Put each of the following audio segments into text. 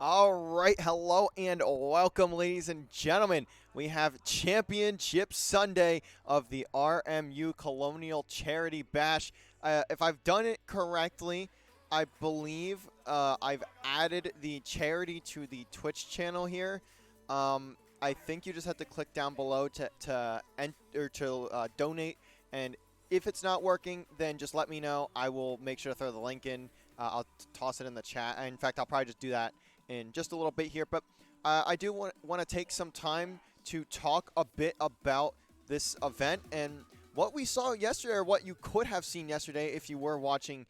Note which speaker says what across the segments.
Speaker 1: All right, hello and welcome, ladies and gentlemen. We have Championship Sunday of the RMU Colonial Charity Bash. If I've done it correctly, I believe I've added the charity to the Twitch channel here. I think you just have to click down below to donate, and if it's not working, then just let me know. I will make sure to throw the link in. I'll toss it in the chat. In fact, I'll probably just do that in just a little bit here, but I do want to take some time to talk a bit about this event and what we saw yesterday, or what you could have seen yesterday if you were watching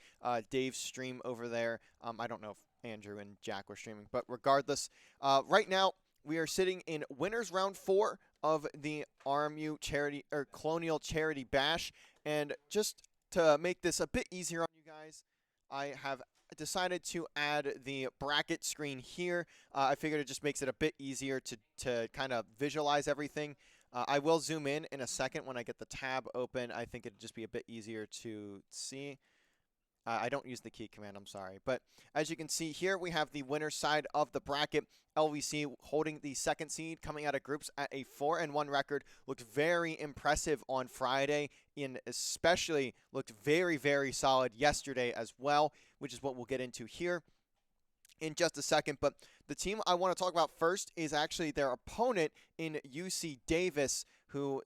Speaker 1: Dave's stream over there. I don't know if Andrew and Jack were streaming, but regardless, right now we are sitting in winners round 4 of the RMU charity or Colonial Charity Bash, and just to make this a bit easier on you guys, I have decided to add the bracket screen here. I figured it just makes it a bit easier to kind of visualize everything. I will zoom in a second when I get the tab open. I think it'd just be a bit easier to see. I don't use the key command, I'm sorry. But as you can see here, we have the winner side of the bracket. LVC holding the second seed, coming out of groups at a 4-1 record. Looked very impressive on Friday, and especially looked very, very solid yesterday as well, which is what we'll get into here in just a second. But the team I want to talk about first is actually their opponent in UC Davis, who's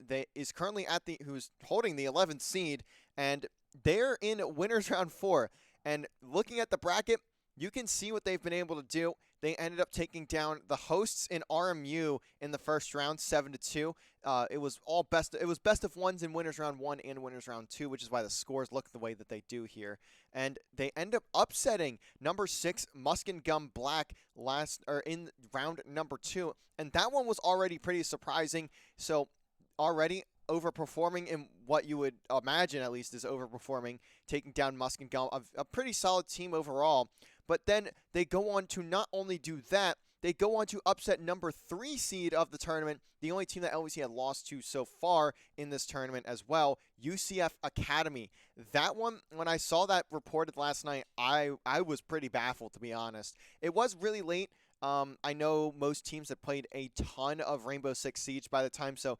Speaker 1: currently who's holding the 11th seed, and they're in winners round 4. And looking at the bracket, you can see what they've been able to do. They ended up taking down the hosts in RMU in the first round, 7-2. It was best of ones in winners round 1 and winners round 2, which is why the scores look the way that they do here. And they end up upsetting number 6 Muskingum Black in round number 2, and that one was already pretty surprising. So already overperforming in what you would imagine, at least, is overperforming, taking down Muskingum, a pretty solid team overall. But then they go on to not only do that, they go on to upset number 3 seed of the tournament, the only team that LVC had lost to so far in this tournament as well, UCF Academy. That one, when I saw that reported last night, I was pretty baffled, to be honest. It was really late. I know most teams had played a ton of Rainbow Six Siege by the time, so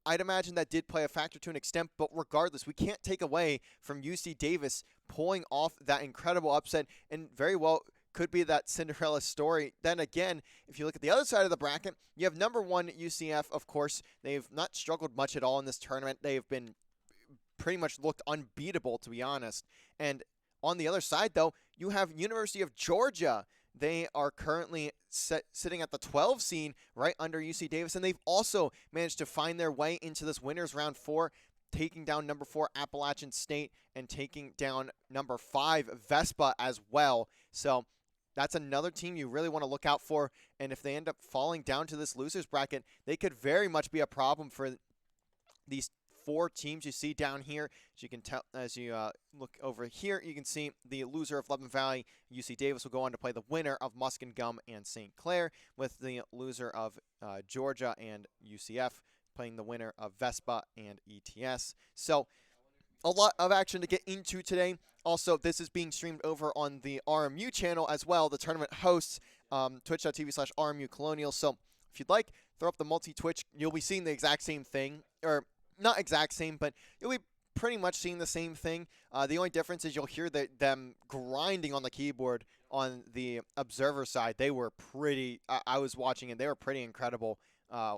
Speaker 1: I'd imagine that did play a factor to an extent, but regardless, we can't take away from UC Davis pulling off that incredible upset, and very well could be that Cinderella story. Then again, if you look at the other side of the bracket, you have number 1 UCF, of course. They've not struggled much at all in this tournament. They've been pretty much looked unbeatable, to be honest. And on the other side, though, you have University of Georgia. They are currently sitting at the 12 seed right under UC Davis, and they've also managed to find their way into this winners round 4, taking down number 4 Appalachian State and taking down number 5 Vespa as well. So that's another team you really want to look out for, and if they end up falling down to this losers bracket, they could very much be a problem for these 4 teams you see down here. As you can tell, as you look over here, you can see the loser of Lebanon Valley, UC Davis, will go on to play the winner of Muskingum and St. Clair, with the loser of Georgia and UCF playing the winner of Vespa and ETS. So a lot of action to get into today. Also, this is being streamed over on the RMU channel as well, the tournament hosts, twitch.tv/RMU Colonial. So if you'd like, throw up the multi-Twitch. You'll be seeing the exact same thing, or not exact same, but you'll be pretty much seeing the same thing. The only difference is you'll hear them grinding on the keyboard on the observer side. They were pretty, I was watching and they were pretty incredible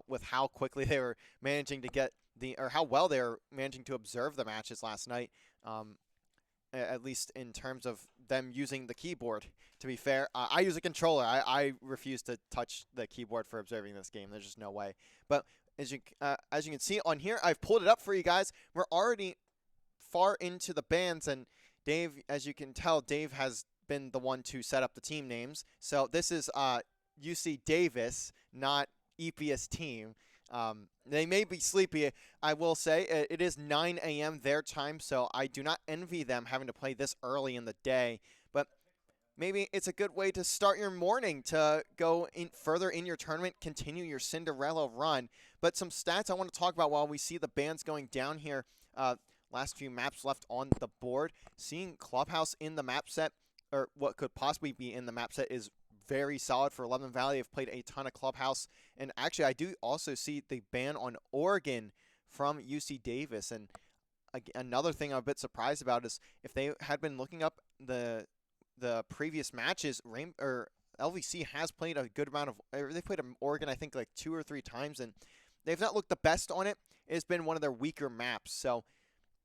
Speaker 1: with how quickly they were managing to get or how well they were managing to observe the matches last night. At least in terms of them using the keyboard. To be fair, I use a controller. I refuse to touch the keyboard for observing this game. There's just no way. But as you can see on here, I've pulled it up for you guys. We're already far into the bands, and Dave, as you can tell, Dave has been the one to set up the team names. So this is UC Davis, not EPS team. They may be sleepy. I will say it is 9 a.m. their time, so I do not envy them having to play this early in the day. But maybe it's a good way to start your morning to go further in your tournament, continue your Cinderella run. But some stats I want to talk about while we see the bands going down here. Last few maps left on the board. Seeing Clubhouse in the map set, or what could possibly be in the map set, is very solid for Lebanon Valley. They've played a ton of Clubhouse. And actually, I do also see the ban on Oregon from UC Davis. And another thing I'm a bit surprised about is if they had been looking up the previous matches, LVC has played a good amount of. They played Oregon, I think, like 2 or 3 times, and they've not looked the best on it. It's been one of their weaker maps, so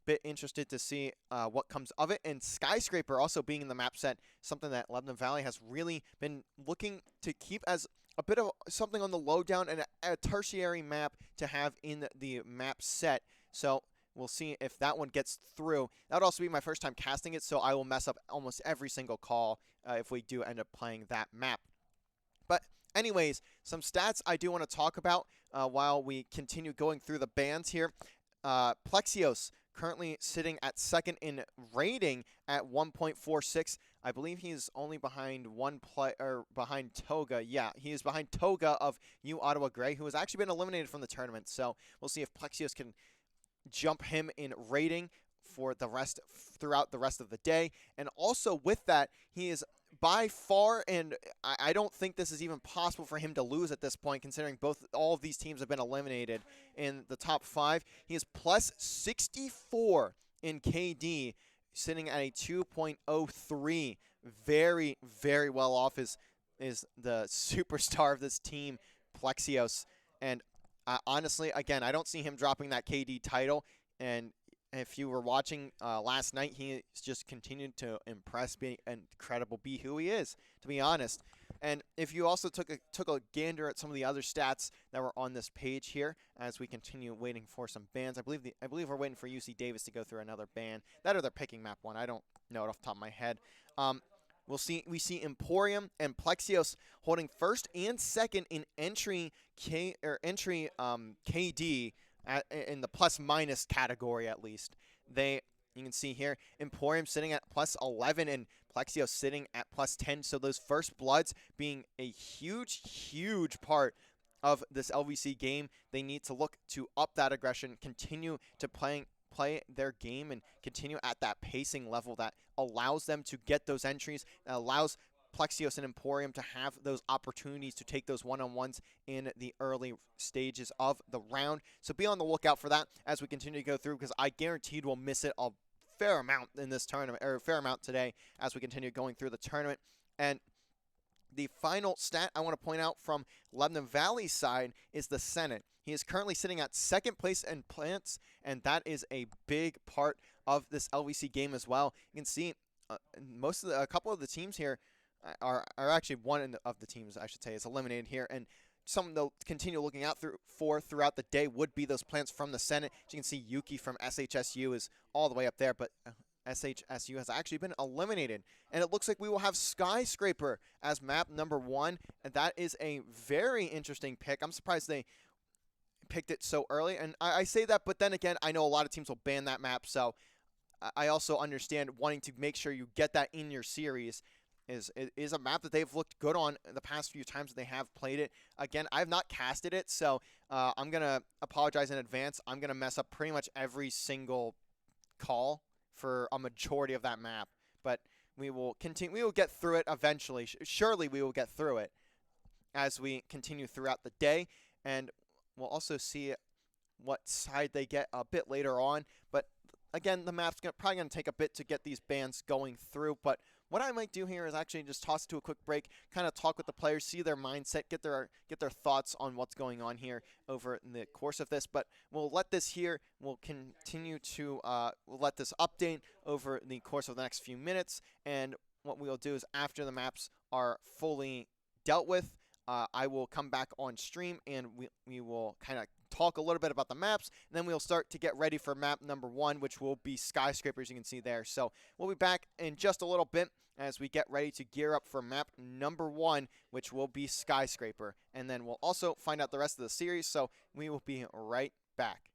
Speaker 1: bit interested to see what comes of it. And Skyscraper also being in the map set, something that Lebanon Valley has really been looking to keep as a bit of something on the lowdown and a tertiary map to have in the map set. So we'll see if that one gets through. That would also be my first time casting it, so I will mess up almost every single call if we do end up playing that map. But anyways, some stats I do want to talk about while we continue going through the bans here. Plexios currently sitting at second in rating at 1.46. I believe he's only behind behind Toga. Yeah, he is behind Toga of U Ottawa Gray, who has actually been eliminated from the tournament. So we'll see if Plexios can jump him in rating for throughout the rest of the day. And also with that, he is by far, and I don't think this is even possible for him to lose at this point, considering all of these teams have been eliminated in the top 5. He is plus 64 in KD, sitting at a 2.03. Very, very well off is the superstar of this team, Plexios. And honestly, again, I don't see him dropping that KD title. And if you were watching last night, he just continued to impress, be incredible, be who he is, to be honest. And if you also took a gander at some of the other stats that were on this page here, as we continue waiting for some bans, I believe we're waiting for UC Davis to go through another ban. That or they're picking map 1. I don't know it off the top of my head. We see Emporium and Plexios holding first and second in entry KD in the plus minus category, at least. You can see here Emporium sitting at plus 11 and Plexios sitting at plus 10. So those first bloods being a huge part of this LVC game. They need to look to up that aggression, continue to play their game, and continue at that pacing level that allows them to get those entries, that allows Plexios and Emporium to have those opportunities to take those one-on-ones in the early stages of the round. So be on the lookout for that as we continue to go through, because I guaranteed we'll miss it a fair amount in this tournament, or a fair amount today as we continue going through the tournament. And the final stat I want to point out from Lebanon Valley's side is the Senate. He is currently sitting at second place in plants, and that is a big part of this LVC game as well. You can see a couple of the teams here are actually one of the teams, I should say, is eliminated here, and something they'll continue looking out for throughout the day would be those plants from the Senate. As you can see, Yuki from SHSU is all the way up there, but SHSU has actually been eliminated, and it looks like we will have Skyscraper as map number 1, and that is a very interesting pick. I'm surprised they picked it so early, and I say that, but then again, I know a lot of teams will ban that map, so I also understand wanting to make sure you get that in your series. Is a map that they've looked good on the past few times that they have played it. Again, I've not casted it, so I'm going to apologize in advance. I'm going to mess up pretty much every single call for a majority of that map, but we will continue. We will get through it eventually. Surely we will get through it as we continue throughout the day, and we'll also see what side they get a bit later on. But again, the map's probably going to take a bit to get these bans going through, but what I might do here is actually just toss it to a quick break, kind of talk with the players, see their mindset, get their thoughts on what's going on here over in the course of this. But we'll let this here. We'll continue to we'll let this update over the course of the next few minutes. And what we'll do is after the maps are fully dealt with, I will come back on stream and we will kind of talk a little bit about the maps, and then we'll start to get ready for map number 1, which will be Skyscraper, as you can see there. So we'll be back in just a little bit as we get ready to gear up for map number 1, which will be Skyscraper, and then we'll also find out the rest of the series. So we will be right back.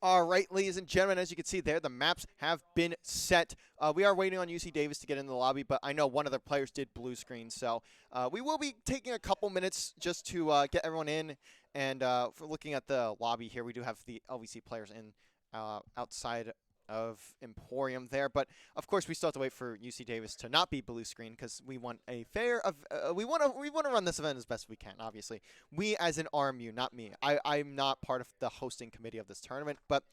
Speaker 1: All right, ladies and gentlemen, as you can see there, the maps have been set. We are waiting on UC Davis to get in the lobby, but I know one of their players did blue screen, so we will be taking a couple minutes just to get everyone in. And for looking at the lobby here, we do have the LVC players in outside of Emporium there, but of course we still have to wait for UC Davis to not be blue screen because we want a fair we want to run this event as best we can. Obviously, we as an RMU, not me. I'm not part of the hosting committee of this tournament, but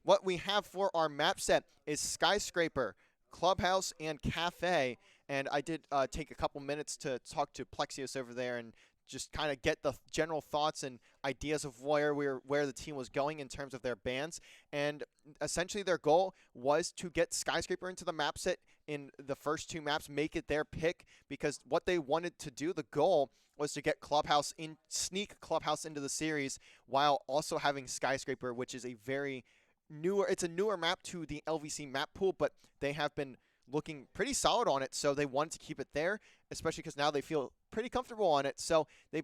Speaker 1: what we have for our map set is Skyscraper, Clubhouse, and Cafe. And I did take a couple minutes to talk to Plexios over there and just kind of get the general thoughts and ideas of where the team was going in terms of their bans. And essentially their goal was to get Skyscraper into the map set in the first two maps, make it their pick, because what they wanted to do, the goal was to get Clubhouse in, sneak Clubhouse into the series while also having Skyscraper, which is a very it's a newer map to the LVC map pool, but they have been looking pretty solid on it, so they wanted to keep it there, especially because now they feel pretty comfortable on it. So they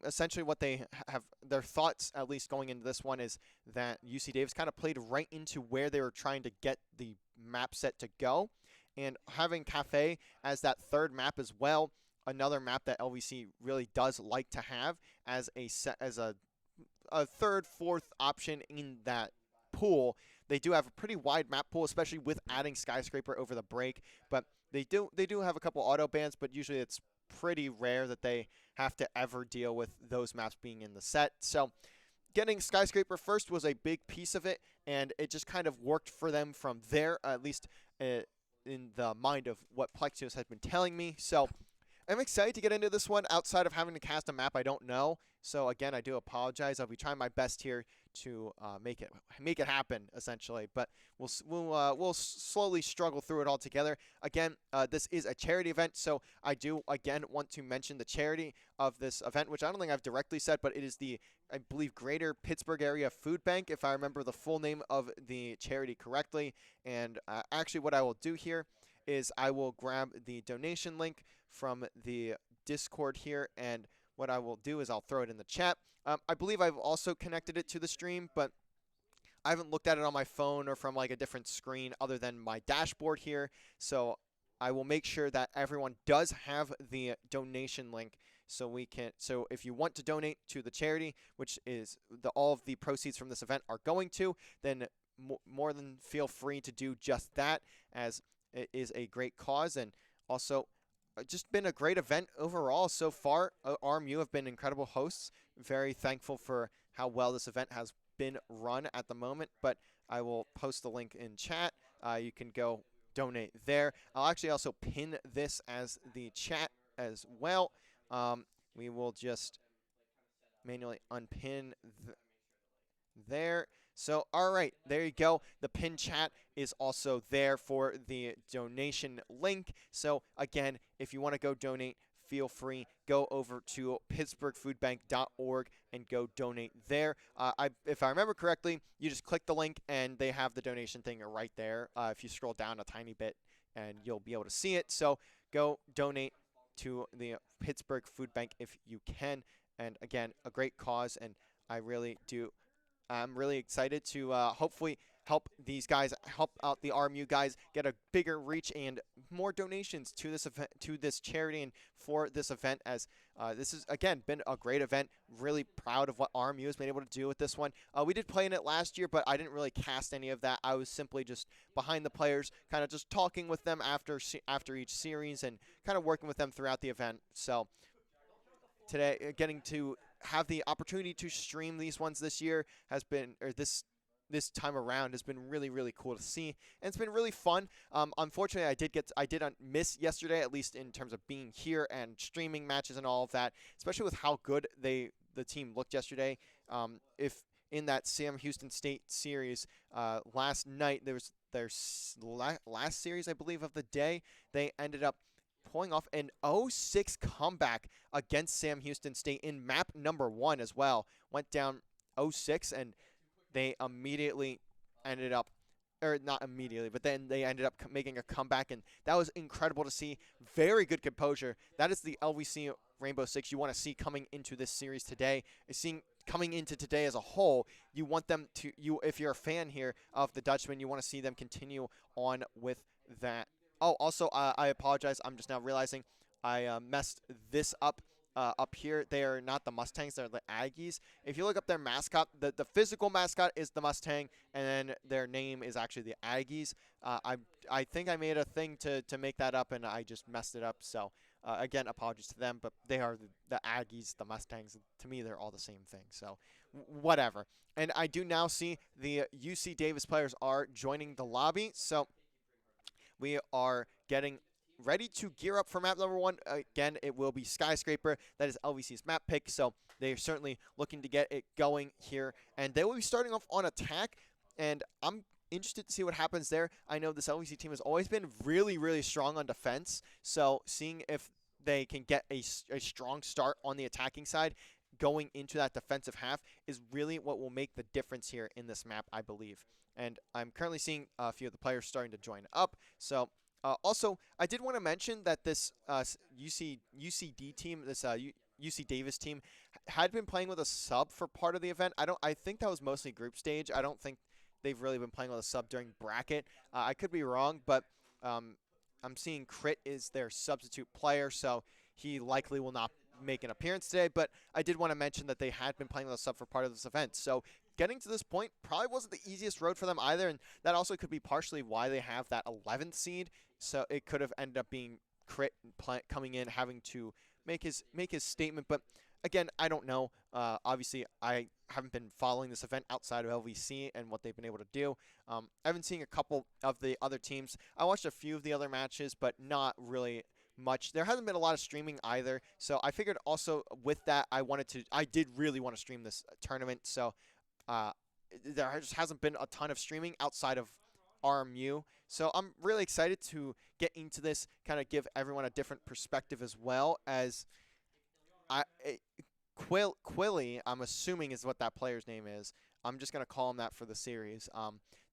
Speaker 1: essentially what they have, their thoughts at least going into this one, is that UC Davis kind of played right into where they were trying to get the map set to go, and having Cafe as that third map as well, another map that LVC really does like to have as a third, fourth option in that pool. They do have a pretty wide map pool, especially with adding Skyscraper over the break, but they do have a couple auto bans, but usually it's pretty rare that they have to ever deal with those maps being in the set. So getting Skyscraper first was a big piece of it, and it just kind of worked for them from there, at least in the mind of what Plexios has been telling me. So I'm excited to get into this one. Outside of having to cast a map I don't know, so again, I do apologize. I'll be trying my best here to make it happen, essentially. But we'll slowly struggle through it all together. Again, this is a charity event, so I do again want to mention the charity of this event, which I don't think I've directly said, but it is the, I believe, Greater Pittsburgh Area Food Bank, if I remember the full name of the charity correctly. And actually, what I will do here is I will grab the donation link from the Discord here, and what I will do is I'll throw it in the chat. I believe I've also connected it to the stream, but I haven't looked at it on my phone or from like a different screen other than my dashboard here. So I will make sure that everyone does have the donation link, so if you want to donate to the charity, which is all of the proceeds from this event are going to, then more than feel free to do just that, as it is a great cause. And also just been a great event overall so far. RMU have been incredible hosts. Very thankful for how well this event has been run at the moment, but I will post the link in chat. You can go donate there. I'll actually also pin this as the chat as well. We will just manually unpin there. So, all right, there you go. The pin chat is also there for the donation link. So, again, if you want to go donate, feel free. Go over to pittsburghfoodbank.org and go donate there. If I remember correctly, you just click the link and they have the donation thing right there. If you scroll down a tiny bit, and you'll be able to see it. So, go donate to the Pittsburgh Food Bank if you can. And again, a great cause, and I'm really excited to hopefully help these guys, help out the RMU guys, get a bigger reach and more donations to this event, to this charity, and for this event, as this has again been a great event. Really proud of what RMU has been able to do with this one. We did play in it last year, but I didn't really cast any of that. I was simply just behind the players, kind of just talking with them after each series and kind of working with them throughout the event. So today, getting to have the opportunity to stream these ones this year has been, or this time around has been really, really cool to see, and it's been really fun. Unfortunately, I did miss yesterday, at least in terms of being here and streaming matches and all of that, especially with how good the team looked yesterday. If in that Sam Houston State series last night, there was their last series, I believe, of the day, they ended up pulling off an 0-6 comeback against Sam Houston State in map number 1 as well. Went down 0-6, and they immediately ended up, or not immediately, but then they ended up making a comeback, and that was incredible to see. Very good composure. That is the LVC Rainbow Six you want to see coming into this series today, is seeing coming into today as a whole, you want them to, if you're a fan here of the Dutchman, you want to see them continue on with that. Oh, also, I apologize. I'm just now realizing I messed this up. Up here, they are not the Mustangs, they're the Aggies. If you look up their mascot, the physical mascot is the Mustang, and then their name is actually the Aggies. I think I made a thing to make that up, and I just messed it up. So again, apologies to them, but they are the Aggies, the Mustangs. To me, they're all the same thing. So whatever. And I do now see the UC Davis players are joining the lobby. So we are getting ready to gear up for map number 1. Again, it will be Skyscraper. That is LVC's map pick, so they are certainly looking to get it going here. And they will be starting off on attack, and I'm interested to see what happens there. I know this LVC team has always been really, really strong on defense, so seeing if they can get a strong start on the attacking side going into that defensive half is really what will make the difference here in this map, I believe. And I'm currently seeing a few of the players starting to join up. So also, I did want to mention that this UCD team, this UC Davis team, had been playing with a sub for part of the event. I think that was mostly group stage. I don't think they've really been playing with a sub during bracket. I could be wrong, but I'm seeing Crit is their substitute player, so he likely will not make an appearance today. But I did want to mention that they had been playing with a sub for part of this event. So getting to this point probably wasn't the easiest road for them either, and that also could be partially why they have that 11th seed. So it could have ended up being Crit coming in, having to make his statement. But again, I don't know. Obviously, I haven't been following this event outside of LVC and what they've been able to do. I've been seeing a couple of the other teams. I watched a few of the other matches, but not really much. There hasn't been a lot of streaming either. So I figured also with that, I did really want to stream this tournament. So there just hasn't been a ton of streaming outside of RMU. So I'm really excited to get into this, kind of give everyone a different perspective as well as Quilly, I'm assuming is what that player's name is. I'm just going to call him that for the series.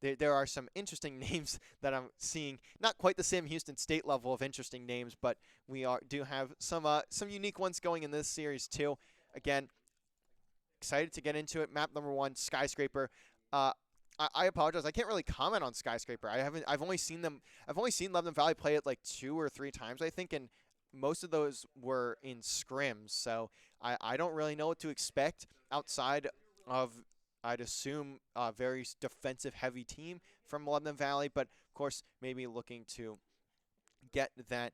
Speaker 1: There are some interesting names that I'm seeing. Not quite the Sam Houston State level of interesting names, but we do have some unique ones going in this series too. Again, excited to get into it. Map number 1, Skyscraper. I apologize. I can't really comment on Skyscraper. I've only seen Lebanon Valley play it like 2 or 3 times, I think, and most of those were in scrims. So I don't really know what to expect outside of, I'd assume, a very defensive heavy team from Lebanon Valley, but of course maybe looking to get that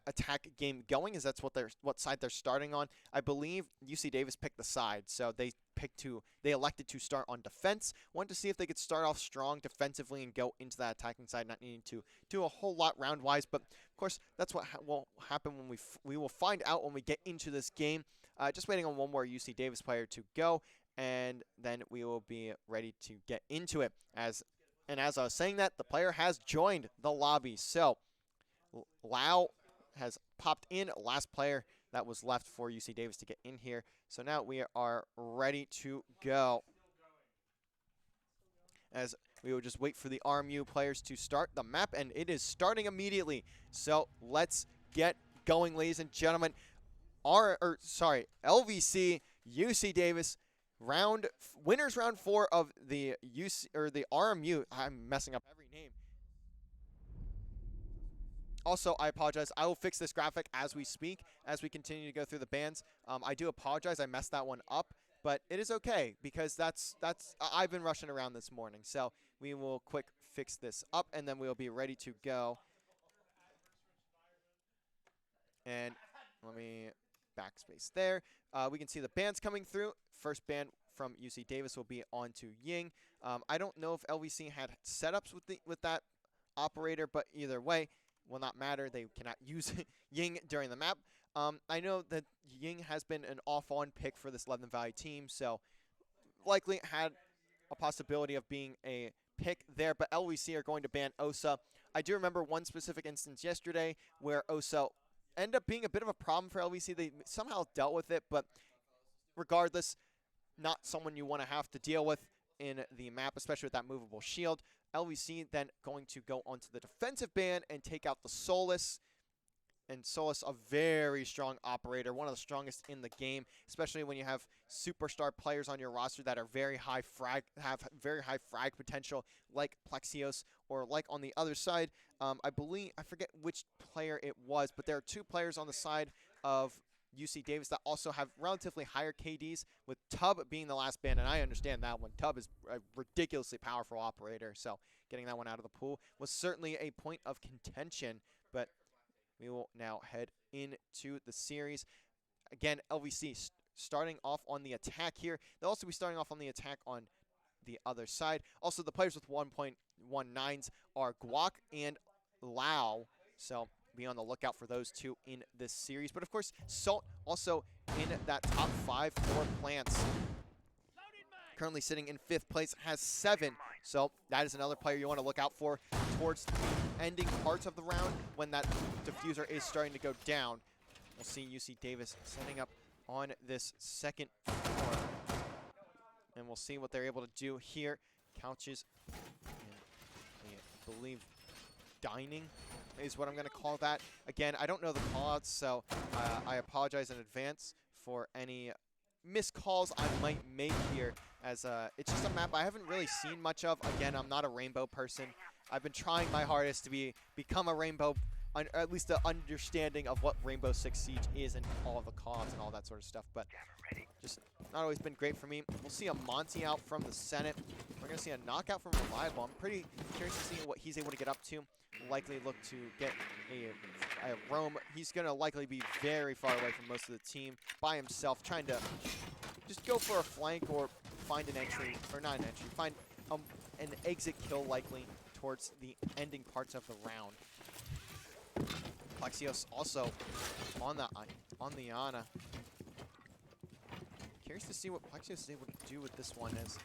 Speaker 1: attack game going, as that's what side they're starting on. I believe UC Davis picked the side, so they elected to start on defense. Wanted to see if they could start off strong defensively and go into that attacking side, not needing to do a whole lot round wise. But of course, that's what will happen when we will find out when we get into this game. Just waiting on one more UC Davis player to go, and then we will be ready to get into it. As I was saying that, the player has joined the lobby. So Lau has popped in, last player that was left for UC Davis to get in here. So now we are ready to go, as we will just wait for the RMU players to start the map, and it is starting immediately. So let's get going, ladies and gentlemen. LVC, UC Davis, winners round 4 of the RMU. I'm messing up every name. Also, I apologize. I will fix this graphic as we speak, as we continue to go through the bands. I do apologize. I messed that one up, but it is okay because I've been rushing around this morning. So we will quick fix this up, and then we'll be ready to go. And let me backspace there. We can see the bands coming through. First band from UC Davis will be on to Ying. I don't know if LVC had setups with that operator, but either way, will not matter. They cannot use Ying during the map. I know that Ying has been an off-on pick for this Lebanon Valley team, so likely had a possibility of being a pick there, but LVC are going to ban Osa. I do remember one specific instance yesterday where Osa ended up being a bit of a problem for LVC. They somehow dealt with it, but regardless, not someone you want to have to deal with in the map, especially with that movable shield. LVC then going to go onto the defensive ban and take out the Solus. And Solus, a very strong operator, one of the strongest in the game, especially when you have superstar players on your roster that are have very high frag potential, like Plexios, or like on the other side, I forget which player it was, but there are two players on the side of UC Davis that also have relatively higher KDs, with Tub being the last ban, and I understand that one. Tub is a ridiculously powerful operator, so getting that one out of the pool was certainly a point of contention, but we will now head into the series. Again, LVC starting off on the attack here. They'll also be starting off on the attack on the other side. Also, the players with 1.19s are Guac and Lao, so be on the lookout for those two in this series. But of course, Salt also in that top 5 for plants. Currently sitting in 5th place, has 7. So that is another player you want to look out for towards the ending parts of the round when that diffuser is starting to go down. We'll see UC Davis setting up on this second floor. And we'll see what they're able to do here. Couches, and I believe dining is what I'm going to call that. Again, I don't know the callouts, so I apologize in advance for any missed calls I might make here, as it's just a map I haven't really seen much of. Again, I'm not a Rainbow person. I've been trying my hardest to become a Rainbow, or at least an understanding of what Rainbow Six Siege is and all of the callouts and all that sort of stuff, but just not always been great for me. We'll see a Monty out from the Senate. We're going to see a knockout from Reliable. I'm pretty curious to see what he's able to get up to. Likely look to get a roam. He's going to likely be very far away from most of the team by himself, trying to just go for a flank or find an entry, or not an entry, find an exit kill likely towards the ending parts of the round. Plexios also on the Ana. Curious to see what Plexios is able to do with this one, as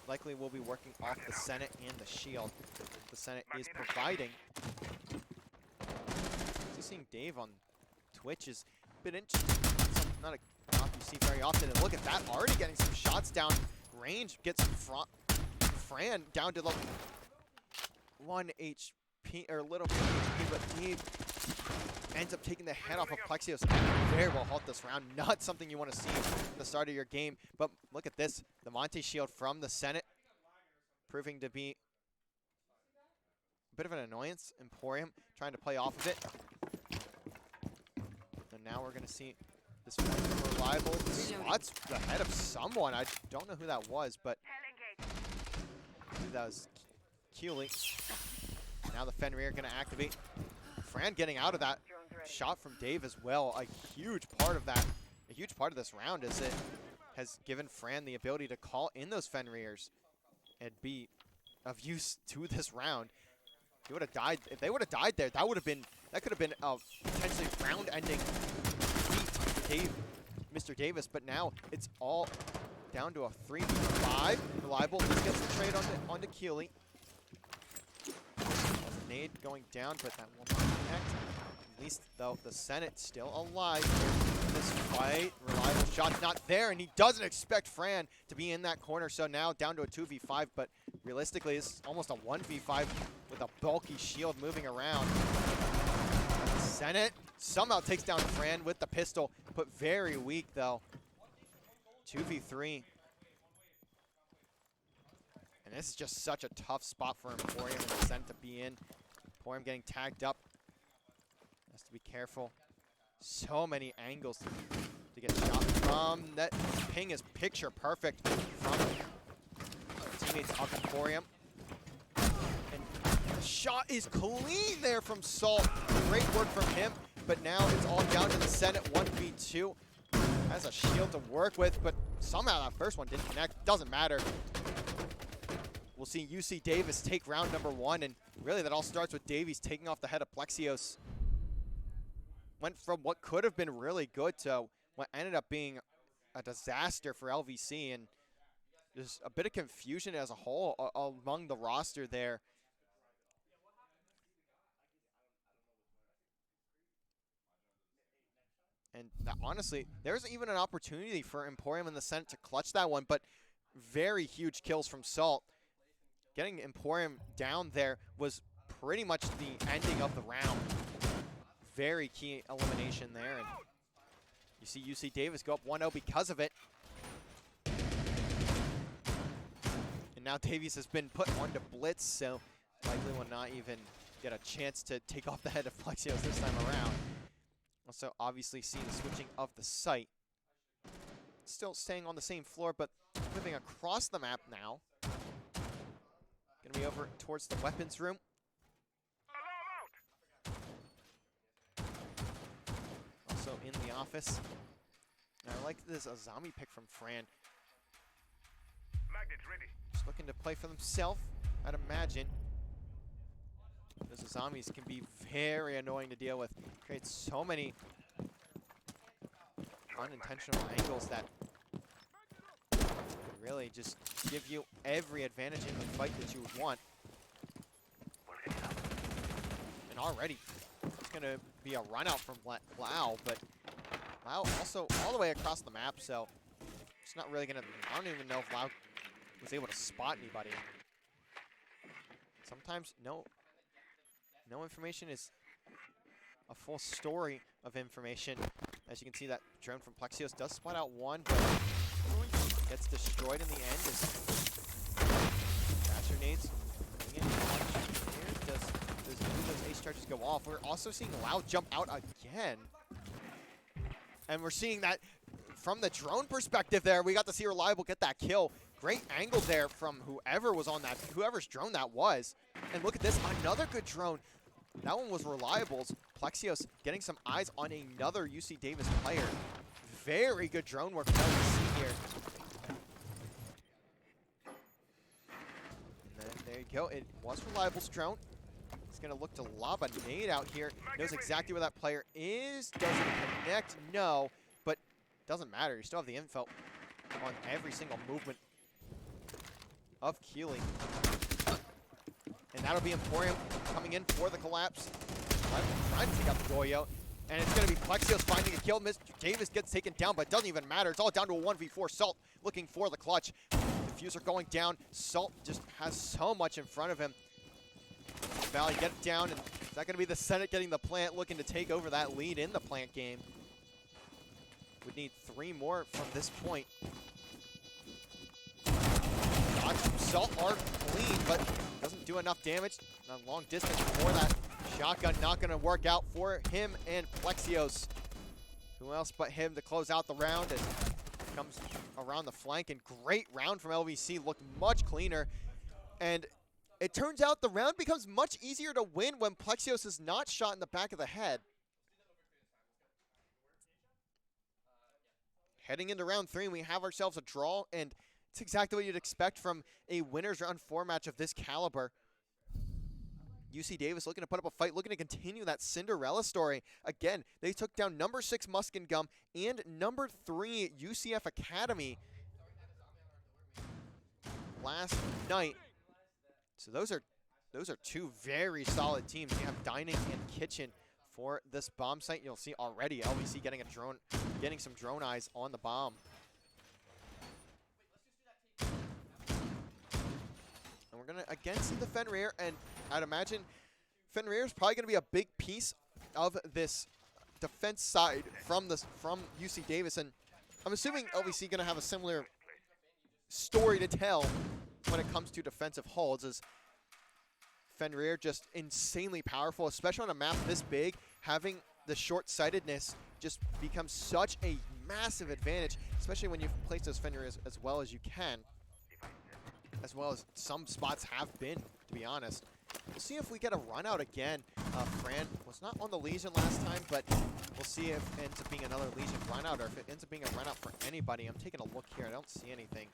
Speaker 1: likely we'll be working off the Senate and the shield the Senate is providing. Just seeing Dave on Twitch is a bit interesting. Not a prop you see very often. And look at that, already getting some shots down range. Gets Fran down to like 1 HP, or a little bit of HP, but Dave ends up taking the head off of Plexios. Very well halt this round. Not something you want to see at the start of your game. But look at this. The Monte shield from the Senate proving to be a bit of an annoyance. Emporium trying to play off of it. And now we're going to see this Reliable spots the head of someone. I don't know who that was, but I believe that was Keeley. Now the Fenrir going to activate. Fran getting out of that shot from Dave as well. A huge part of that, a huge part of this round, is it has given Fran the ability to call in those Fenrirs and be of use to this round. He would have died. If they would have died there, that could have been a potentially round-ending defeat for Mr. Davis. But now it's all down to a 3v5. Reliable just gets the trade onto Keeley. Nade going down, but that will not connect. At least, though, the Senate still alive in this fight. Reliable shot's not there, and he doesn't expect Fran to be in that corner. So now down to a 2v5, but realistically, it's almost a 1v5 with a bulky shield moving around. The Senate somehow takes down Fran with the pistol, but very weak, though. 2v3. And this is just such a tough spot for Emporium and the Senate to be in. Emporium getting tagged up. Has to be careful. So many angles to get shot from. That ping is picture perfect from teammates of Emporium. And the shot is clean there from Salt. Great work from him. But now it's all down to the Senate 1v2. Has a shield to work with, but somehow that first one didn't connect. Doesn't matter. We'll see UC Davis take round number 1, and really that all starts with Davies taking off the head of Plexios. Went from what could have been really good to what ended up being a disaster for LVC, and there's a bit of confusion as a whole among the roster there. And honestly, there's even an opportunity for Emporium and the Senate to clutch that one, but very huge kills from Salt. Getting Emporium down there was pretty much the ending of the round very key elimination there. And you see UC Davis go up 1-0 because of it. And now Davies has been put onto blitz, so likely will not even get a chance to take off the head of Plexios this time around. Also, obviously, see the switching of the site. Still staying on the same floor, but moving across the map now. Gonna be over towards the weapons room. Also in the office. And I like this Azami pick from Fran. Just looking to play for himself, I'd imagine. Those Azamis can be very annoying to deal with. Creates so many unintentional angles that really just give you every advantage in the fight that you would want. And already, it's going to be a run out from Lau, but Lau also all the way across the map, so it's not really going to, I don't even know if Lau was able to spot anybody. Sometimes no information is a full story of information. As you can see, that drone from Plexios does spot out one, but gets destroyed in the end as Dasher nades coming in. Does those ace charges go off? We're also seeing Lau jump out again. And we're seeing that from the drone perspective there. We got to see Reliable get that kill. Great angle there from whoever was on that, whoever's drone that was. And look at this, another good drone. That one was Reliable's. Plexios getting some eyes on another UC Davis player. Very good drone work from LVC here. And then there you go. It was Reliable's drone. He's going to look to lob a nade out here. Knows exactly where that player is. Doesn't connect. No. But doesn't matter. You still have the info on every single movement of Keeley. And that'll be Emporium coming in for the collapse. Trying to take out the Goyo. And it's going to be Plexios finding a kill. Mr. Davis gets taken down, but it doesn't even matter. It's all down to a 1v4. Salt looking for the clutch. Diffuser going down. Salt just has so much in front of him. Valley get it down, and is that going to be the Senate getting the plant, looking to take over that lead in the plant game? Would need 3 more from this point. Dodge from Salt are clean, but doesn't do enough damage. Not long distance for that shotgun, not going to work out for him and Plexios. Who else but him to close out the round, and comes around the flank. And great round from LVC, looked much cleaner. And it turns out the round becomes much easier to win when Plexios is not shot in the back of the head. Heading into round 3, we have ourselves a draw, and it's exactly what you'd expect from a winner's round 4 match of this caliber. UC Davis looking to put up a fight, looking to continue that Cinderella story. Again, they took down number 6 Musk and Gum and number 3 UCF Academy last night. So those are 2 very solid teams. You have Dining and Kitchen for this bomb site. You'll see already LVC getting some drone eyes on the bomb. And we're gonna again see the Fenrir, and I'd imagine Fenrir is probably gonna be a big piece of this defense side from UC Davis, and I'm assuming LVC gonna have a similar story to tell when it comes to defensive holds, as Fenrir just insanely powerful, especially on a map this big. Having the short-sightedness just becomes such a massive advantage, especially when you place those Fenrir as well as you can, as well as some spots have been, to be honest. We'll see if we get a run out again. Fran was not on the Legion last time, but we'll see if it ends up being another Legion run out, or if it ends up being a run out for anybody. I'm taking a look here. I don't see anything.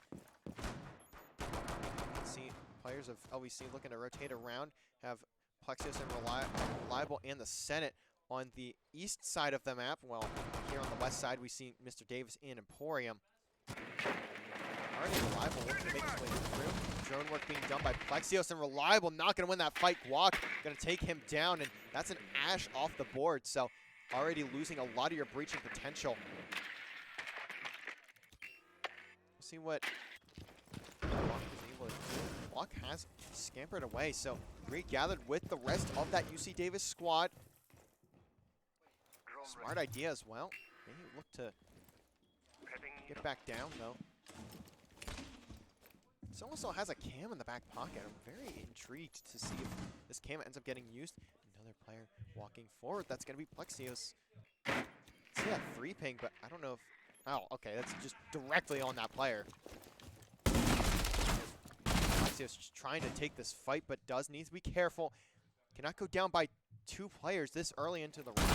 Speaker 1: See players of LVC looking to rotate around. Have Plexios and Reliable and the Senate on the east side of the map. Well, here on the west side, we see Mr. Davis and Emporium. Already Reliable looking to make his way through. Drone work being done by Plexios, and Reliable not going to win that fight. Guac going to take him down, and that's an Ash off the board. So already losing a lot of your breaching potential. We'll see what Guac has scampered away, so regathered with the rest of that UC Davis squad. Smart idea as well. They look to get back down, though. This also has a cam in the back pocket. I'm very intrigued to see if this cam ends up getting used. Another player walking forward. That's going to be Plexios. See that 3 ping, but I don't know if... Oh, okay, that's just directly on that player. Plexios just trying to take this fight, but does need to be careful. Cannot go down by 2 players this early into the round.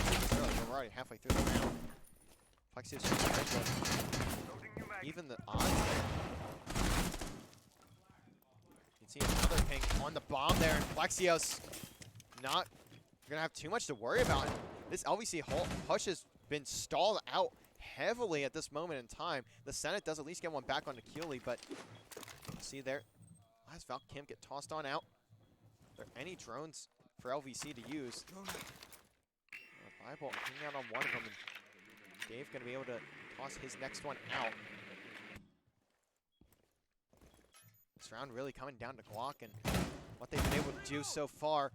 Speaker 1: We're already halfway through the round. Plexios just trying to even the odds there. You can see another ping on the bomb there, and Plexios not going to have too much to worry about. This LVC push has been stalled out heavily at this moment in time. The Senate does at least get one back onto Keeley, but see there, last Val Kim get tossed on out. Are there any drones for LVC to use? Bible hanging out on one of them, and Dave going to be able to toss his next one out. This round really coming down to Glock and what they've been able to do so far.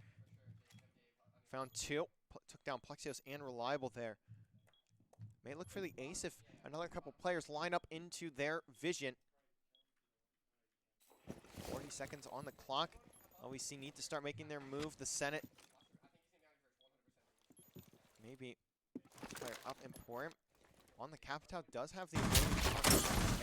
Speaker 1: Found 2, took down Plexios and Reliable there. May look for the ace if another couple players line up into their vision. 40 seconds on the clock. LVC need to start making their move. The Senate maybe player up Emporium. On the Capital does have the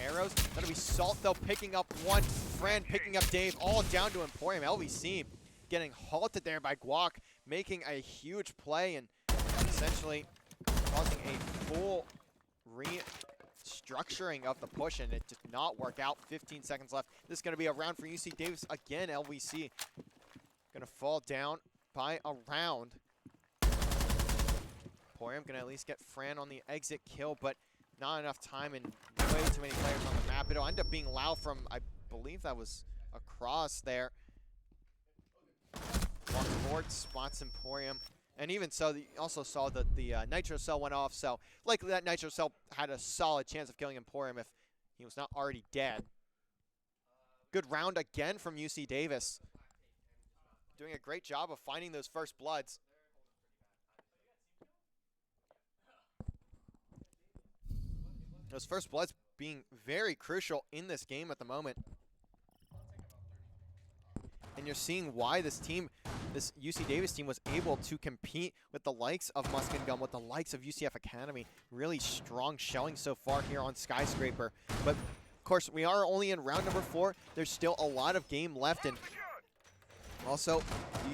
Speaker 1: arrows. Gonna be Salt though, picking up one. Fran picking up Dave, all down to Emporium. LVC getting halted there by Guac, making a huge play and essentially causing a full restructuring of the push, and it did not work out. 15 seconds left. This is going to be a round for UC Davis again. LVC going to fall down by a round. Emporium going to at least get Fran on the exit kill, but not enough time and way too many players on the map. It'll end up being Lau from, I believe that was across there. Walks forward, spots Emporium. And even so, you also saw that the Nitro Cell went off, so likely that Nitro Cell had a solid chance of killing Emporium if he was not already dead. Good round again from UC Davis. Doing a great job of finding those first bloods. Those first bloods being very crucial in this game at the moment. And you're seeing why this team, this UC Davis team, was able to compete with the likes of Musk and Gum, with the likes of UCF Academy. Really strong showing so far here on Skyscraper. But of course, we are only in round number 4. There's still a lot of game left, and also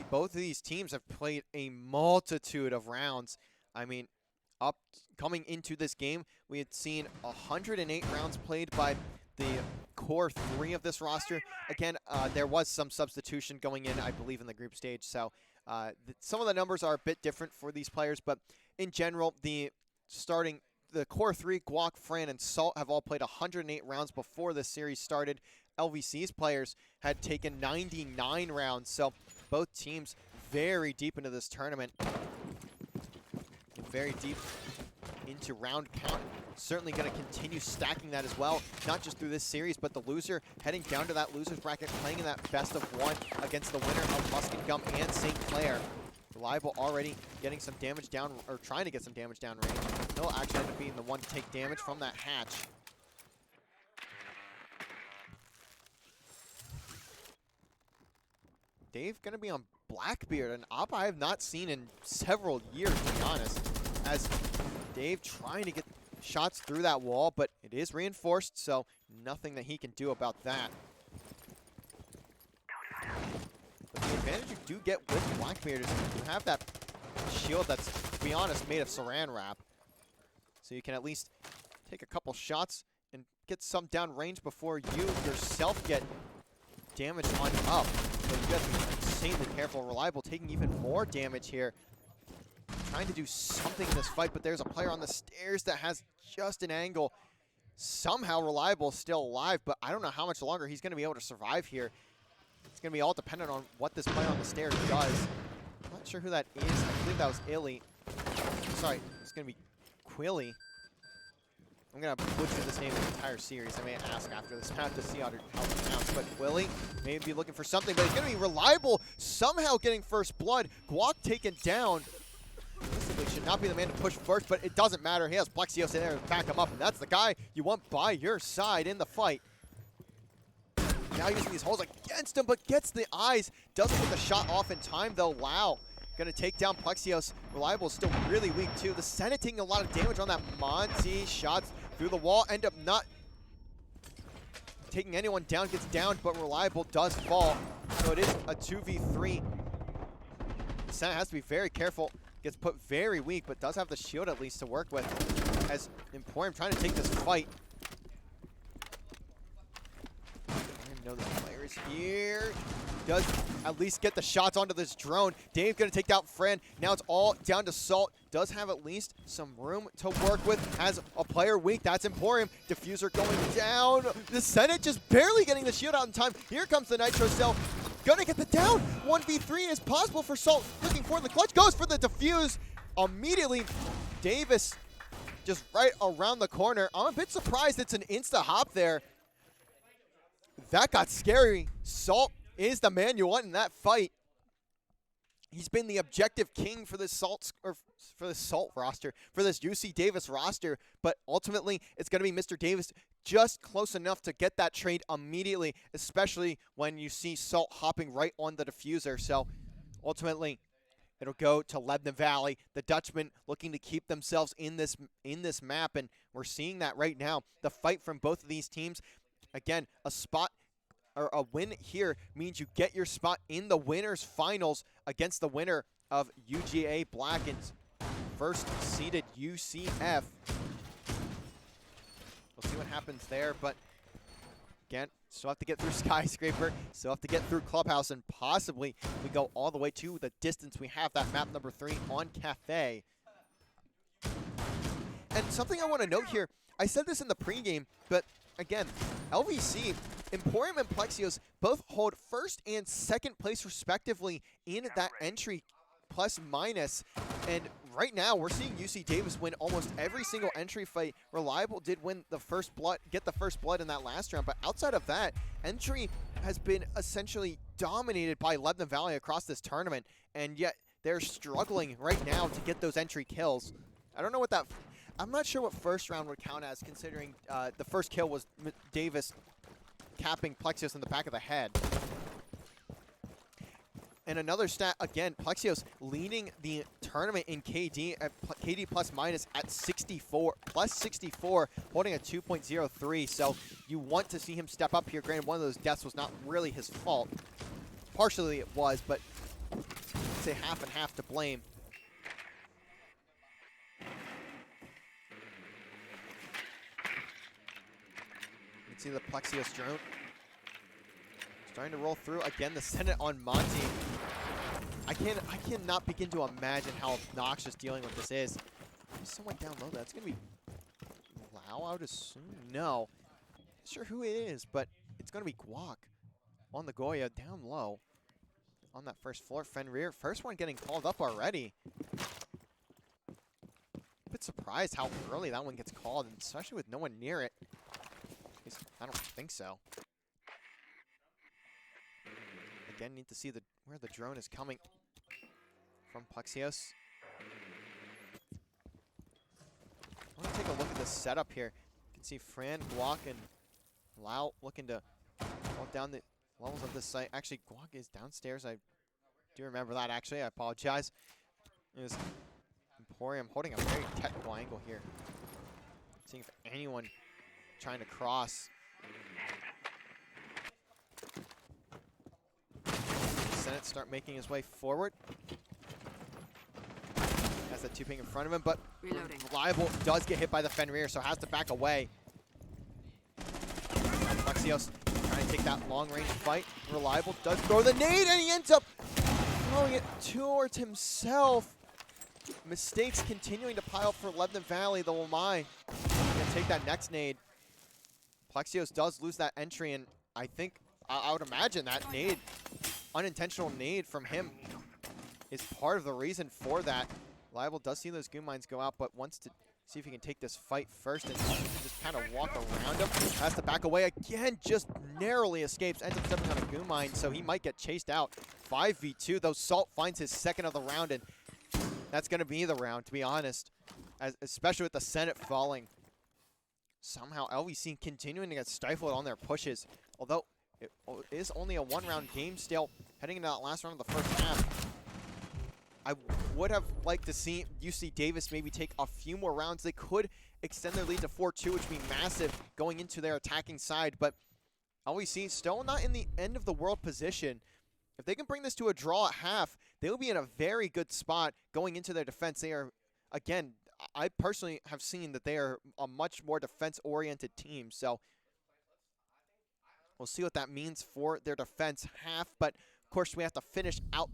Speaker 1: both of these teams have played a multitude of rounds. I mean, coming into this game, we had seen 108 rounds played by the core 3 of this roster. Again, there was some substitution going in, I believe, in the group stage, so some of the numbers are a bit different for these players, but in general, the core 3, Guac, Fran, and Salt have all played 108 rounds before this series started. LVC's players had taken 99 rounds, so both teams very deep into this tournament. Very deep into round count. Certainly going to continue stacking that as well, not just through this series, but the loser heading down to that loser's bracket, playing in that best of 1 against the winner of Musk and Gum and St. Clair. Reliable already getting some damage down, or trying to get some damage down range. He'll actually end up being the one to take damage from that hatch. Dave going to be on Blackbeard, an op I have not seen in several years, to be honest, as Dave trying to get shots through that wall, but it is reinforced, so nothing that he can do about that. But the advantage you do get with Blackbeard is you have that shield that's, to be honest, made of saran wrap. So you can at least take a couple shots and get some down range before you yourself get damage on up. So you have to be insanely careful. Reliable taking even more damage here. Trying to do something in this fight, but there's a player on the stairs that has just an angle. Somehow Reliable still alive, but I don't know how much longer he's going to be able to survive here. It's going to be all dependent on what this player on the stairs does. I'm not sure who that is. I believe that was Illy. Sorry, it's going to be Quilly. I'm going to butcher this name in the entire series. I may ask after this map to see how it's pronounced. But Quilly may be looking for something, but it's going to be Reliable somehow getting first blood. Guac taken down. Basically probably should not be the man to push first, but it doesn't matter. He has Plexios in there to back him up, and that's the guy you want by your side in the fight. Now using these holes against him, but gets the eyes. Doesn't get the shot off in time, though. Lau gonna take down Plexios. Reliable is still really weak, too. The Senate taking a lot of damage on that Monty. Shots through the wall, end up not taking anyone down, gets down, but Reliable does fall. So it is a 2v3. The Senate has to be very careful. Gets put very weak, but does have the shield at least to work with. As Emporium trying to take this fight. I know the players here. Does at least get the shots onto this drone. Dave gonna take out Fran. Now it's all down to Salt. Does have at least some room to work with. Has a player weak. That's Emporium. Diffuser going down. The Senate just barely getting the shield out in time. Here comes the Nitro Cell. Gonna get the down. 1v3 is possible for Salt. Looking for the clutch. Goes for the defuse. Immediately, Davis just right around the corner. I'm a bit surprised it's an insta-hop there. That got scary. Salt is the man you want in that fight. He's been the objective king for this Salt roster, for this UC Davis roster, but ultimately it's going to be Mr. Davis just close enough to get that trade immediately, especially when you see Salt hopping right on the diffuser. So ultimately it'll go to Lebanon Valley. The Dutchmen looking to keep themselves in this map, and we're seeing that right now. The fight from both of these teams, again, a spot or a win here means you get your spot in the winners finals against the winner of UGA Black and first seeded UCF. We'll see what happens there, but again, still have to get through Skyscraper, still have to get through Clubhouse, and possibly we go all the way to the distance. We have that map number 3 on Cafe. And something I want to note here, I said this in the pregame, but again, LVC, Emporium and Plexios both hold first and second place respectively in that entry plus minus. And right now we're seeing UC Davis win almost every single entry fight. Reliable did win the first blood, get the first blood in that last round, but outside of that, entry has been essentially dominated by Lebanon Valley across this tournament, and yet they're struggling right now to get those entry kills. I don't know what that, I'm not sure what first round would count as, considering the first kill was Davis capping Plexios in the back of the head. And another stat, again, Plexios leading the tournament in KD at KD plus minus at 64, plus 64, holding a 2.03. So you want to see him step up here. Granted, one of those deaths was not really his fault. Partially it was, but I'd say half and half to blame. See the Plexios drone starting to roll through again. The Senate on Monty. I cannot begin to imagine how obnoxious dealing with this is. There's someone down low. That's gonna be Lau, I would assume. No, not sure who it is, but it's gonna be Guac on the Goya down low on that first floor. Fenrir, first one getting called up already. A bit surprised how early that one gets called, and especially with no one near it. I don't think so. Again, need to see where the drone is coming from Plexios. I want to take a look at the setup here. You can see Fran, Guac, and Lau looking to walk down the levels of this site. Actually, Guac is downstairs. I do remember that, actually. I apologize. It was Emporium holding a very technical angle here. Seeing if anyone trying to cross. Senate start making his way forward. Has that 2-ping in front of him, but reloading. Reliable does get hit by the Fenrir, so has to back away. Plexios trying to take that long-range fight. Reliable does throw the nade, and he ends up throwing it towards himself. Mistakes continuing to pile for Lebanon Valley, the Lamai. Gonna take that next nade. Plexios does lose that entry, and I think, I would imagine that nade, unintentional nade from him, is part of the reason for that. Reliable does see those goon mines go out, but wants to see if he can take this fight first and just kind of walk around him. Has to back away again, just narrowly escapes, ends up stepping on a goon mine, so he might get chased out. 5v2, though Salt finds his second of the round, and that's going to be the round, to be honest, especially with the Senate falling. Somehow LVC continuing to get stifled on their pushes, although it is only a one-round game still, heading into that last round of the first half. I would have liked to see UC Davis maybe take a few more rounds. They could extend their lead to 4-2, which would be massive going into their attacking side, but LVC still not in the end of the world position. If they can bring this to a draw at half, they will be in a very good spot going into their defense. They are, again, I personally have seen that they are a much more defense-oriented team, so we'll see what that means for their defense half, but of course we have to finish out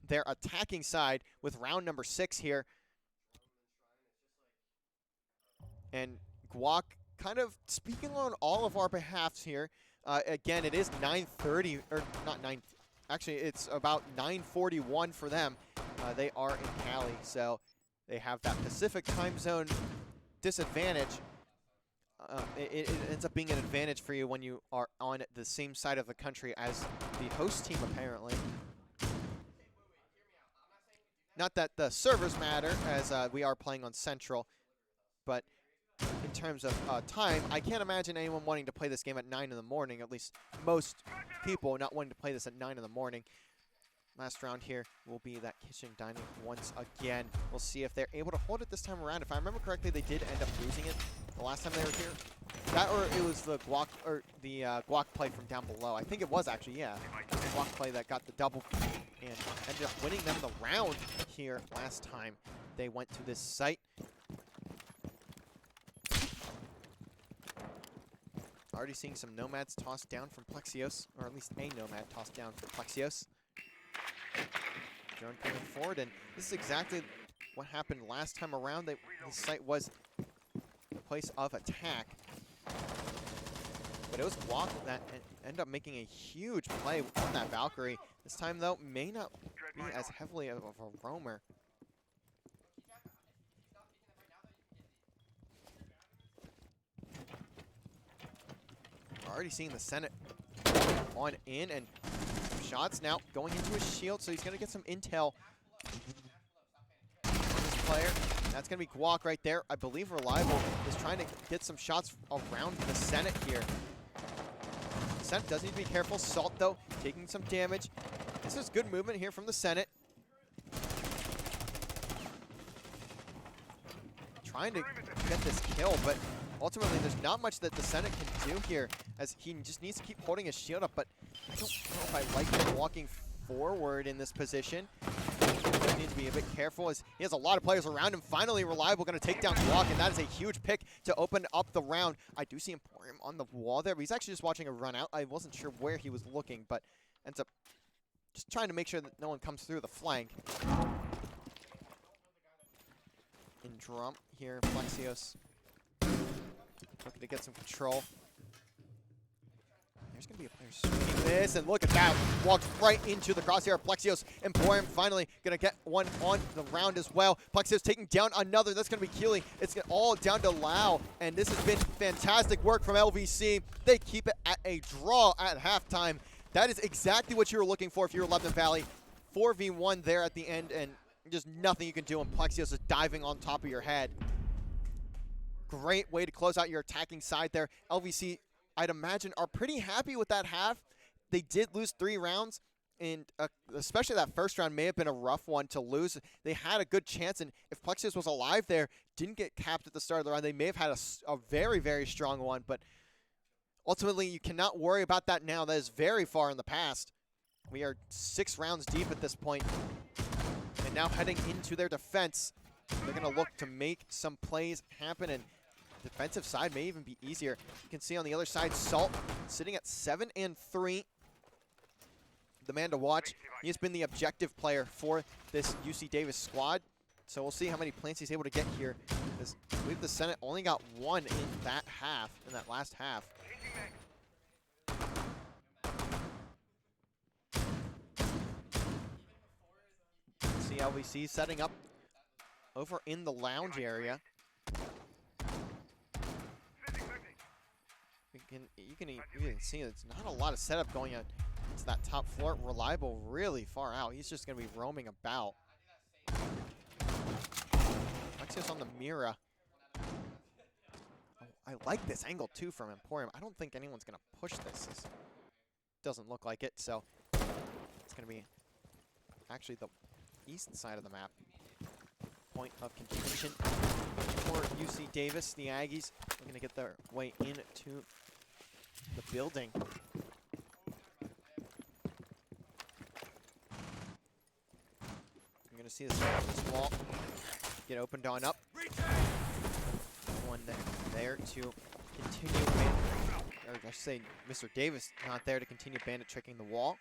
Speaker 1: their attacking side with round number 6 here. And Guac kind of speaking on all of our behalfs here. Again, it is 9:30, or not 9, actually it's about 9:41 for them. They are in Cali, so they have that Pacific time zone disadvantage. It ends up being an advantage for you when you are on the same side of the country as the host team, apparently. Not that the servers matter, as we are playing on Central, but in terms of time, I can't imagine anyone wanting to play this game at 9 in the morning, at least most people not wanting to play this at 9 in the morning. Last round here will be that kitchen dining once again. We'll see if they're able to hold it this time around. If I remember correctly, they did end up losing it the last time they were here. That, or it was the Guac, or the Guac play from down below. I think it was actually, yeah, the Guac play that got the double and ended up winning them the round here last time they went to this site. Already seeing some nomads tossed down from Plexios, or at least a nomad tossed down from Plexios. Drone coming forward, and this is exactly what happened last time around. This site was the place of attack. But it was Guac that ended up making a huge play on that Valkyrie. This time, though, may not be as heavily of a roamer. We're already seeing the Senate on in, and shots now going into his shield, so he's going to get some intel on this player. That's going to be Guac right there. I believe Reliable is trying to get some shots around the Senate here. Senate does need to be careful. Salt, though, taking some damage. This is good movement here from the Senate. Trying to get this kill, but ultimately there's not much that the Senate can do here, as he just needs to keep holding his shield up, but I don't know if I like him walking forward in this position. He needs to be a bit careful, as he has a lot of players around him. Finally, Reliable going to take down Guac, and that is a huge pick to open up the round. I do see Emporium on the wall there, but he's actually just watching a run out. I wasn't sure where he was looking, but ends up just trying to make sure that no one comes through the flank. In drum here, Plexios looking to get some control. There's going to be a player swinging this, and look at that. Walks right into the crosshair of Plexios. Emporium finally going to get one on the round as well. Plexios taking down another. That's going to be Keely. It's all down to Lau, and this has been fantastic work from LVC. They keep it at a draw at halftime. That is exactly what you were looking for if you were Lebanon Valley. 4v1 there at the end, and just nothing you can do, and Plexios is diving on top of your head. Great way to close out your attacking side there. LVC, I'd imagine, are pretty happy with that half. They did lose 3 rounds, and especially that first round may have been a rough one to lose. They had a good chance, and if Plexios was alive there, didn't get capped at the start of the round, they may have had a very, very strong one, but ultimately you cannot worry about that now. That is very far in the past. We are 6 rounds deep at this point, and now heading into their defense. They're going to look to make some plays happen, and defensive side may even be easier. You can see on the other side, Salt sitting at 7 and 3. The man to watch. He has been the objective player for this UC Davis squad. So we'll see how many plants he's able to get here. I believe the Senate only got 1 in that half, in that last half. See LVC setting up over in the lounge area. You can see it's not a lot of setup going on to that top floor. Reliable really far out. He's just going to be roaming about. Plexios on the Mira. Oh, I like this angle too from Emporium. I don't think anyone's gonna push this. This doesn't look like it, so it's gonna be actually the east side of the map. Point of contention for UC Davis. The Aggies are gonna get their way into the building. You're gonna see this wall get opened on up. One there to continue, or I should say Mr. Davis not there to continue bandit tricking the wall.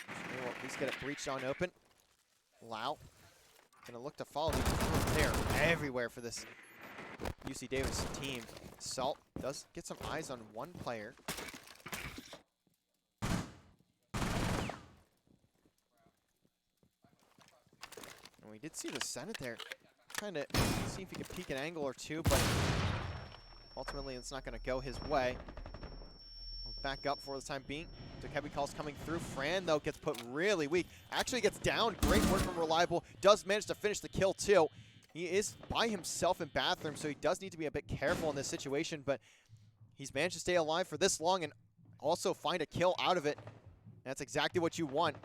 Speaker 1: They will at least get it breached on open. Lau gonna look to follow these. They're everywhere for this UC Davis team. Salt does get some eyes on one player. And we did see the Senate there trying to see if he could peek an angle or two, but ultimately it's not going to go his way. We'll back up for the time being. Dokebi calls coming through. Fran, though, gets put really weak. Actually gets down. Great work from Reliable. Does manage to finish the kill, too. He is by himself in bathroom, so he does need to be a bit careful in this situation, but he's managed to stay alive for this long and also find a kill out of it. That's exactly what you want.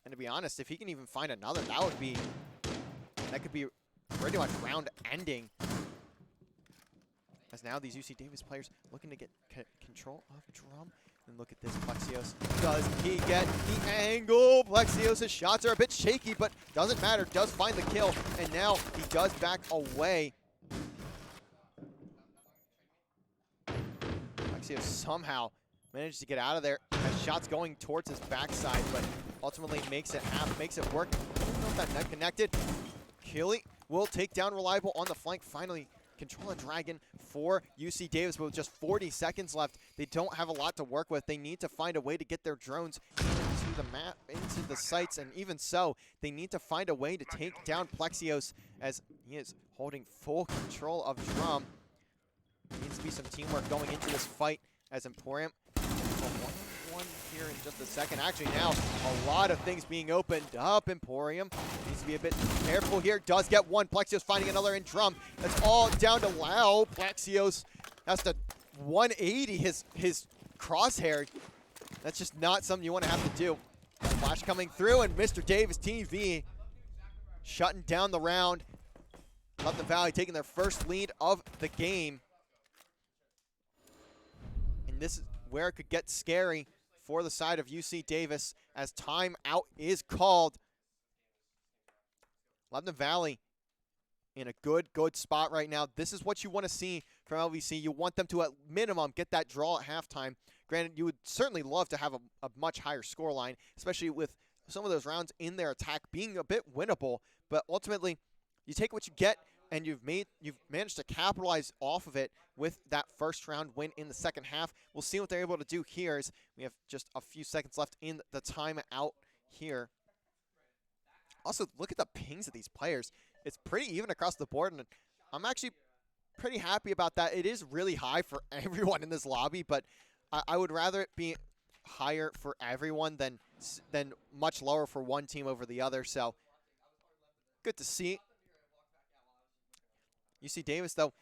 Speaker 1: And to be honest, if he can even find another, that could be pretty much round ending. As now these UC Davis players looking to get control of Drum. And look at this, Plexios. Does he get the angle? Plexios' shots are a bit shaky, but doesn't matter. Does find the kill, and now he does back away. Plexios somehow manages to get out of there. Has shots going towards his backside, but ultimately makes it work. I don't know if that net connected. Killy will take down Reliable on the flank. Finally, control a Dragon for UC Davis, but with just 40 seconds left, they don't have a lot to work with. They need to find a way to get their drones into the map, into the sites, and even so, they need to find a way to take down Plexios as he is holding full control of Drum. Needs to be some teamwork going into this fight as Emporium. One here in just a second. Actually, now a lot of things being opened up. Emporium needs to be a bit careful here. Does get one. Plexios finding another in Drum. That's all down to Lau. Plexios has to 180 his crosshair. That's just not something you want to have to do. Flash coming through, and Mr. Davis TV shutting down the round. Lebanon Valley taking their first lead of the game. And this is where it could get scary for the side of UC Davis as timeout is called. Lebanon Valley in a good spot right now. This is what you want to see from LVC. You want them to at minimum get that draw at halftime. Granted, you would certainly love to have a much higher scoreline, especially with some of those rounds in their attack being a bit winnable. But ultimately, you take what you get, and you've managed to capitalize off of it with that first round win in the second half. We'll see what they're able to do here as we have just a few seconds left in the timeout here. Also, look at the pings of these players. It's pretty even across the board, and I'm actually pretty happy about that. It is really high for everyone in this lobby, but I would rather it be higher for everyone than much lower for one team over the other. So good to see. UC Davis, though,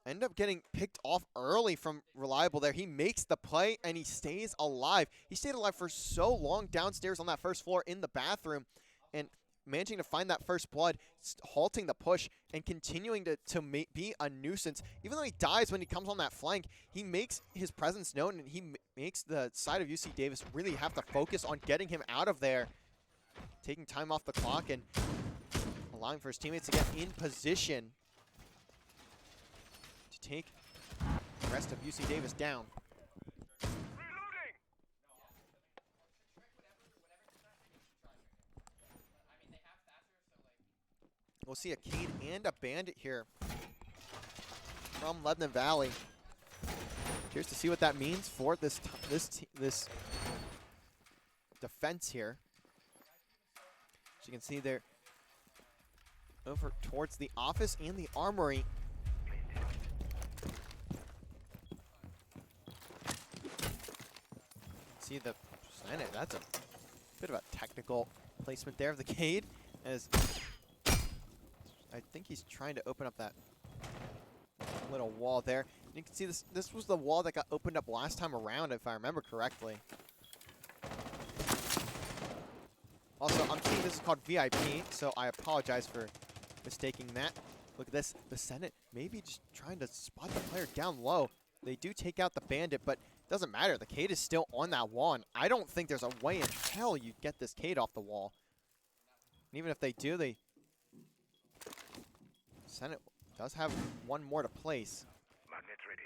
Speaker 1: ended up getting picked off early from Reliable there. He makes the play, and he stays alive. He stayed alive for so long downstairs on that first floor in the bathroom, and managing to find that first blood, halting the push, and continuing to be a nuisance. Even though he dies when he comes on that flank, he makes his presence known, and he makes the side of UC Davis really have to focus on getting him out of there, taking time off the clock and allowing for his teammates to get in position to take the rest of UC Davis down. We'll see a Cade and a Bandit here from Lebanon Valley. Curious to see what that means for this defense here. As you can see, they're over towards the office and the armory. See the Senate. That's a Bit of a technical placement there of the Cade, as I think he's trying to open up that little wall there. You can see this was the wall that got opened up last time around, if I remember correctly. Also, I'm seeing this is called VIP, so I apologize for mistaking that. Look at this. The Senate maybe just trying to spot the player down low. They do take out the Bandit, but it doesn't matter. The Cade is still on that wall, and I don't think there's a way in hell you get this Cade off the wall. And even if they do, Senate does have one more to place.
Speaker 2: Magnets ready.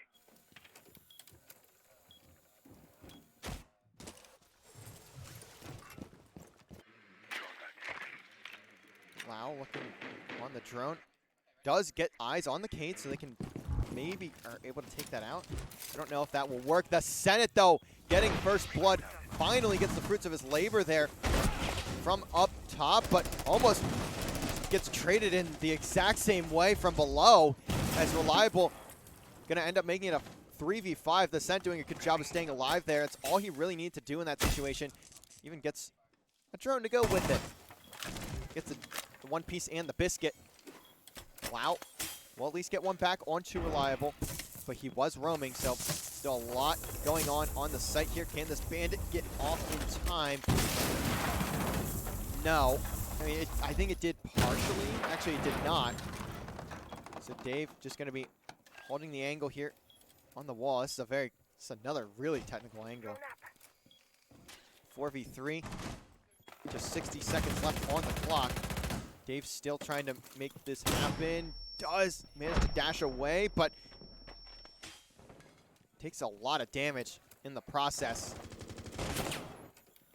Speaker 1: Lau looking on the drone. Does get eyes on the Cade, so they can maybe are able to take that out. I don't know if that will work. The Senate, though, getting first blood, finally gets the fruits of his labor there from up top, but almost gets traded in the exact same way from below, as Reliable going to end up making it a 3v5. The Senate doing a good job of staying alive there. That's all he really needs to do in that situation. Even gets a drone to go with it. Gets the one piece and the biscuit. Wow. We'll at least get one back onto Reliable, but he was roaming, so still a lot going on the site here. Can this Bandit get off in time? No. I mean, I think it did partially. Actually, it did not. So Dave just going to be holding the angle here on the wall. This is another really technical angle. 4v3. Just 60 seconds left on the clock. Dave's still trying to make this happen. Does manage to dash away, but takes a lot of damage in the process.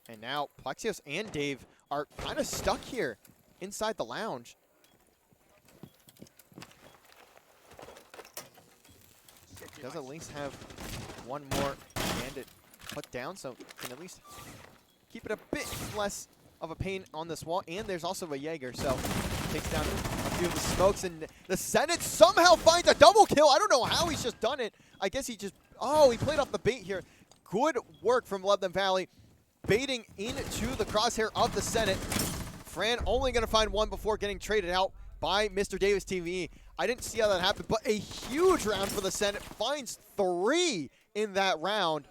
Speaker 1: And now Plexios and Dave are kind of stuck here inside the lounge. Does at least have one more Bandit put down, so can at least keep it a bit less of a pain on this wall. And there's also a Jaeger, so takes down a few of the smokes, and the Senate somehow finds a double kill. I don't know how he's just done it. I guess he just, he played off the bait here. Good work from Lebanon Valley, baiting into the crosshair of the Senate. Fran only going to find one before getting traded out by Mr. Davis TV. I didn't see how that happened, but a huge round for the Senate. Finds 3 in that round.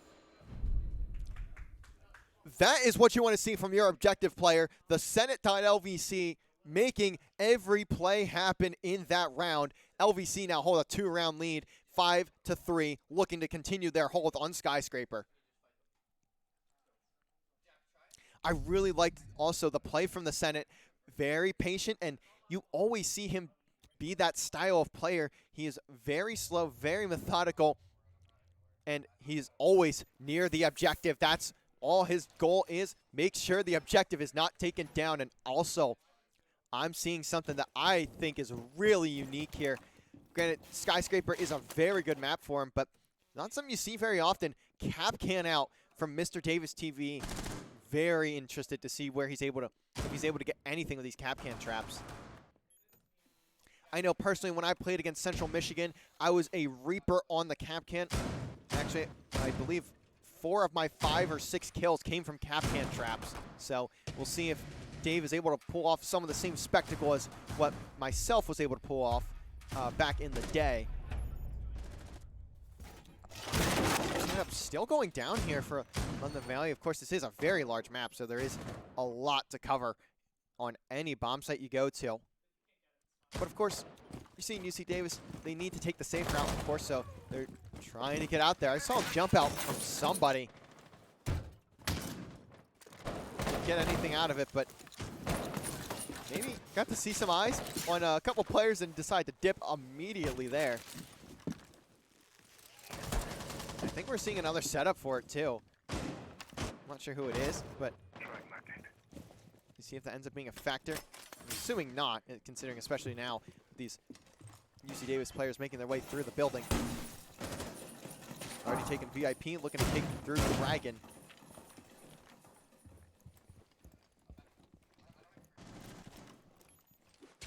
Speaker 1: That is what you want to see from your objective player. The Senate.LVC making every play happen in that round. LVC now hold a 2-round lead, 5-3, looking to continue their hold on Skyscraper. I really liked also the play from the Senate. Very patient, and you always see him be that style of player. He is very slow, very methodical, and he's always near the objective. That's all his goal is. Make sure the objective is not taken down. And also, I'm seeing something that I think is really unique here. Granted, Skyscraper is a very good map for him, but not something you see very often. Cap can out from Mr. Davis TV. Very interested to see where he's able to, if he's able to get anything with these cap can traps. I know personally when I played against Central Michigan, I was a Reaper on the cap can. Actually, I believe 4 of my 5 or 6 kills came from cap can traps. So we'll see if Dave is able to pull off some of the same spectacle as what myself was able to pull off back in the day. Ended up still going down here for London Valley. Of course, this is a very large map, so there is a lot to cover on any bomb site you go to. But of course, you're seeing UC Davis, they need to take the safe route, of course, so they're trying to get out there. I saw a jump out from somebody. Didn't get anything out of it, but maybe got to see some eyes on a couple players and decide to dip immediately there. I think we're seeing another setup for it too. I'm not sure who it is, but you see if that ends up being a factor. I'm assuming not, considering especially now these UC Davis players making their way through the building. Already taken VIP, looking to take through Dragon.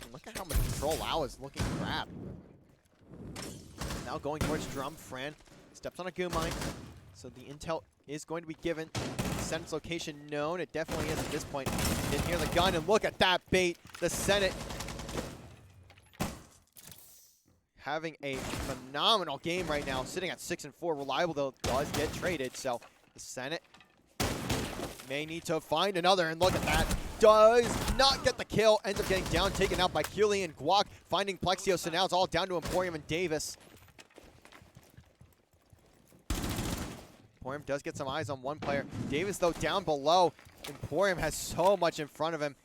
Speaker 1: And look at how much control Lau is looking to grab. Now going towards Drum. Fran steps on a goo mine, so the intel is going to be given. Senate's location known? It definitely is at this point. You can hear the gun, and look at that bait. The Senate having a phenomenal game right now, sitting at 6-4. Reliable, though, does get traded, so the Senate may need to find another, and look at that. Does not get the kill, ends up getting down, taken out by Keely and Guac, finding Plexio, so now it's all down to Emporium and Davis. Emporium does get some eyes on one player. Davis, though, down below. Emporium has so much in front of him.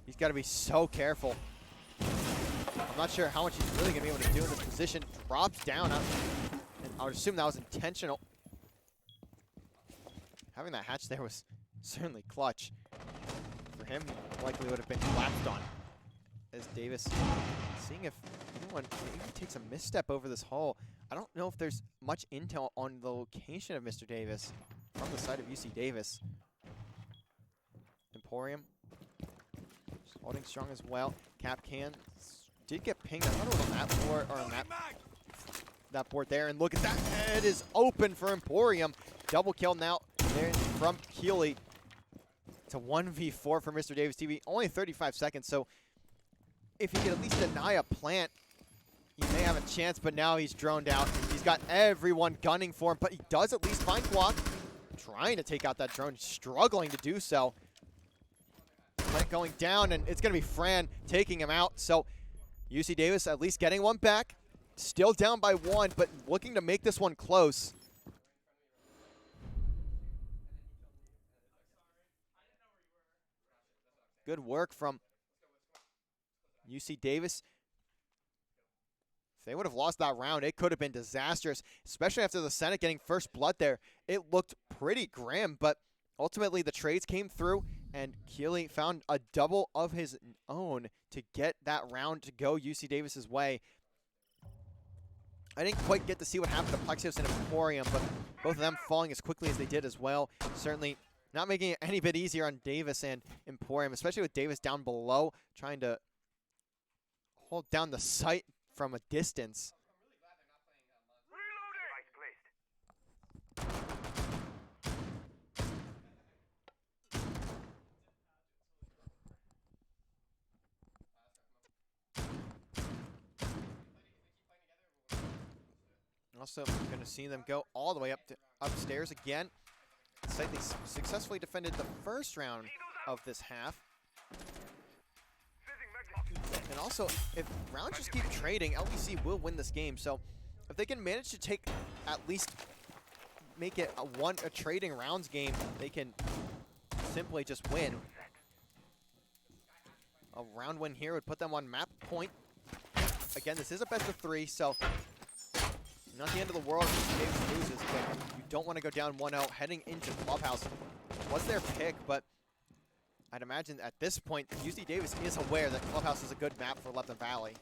Speaker 1: He's got to be so careful. I'm not sure how much he's really going to be able to do in this position. Drops down, and I would assume that was intentional. Having that hatch there was certainly clutch. For him, likely would have been collapsed on. As Davis seeing if anyone maybe takes a misstep over this hole. I don't know if there's much intel on the location of Mr. Davis from the side of UC Davis. Emporium holding strong as well. Cap can did get pinged. I thought it was on that board, or on that board there. And look at that. It is open for Emporium. Double kill now there from Keely. It's a 1v4 for Mr. Davis TV. Only 35 seconds, so if he could at least deny a plant, he may have a chance, but now he's droned out. He's got everyone gunning for him, but he does at least find Guac. Trying to take out that drone, struggling to do so. Plant going down, and it's going to be Fran taking him out. So UC Davis at least getting one back. Still down by one, but looking to make this one close. Good work from UC Davis. If they would have lost that round, it could have been disastrous, especially after the Senate getting first blood there. It looked pretty grim, but ultimately the trades came through, and Keely found a double of his own to get that round to go UC Davis's way. I didn't quite get to see what happened to Plexios and Emporium, but both of them falling as quickly as they did as well. Certainly not making it any bit easier on Davis and Emporium, especially with Davis down below, trying to hold down the site from a distance. Also, going to see them go all the way up to upstairs again. They successfully defended the first round of this half. And also, if rounds just keep trading, LVC will win this game. So if they can manage to take at least make it a trading rounds game, they can simply just win. A round win here would put them on map point. Again, this is a best of 3, so not the end of the world if Davis loses, but you don't want to go down 1-0 heading into Clubhouse. Was their pick, but I'd imagine at this point, UC Davis is aware that Clubhouse is a good map for Lepton Valley.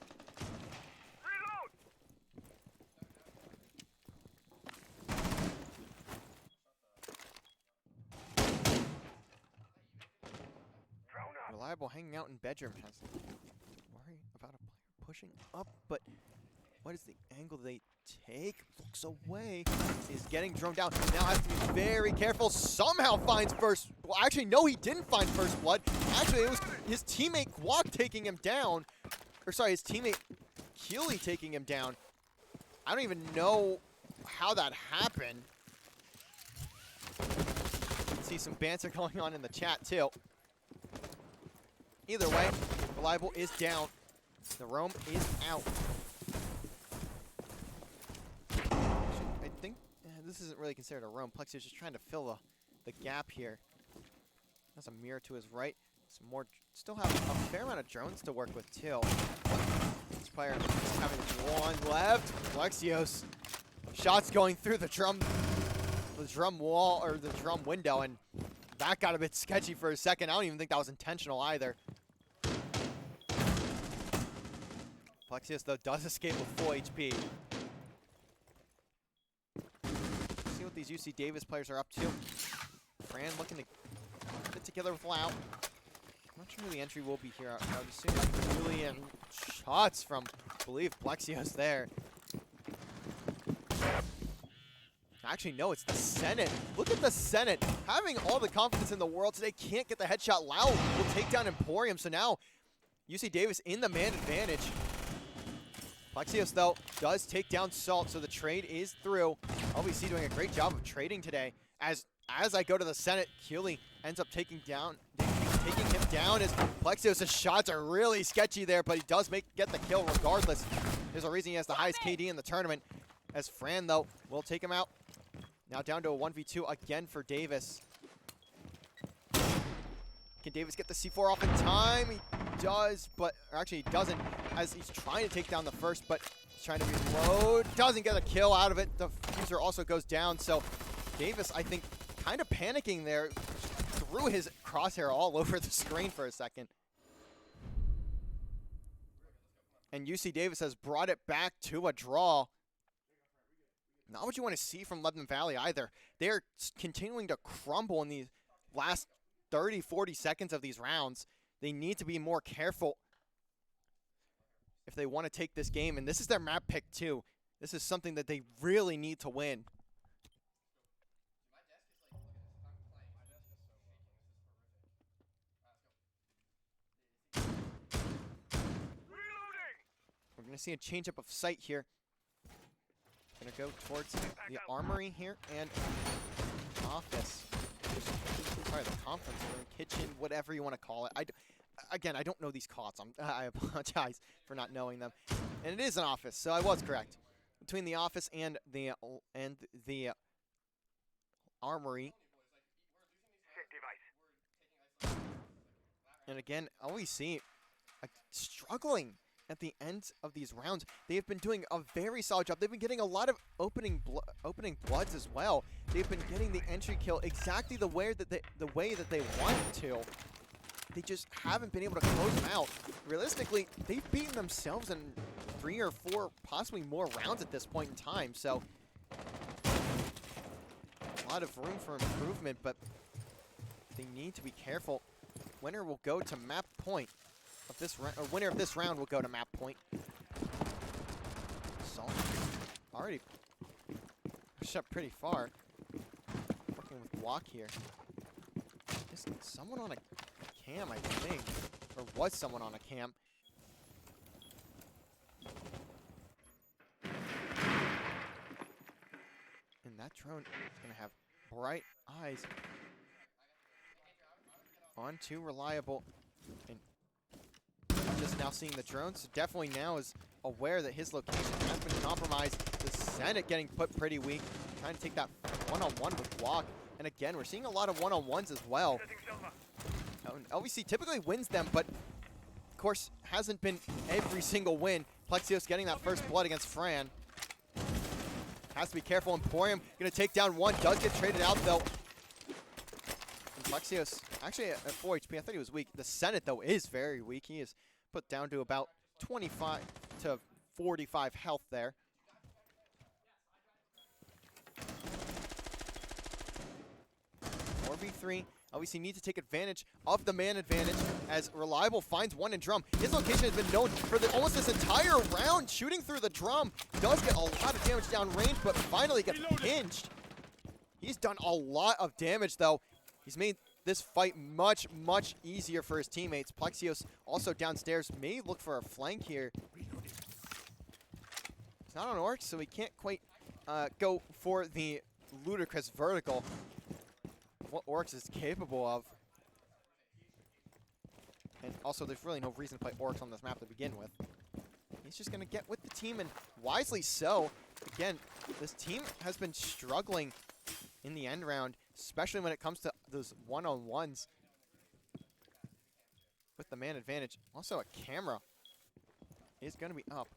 Speaker 1: Reliable hanging out in bedroom has worry about a player pushing up, but what is the angle they take? Looks away. Is getting droned down. Now has to be very careful. Somehow finds first. Well, actually, no, he didn't find first blood. Actually, it was his teammate Guac taking him down. Or sorry, his teammate Keely taking him down. I don't even know how that happened. You can see some banter going on in the chat too. Either way, Reliable is down. The roam is out. I think this isn't really considered a roam. Plexi is just trying to fill the gap here. That's a mirror to his right. Some more. Still have a fair amount of drones to work with too. This player is having one left. Plexios. Shots going through the drum wall, or the drum window, and that got a bit sketchy for a second. I don't even think that was intentional either. Plexios, though, does escape with full HP. Let's see what these UC Davis players are up to. Fran looking to get together with Lau. I'm not sure who the entry will be here. I would assume Julian. Shots from, I believe, Plexios there. Actually, no, it's the Senate. Look at the Senate. Having all the confidence in the world today, can't get the headshot. Lau will take down Emporium. So now, UC Davis in the man advantage. Plexios, though, does take down Salt, so the trade is through. LVC doing a great job of trading today. As I go to the Senate, Keely ends up taking him down as Plexios' shots are really sketchy there, but he does get the kill regardless. There's a reason he has the highest KD in the tournament. As Fran, though, will take him out. Now down to a 1v2 again for Davis. Can Davis get the C4 off in time? He does, but actually he doesn't, as he's trying to take down the first, but he's trying to reload. Doesn't get a kill out of it. The fuser also goes down, so Davis, I think, kind of panicking there. Threw his crosshair all over the screen for a second. And UC Davis has brought it back to a draw. Not what you want to see from Lebanon Valley either. They're continuing to crumble in these last 30, 40 seconds of these rounds. They need to be more careful if they want to take this game. And this is their map pick too. This is something that they really need to win. We're going to see a change-up of sight here. Going to go towards the armory here and office. Sorry, the conference room, kitchen, whatever you want to call it. Again, I don't know these cots. I apologize for not knowing them. And it is an office, so I was correct. Between the office and the armory. And again, LVC struggling at the end of these rounds. They have been doing a very solid job. They've been getting a lot of opening bloods as well. They've been getting the entry kill exactly the way that they want to. They just haven't been able to close them out. Realistically, they've beaten themselves in 3 or 4, possibly more rounds at this point in time. So a lot of room for improvement, but they need to be careful. Winner will go to map point. Winner of this round will go to map point. Salt already pushed up pretty far. Working with Walk here. Is someone on a cam, I think. Or was someone on a cam. And that drone is going to have bright eyes on to Reliable. And just now seeing the drone, so definitely now is aware that his location has been compromised. The Senate getting put pretty weak, trying to take that one-on-one with Walk. And again, we're seeing a lot of one-on-ones as well. LVC typically wins them, but of course hasn't been every single win. Plexios getting that first blood against Fran. Has to be careful. Emporium gonna take down one, does get traded out though. And Plexios, actually at 4 HP, I thought he was weak. The Senate though is very weak. He is put down to about 25 to 45 health there. V3. LVC need to take advantage of the man advantage as Reliable finds one in drum. His location has been known for almost this entire round, shooting through the drum. Does get a lot of damage down range, but finally gets hinged. He's done a lot of damage though. He's made this fight much, much easier for his teammates. Plexios also downstairs may look for a flank here. It's not on Orc, so he can't quite go for the ludicrous vertical. What Orcs is capable of. And also, there's really no reason to play Orcs on this map to begin with. He's just going to get with the team, and wisely so. Again, this team has been struggling in the end round, especially when it comes to those one-on-ones with the man advantage. Also, a camera is going to be up.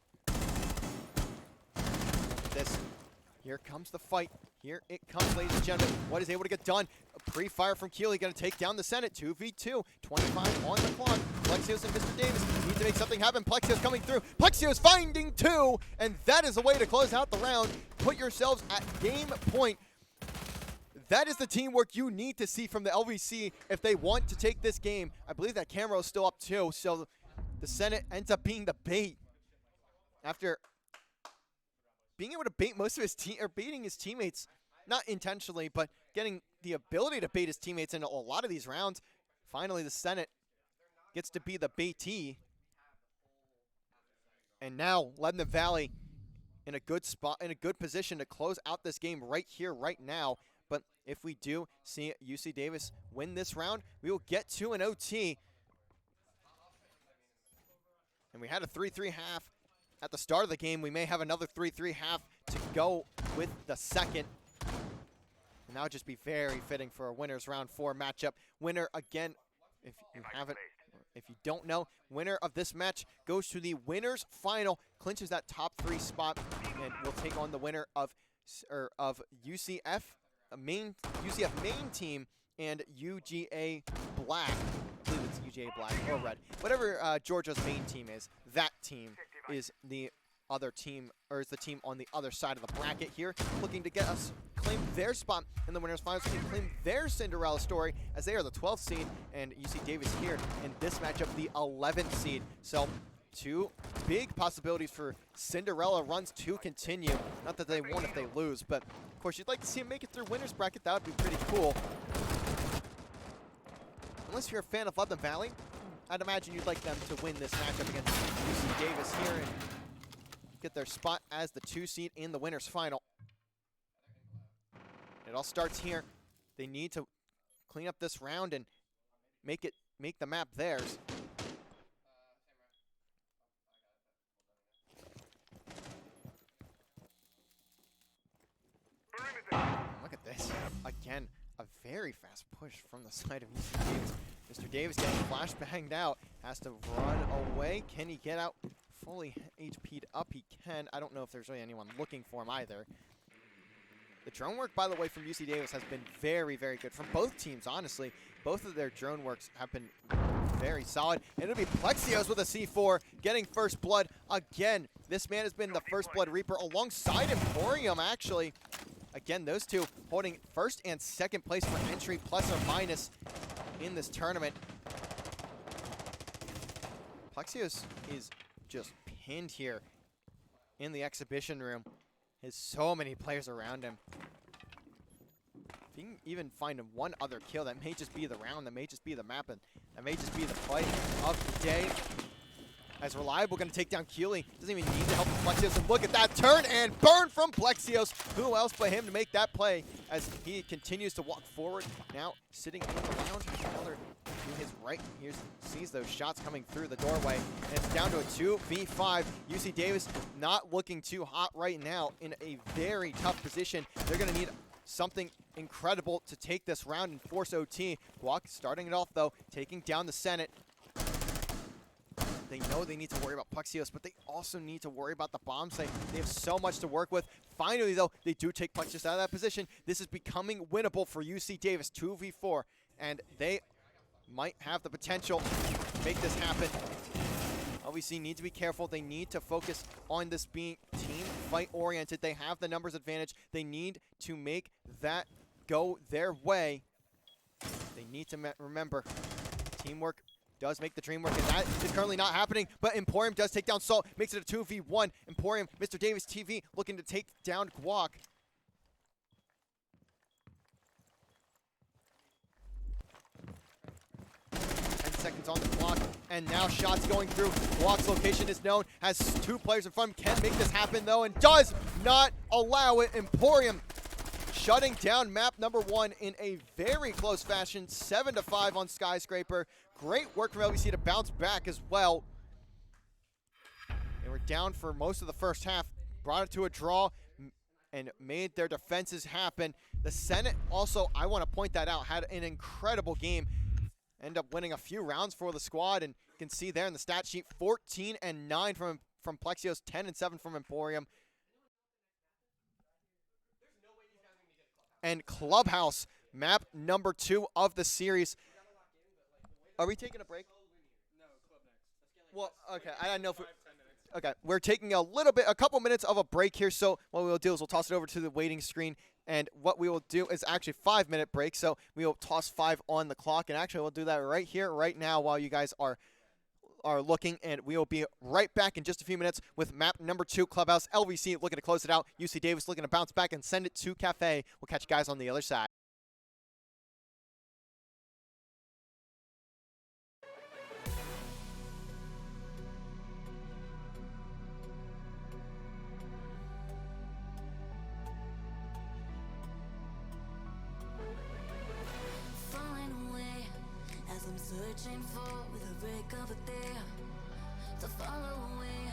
Speaker 1: Here comes the fight. Here it comes, ladies and gentlemen. What is able to get done? A pre-fire from Keely, going to take down the Senate. 2v2, 25 on the clock. Plexios and Mr. Davis need to make something happen. Plexios coming through. Plexios finding two, and that is the way to close out the round. Put yourselves at game point. That is the teamwork you need to see from the LVC if they want to take this game. I believe that camera is still up too, so the Senate ends up being the bait after being able to bait most of his team, or baiting his teammates not intentionally, but getting the ability to bait his teammates in a lot of these rounds. Finally, the Senate gets to be the baitee. And now Lebanon Valley in a good spot, in a good position to close out this game right here, right now. But if we do see UC Davis win this round, we will get to an OT. And we had a 3-3 half at the start of the game. We may have another 3-3 half to go with the second. And that would just be very fitting for a winners round 4 matchup. Winner, again, if you haven't, if you don't know, winner of this match goes to the winners final, clinches that top 3 spot, and will take on the winner of UCF main team and UGA Black. I believe it's UGA Black or Red. Whatever Georgia's main team is, that team is the other team, or is the team on the other side of the bracket here, looking to get us claim their spot in the winners finals, to claim their Cinderella story, as they are the 12th seed, and UC Davis here in this matchup, the 11th seed. So 2 big possibilities for Cinderella runs to continue. Not that they won't if they lose, but of course you'd like to see them make it through winners bracket. That would be pretty cool. Unless you're a fan of Lebanon Valley, I'd imagine you'd like them to win this matchup against UC Davis here and get their spot as the 2 seed in the winners final. It all starts here. They need to clean up this round and make the map theirs. Look at this. Again, a very fast push from the side of UC Davis. Mr. Davis getting flashbanged out. Has to run away. Can he get out fully HP'd up? He can. I don't know if there's really anyone looking for him either. The drone work, by the way, from UC Davis has been very, very good. From both teams, honestly. Both of their drone works have been very solid. And it'll be Plexios with a C4 getting first blood again. This man has been the first blood Reaper alongside Emporium, actually. Again, those two holding first and second place for entry, plus or minus, in this tournament. Plexios is just pinned here in the exhibition room. Has so many players around him. If you can even find one other kill, that may just be the round, that may just be the map, and that may just be the play of the day. As Reliable going to take down Keeley. Doesn't even need to help Plexios. And look at that turn and burn from Plexios. Who else but him to make that play as he continues to walk forward. Now sitting in the lounge. Another to his right. He sees those shots coming through the doorway. And it's down to a 2v5. UC Davis not looking too hot right now, in a very tough position. They're going to need something incredible to take this round and force OT. Guac starting it off though, taking down the Senate. They know they need to worry about Plexios, but they also need to worry about the bomb site. They have so much to work with. Finally, though, they do take Plexios out of that position. This is becoming winnable for UC Davis, 2v4, and they might have the potential to make this happen. LVC need to be careful. They need to focus on this being team fight oriented. They have the numbers advantage. They need to make that go their way. They need to remember, teamwork does make the dream work, and that is currently not happening, but Emporium does take down Salt, makes it a 2v1. Emporium, Mr. Davis TV looking to take down Guac. Seconds on the clock, and now shots going through. Guac's location is known, has 2 players in front of him, can make this happen though, and does not allow it. Emporium shutting down map number 1 in a very close fashion, 7-5 on Skyscraper. Great work from LVC to bounce back as well. They were down for most of the first half, brought it to a draw, and made their defenses happen. The Senate also, I want to point that out, had an incredible game. End up winning a few rounds for the squad, and you can see there in the stat sheet, 14-9 from Plexios, 10-7 from Emporium. And Clubhouse, map number 2 of the series. Are we taking a break?
Speaker 2: No, club next.
Speaker 1: Well, okay, I don't know if okay, we're taking a couple minutes of a break here, so what we'll do is we'll toss it over to the waiting screen, and what we will do is actually 5-minute break, so we will toss 5 on the clock, and actually we'll do that right here, right now, while you guys are are looking, and we will be right back in just a few minutes with map number 2, Clubhouse. LVC looking to close it out. UC Davis looking to bounce back and send it to Cafe. We'll catch you guys on the other side.
Speaker 3: Searching for with a break of a day to follow away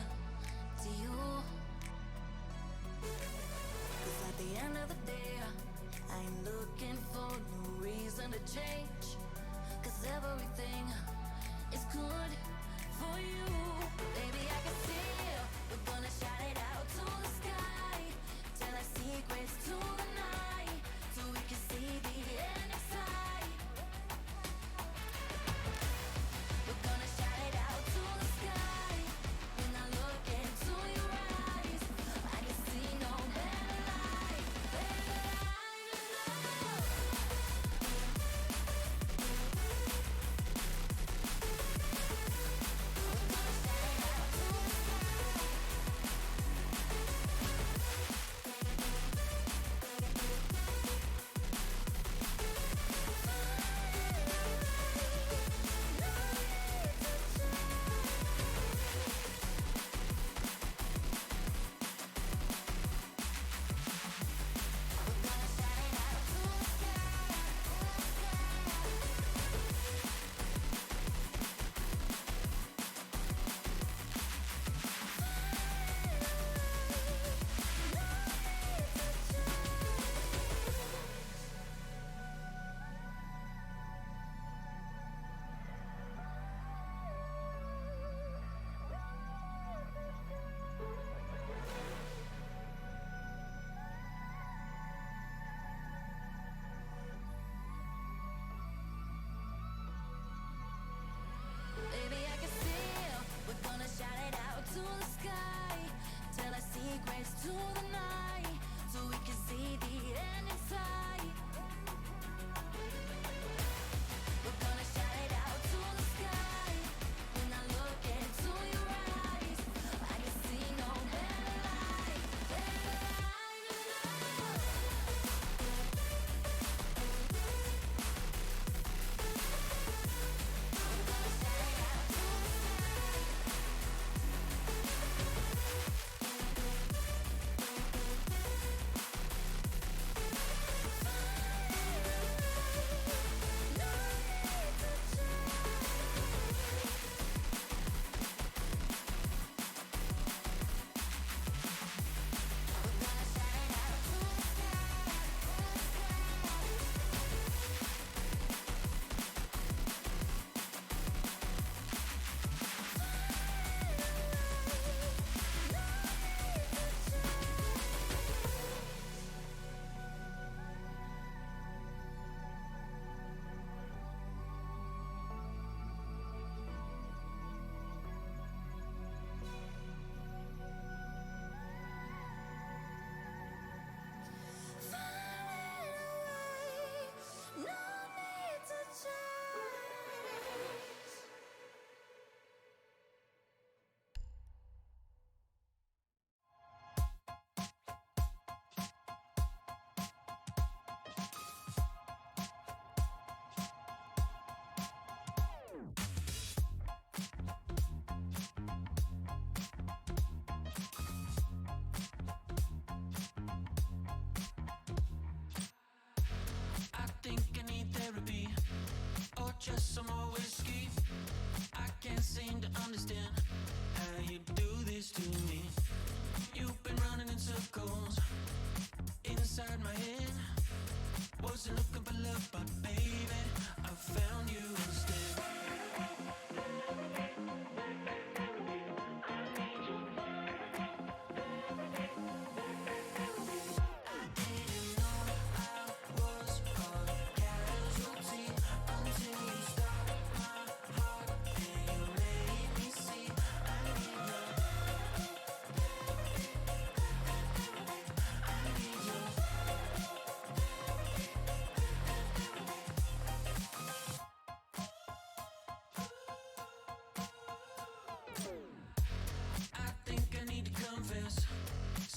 Speaker 3: to you. 'Cause at the end of the day, I ain't looking for no reason to change. 'Cause everything is good for you. Baby, I can see we're gonna shout it out to the sky. Tell our secrets to the night, so we can see the end inside. We're gonna shout it out to the sky.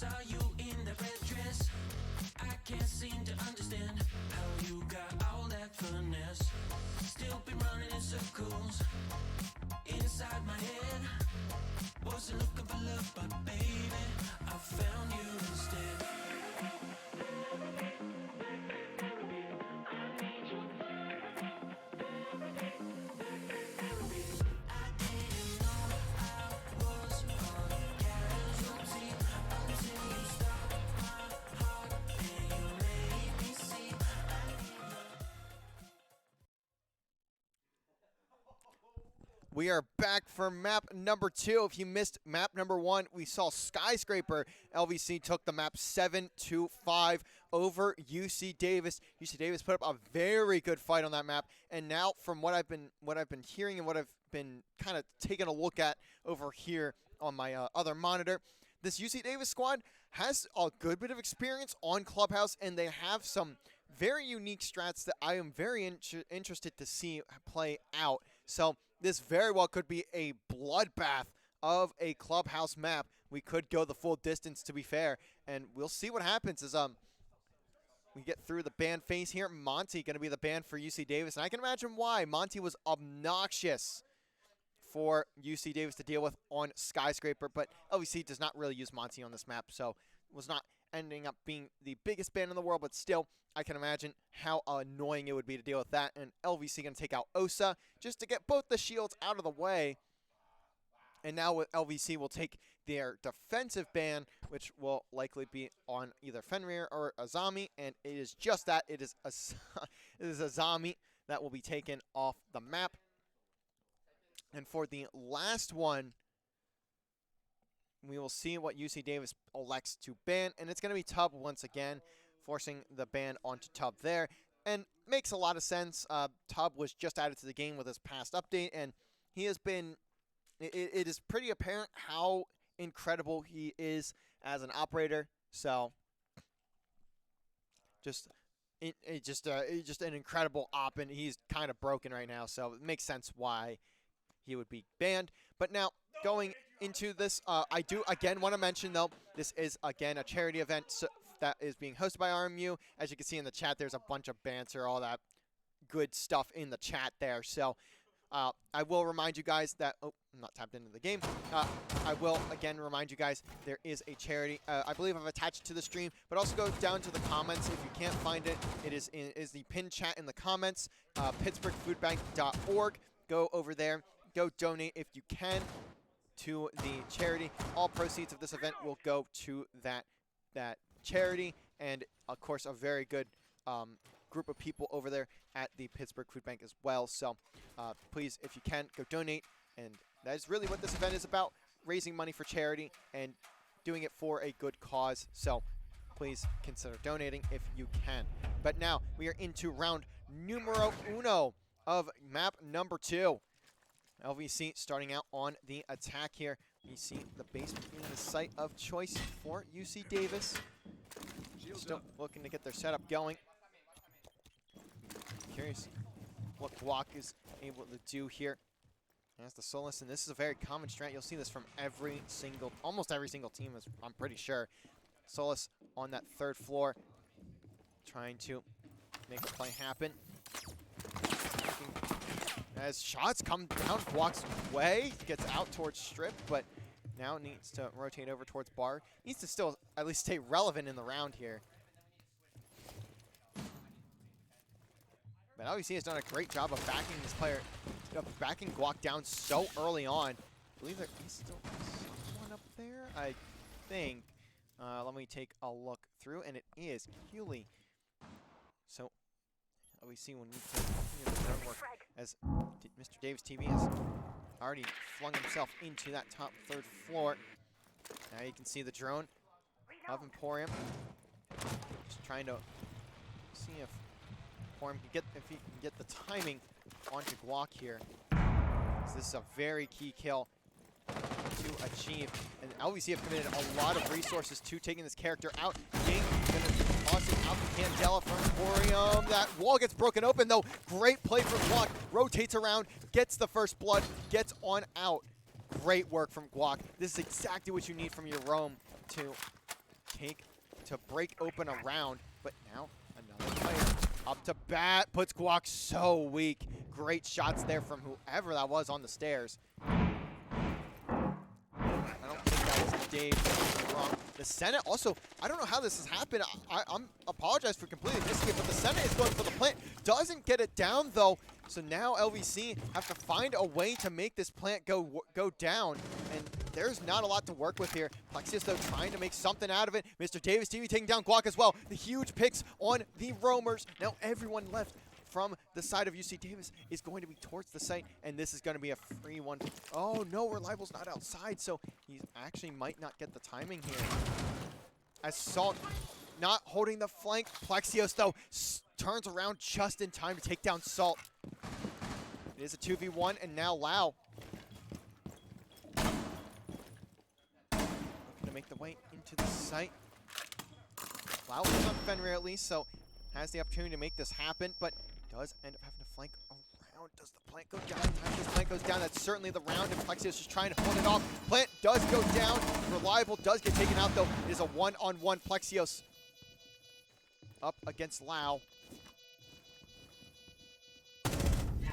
Speaker 4: Saw you in the red dress. I can't seem to understand how you got all that finesse. Still been running in circles inside my head. Wasn't looking for love, but baby, I found you instead.
Speaker 1: We are back for map number 2. If you missed map number 1, we saw Skyscraper. LVC took the map 7-5 over UC Davis. UC Davis put up a very good fight on that map, and now from what I've been hearing and what I've been kind of taking a look at over here on my other monitor, this UC Davis squad has a good bit of experience on Clubhouse, and they have some very unique strats that I am very interested to see play out. So this very well could be a bloodbath of a Clubhouse map. We could go the full distance, to be fair, and we'll see what happens as we get through the ban phase here. Monty going to be the ban for UC Davis, and I can imagine why. Monty was obnoxious for UC Davis to deal with on Skyscraper, but LVC does not really use Monty on this map, so was not ending up being the biggest ban in the world, but still, I can imagine how annoying it would be to deal with that. And LVC going to take out Osa just to get both the shields out of the way. And now with LVC will take their defensive ban, which will likely be on either Fenrir or Azami, and it is just that. It is Azami that will be taken off the map. And for the last one, we will see what UC Davis elects to ban, and it's going to be Tub once again, forcing the ban onto Tub there. And makes a lot of sense. Tub was just added to the game with his past update, and he has been, it is pretty apparent how incredible he is as an operator. So, just an incredible op, and he's kind of broken right now, so it makes sense why he would be banned. But now, going into this, I do again want to mention, though, this is again a charity event that is being hosted by RMU. As you can see in the chat, there's a bunch of banter, all that good stuff in the chat there. So I will remind you guys that, oh, I'm not tapped into the game. I will again remind you guys there is a charity. I believe I've attached to the stream, but also go down to the comments if you can't find it. It is the pinned chat in the comments. PittsburghFoodBank.org. Go over there. Go donate if you can to the charity. All proceeds of this event will go to that charity, and of course a very good group of people over there at the Pittsburgh Food Bank as well. So please, if you can, go donate, and that is really what this event is about, raising money for charity and doing it for a good cause. So please consider donating if you can. But now we are into round numero uno of map number 2. LVC starting out on the attack here. You see the basement being the site of choice for UC Davis. Still looking to get their setup going. Curious what Guac is able to do here. As the Solus, and this is a very common strat. You'll see this from almost every single team, I'm pretty sure. Solus on that 3rd floor, trying to make a play happen. As shots come down Guac's way, gets out towards Strip, but now needs to rotate over towards Bar. Needs to still at least stay relevant in the round here. But LVC has done a great job of backing this player, backing Guac down so early on. I believe there is still someone up there, I think. Let me take a look through, and it is Hewley. So LVC will need to continue the drone work, as Mr. Davis TV has already flung himself into that top 3rd floor. Now you can see the drone of Emporium. Just trying to see if Emporium can get the timing onto Guac here. So this is a very key kill to achieve. And LVC have committed a lot of resources to taking this character out. Ying gonna toss it out to Candela for Emporium. That wall gets broken open though. Great play from Guac. Rotates around, gets the first blood, gets on out. Great work from Guac. This is exactly what you need from your roam to to break open a round. But now another player up to bat, puts Guac so weak. Great shots there from whoever that was on the stairs. I don't think that was Dave wrong. The Senate also, I don't know how this has happened. I'm apologize for completely missing it, but the Senate is going for the plant. Doesn't get it down though. So now LVC have to find a way to make this plant go down. And there's not a lot to work with here. Plexios though trying to make something out of it. Mr. Davis TV taking down Guac as well. The huge picks on the roamers. Now everyone left from the side of UC Davis is going to be towards the site, and this is going to be a free one. Oh no, Reliable's not outside, so he actually might not get the timing here. As Salt not holding the flank. Plexios though turns around just in time to take down Salt. It is a 2v1, and now Lau looking to make the way into the site. Lau is on Fenrir at least, so has the opportunity to make this happen, but does end up having to flank around. Does the plant go down? Time this plant goes down. That's certainly the round, and Plexios is trying to hold it off. Plant does go down. Reliable does get taken out, though. It is a one-on-one. Plexios up against Lau.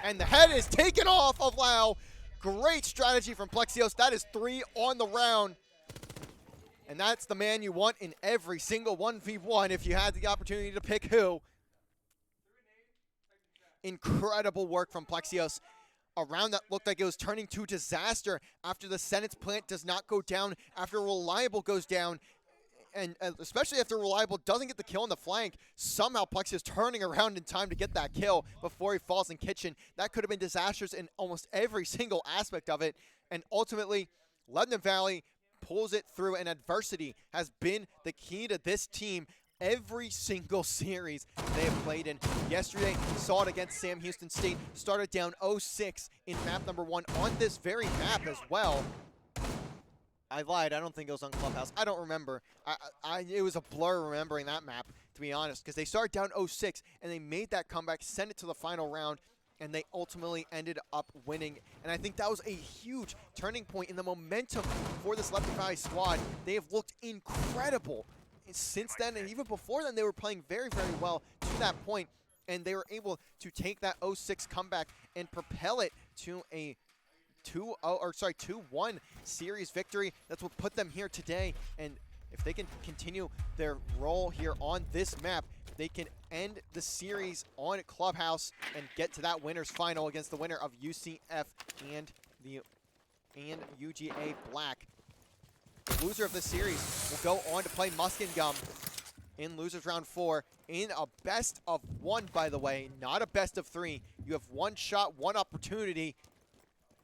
Speaker 1: And the head is taken off of Lau. Great strategy from Plexios. That is 3 on the round. And that's the man you want in every single 1v1 if you had the opportunity to pick who. Incredible work from Plexios. A round that looked like it was turning to disaster after the Senate's plant does not go down, after Reliable goes down, and especially after Reliable doesn't get the kill on the flank. Somehow Plexios turning around in time to get that kill before he falls in kitchen. That could have been disastrous in almost every single aspect of it. And ultimately, Lebanon Valley pulls it through, and adversity has been the key to this team every single series they have played in. Yesterday, saw it against Sam Houston State. Started down 0-6 in map number 1 on this very map as well. I lied. I don't think it was on Clubhouse. I don't remember. It was a blur remembering that map, to be honest, because they started down 0-6, and they made that comeback, sent it to the final round, and they ultimately ended up winning. And I think that was a huge turning point in the momentum for this Lebanon Valley squad. They have looked incredible since then, and even before then, they were playing very, very well to that point, and they were able to take that 0-6 comeback and propel it to a 2-1 series victory. That's what put them here today, and if they can continue their role here on this map, they can end the series on Clubhouse and get to that winner's final against the winner of UCF and UGA Black. The loser of this series will go on to play Muskingum in losers round 4 in a best of 1, by the way, not a best of 3. You have one shot, one opportunity,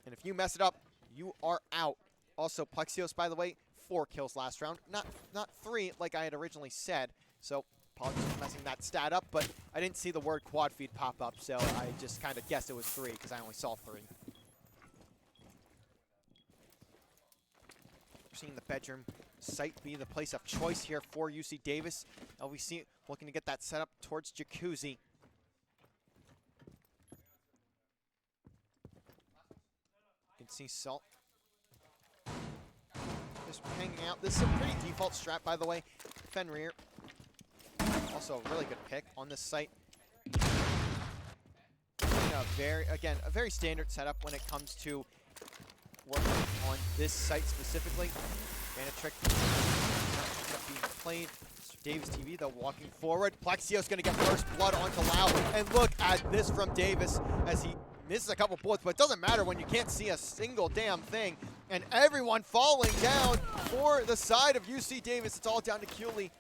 Speaker 1: and if you mess it up, you are out. Also, Plexios, by the way, 4 kills last round, not 3 like I had originally said. So apologies for messing that stat up, but I didn't see the word quad feed pop up, so I just kind of guessed it was 3 because I only saw 3. Seeing the bedroom site be the place of choice here for UC Davis. LVC looking to get that set up towards Jacuzzi. You can see Salt just hanging out. This is a pretty default strat, by the way. Fenrir, also a really good pick on this site. A very standard setup when it comes to working on this site specifically. Trick being played. Mr. Davis TV though walking forward. Plexios gonna get first blood onto Lau, and look at this from Davis as he misses a couple bullets, but it doesn't matter when you can't see a single damn thing. And everyone falling down for the side of UC Davis. It's all down to Cooley.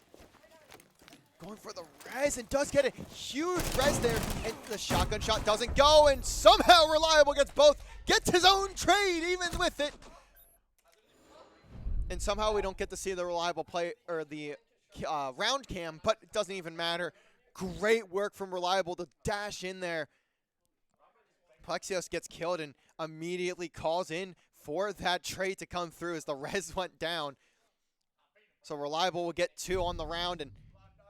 Speaker 1: Going for the res and does get a huge res there, and the shotgun shot doesn't go, and somehow Reliable gets both, gets his own trade even with it. And somehow we don't get to see the Reliable play, or the round cam, but it doesn't even matter. Great work from Reliable to dash in there. Plexios gets killed and immediately calls in for that trade to come through as the res went down. So Reliable will get 2 on the round, and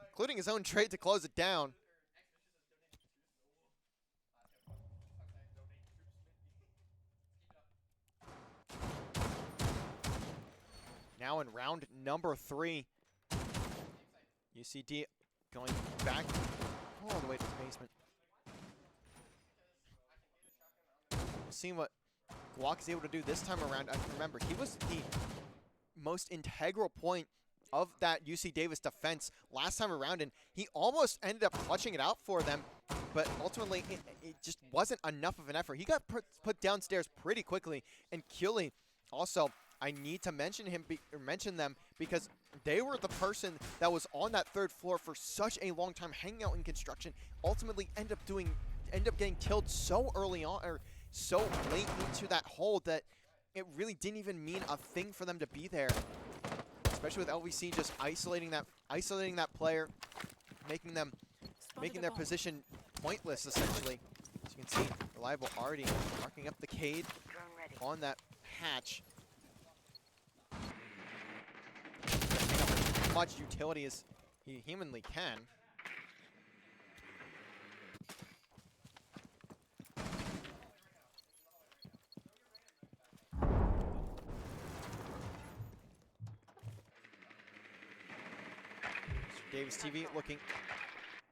Speaker 1: including his own trade to close it down. Now in round number 3. UCD going back all the way to the basement. Seeing what Guac is able to do this time around. And remember, he was the most integral point of that UC Davis defense last time around, and he almost ended up clutching it out for them, but ultimately it just wasn't enough of an effort. He got put downstairs pretty quickly, and Keely also, I need to mention them because they were the person that was on that third floor for such a long time, hanging out in construction, ultimately end up getting killed so early on, or so late into that hole, that it really didn't even mean a thing for them to be there. Especially with LVC just isolating that player, making their position pointless essentially. As you can see, Reliable already marking up the Cade on that hatch. Taking up as much utility as he humanly can. Davis TV looking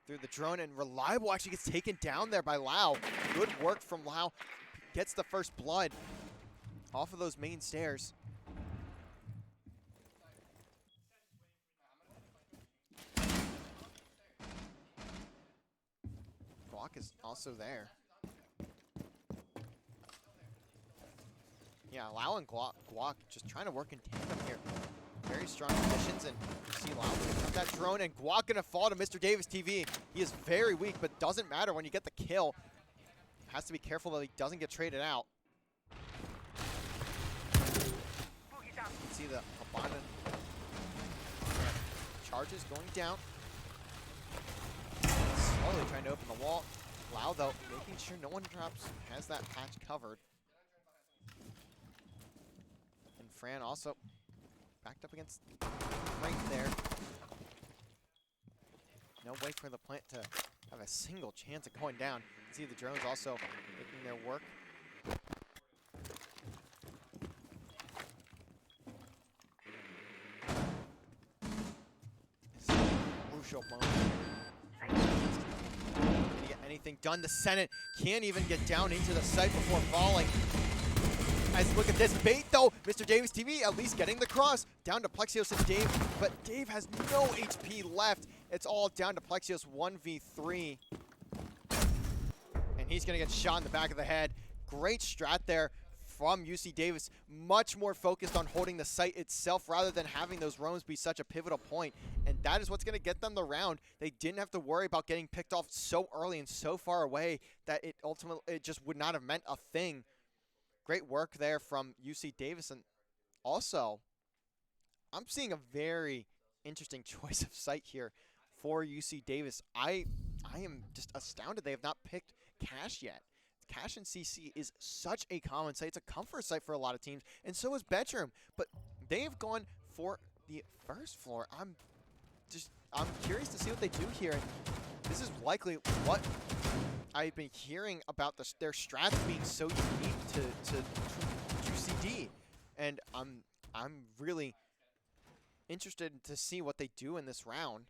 Speaker 1: through the drone, and Reliable actually gets taken down there by Lau. Good work from Lau. Gets the first blood off of those main stairs. Guac is also there. Yeah, Lau and Guac just trying to work in tandem here. Very strong conditions, and you see Lau picking up that drone, and Guac gonna fall to Mr. Davis TV. He is very weak, but doesn't matter when you get the kill. Has to be careful that he doesn't get traded out. You can see the Habana charges going down. Slowly trying to open the wall. Lau, though, making sure no one drops, has that patch covered. And Fran also backed up against right there. No way for the plant to have a single chance of going down. You can see the drones also making their work. This is a crucial moment. Can get anything done? The Senate can't even get down into the site before falling. As look at this bait though, Mr. Davis TV at least getting the cross down to Plexios and Dave, but Dave has no HP left. It's all down to Plexios 1v3. And he's gonna get shot in the back of the head. Great strat there from UC Davis, much more focused on holding the site itself rather than having those roams be such a pivotal point. And that is what's gonna get them the round. They didn't have to worry about getting picked off so early and so far away that it just would not have meant a thing. Great work there from UC Davis, and also, I'm seeing a very interesting choice of site here for UC Davis. I am just astounded they have not picked Cache yet. Cache and CC is such a common site. It's a comfort site for a lot of teams, and so is Bedroom. But they have gone for the first floor. I'm curious to see what they do here. And this is likely what I've been hearing about their strats being so unique to UCD, and I'm really interested to see what they do in this round.